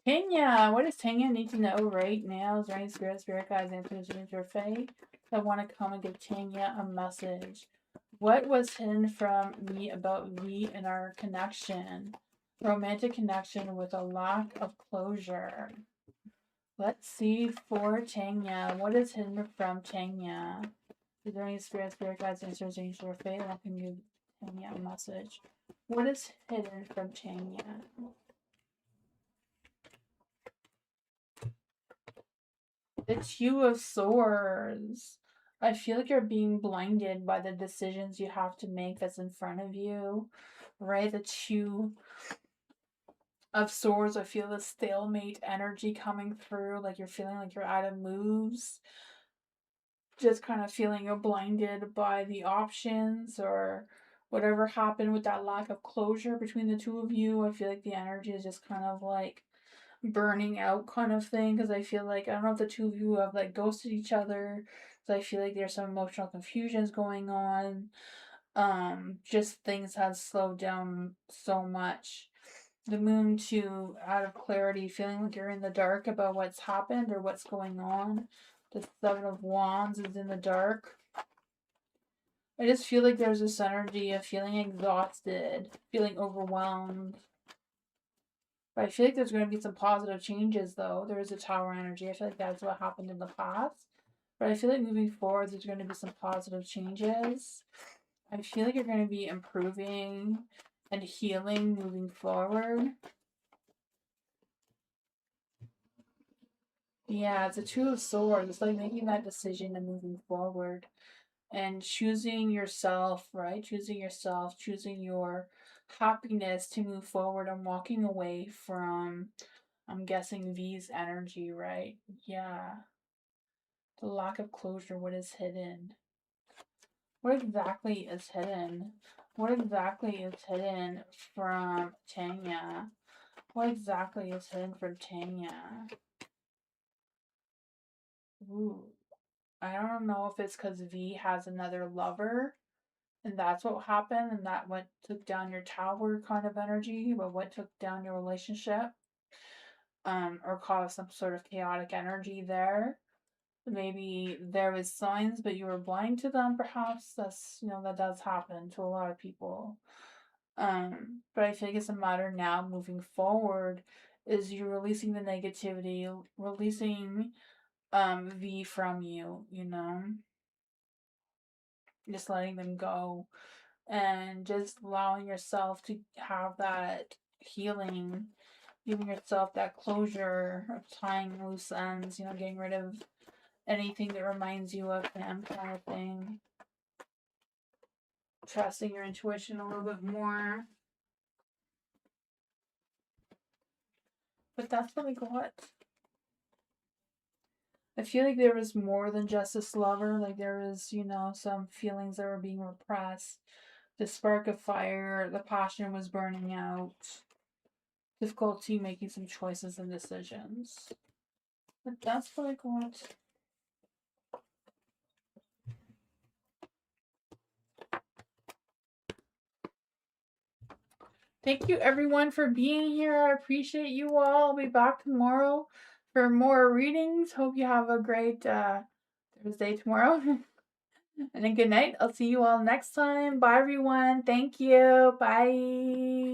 Tanya, what does Tanya need to know right now? Is there any spirit guides, answers, or fae that want to come and give Tanya a message? What was hidden from me about V and our connection? Romantic connection with a lack of closure. Let's see for Tanya. What is hidden from Tanya? Is there any spirit guides, answers, angels, or fae that can give Tanya a message? What is hidden from Tanya? The Two of Swords. I feel like you're being blinded by the decisions you have to make that's in front of you, right? The Two of Swords, I feel the stalemate energy coming through, like you're feeling like you're out of moves. Just kind of feeling you're blinded by the options or whatever happened with that lack of closure between the two of you. I feel like the energy is just kind of like burning out kind of thing, because I feel like I don't know if the two of you have like ghosted each other, so I feel like there's some emotional confusions going on. Just things have slowed down so much. The moon too, out of clarity, feeling like you're in the dark about what's happened or what's going on. The Seven of Wands is in the dark. I just feel like there's this energy of feeling exhausted, feeling overwhelmed. But I feel like there's going to be some positive changes, though. There is a Tower energy. I feel like that's what happened in the past. But I feel like moving forward, there's going to be some positive changes. I feel like you're going to be improving and healing moving forward. Yeah, it's a Two of Swords. It's like making that decision and moving forward and choosing yourself, right? Choosing yourself, choosing your happiness to move forward and walking away from, I'm guessing, V's energy, right? Yeah. The lack of closure, what is hidden? What exactly is hidden? What exactly is hidden from Tanya? What exactly is hidden from Tanya? Ooh. I don't know if it's because V has another lover and that's what happened and that what took down your tower kind of energy, but what took down your relationship, or caused some sort of chaotic energy there. Maybe there was signs but you were blind to them, perhaps. That's, that does happen to a lot of people. But I think it's a matter now moving forward is you releasing the negativity, releasing V from you, just letting them go and just allowing yourself to have that healing, giving yourself that closure of tying loose ends, getting rid of anything that reminds you of them kind of thing. Trusting your intuition a little bit more. But that's what we got. I feel like there was more than just this lover. Like there was, some feelings that were being repressed. The spark of fire, the passion was burning out. Difficulty making some choices and decisions. But that's what I got. Thank you everyone for being here. I appreciate you all. I'll be back tomorrow for more readings. Hope you have a great Thursday tomorrow. And a good night. I'll see you all next time. Bye everyone. Thank you. Bye.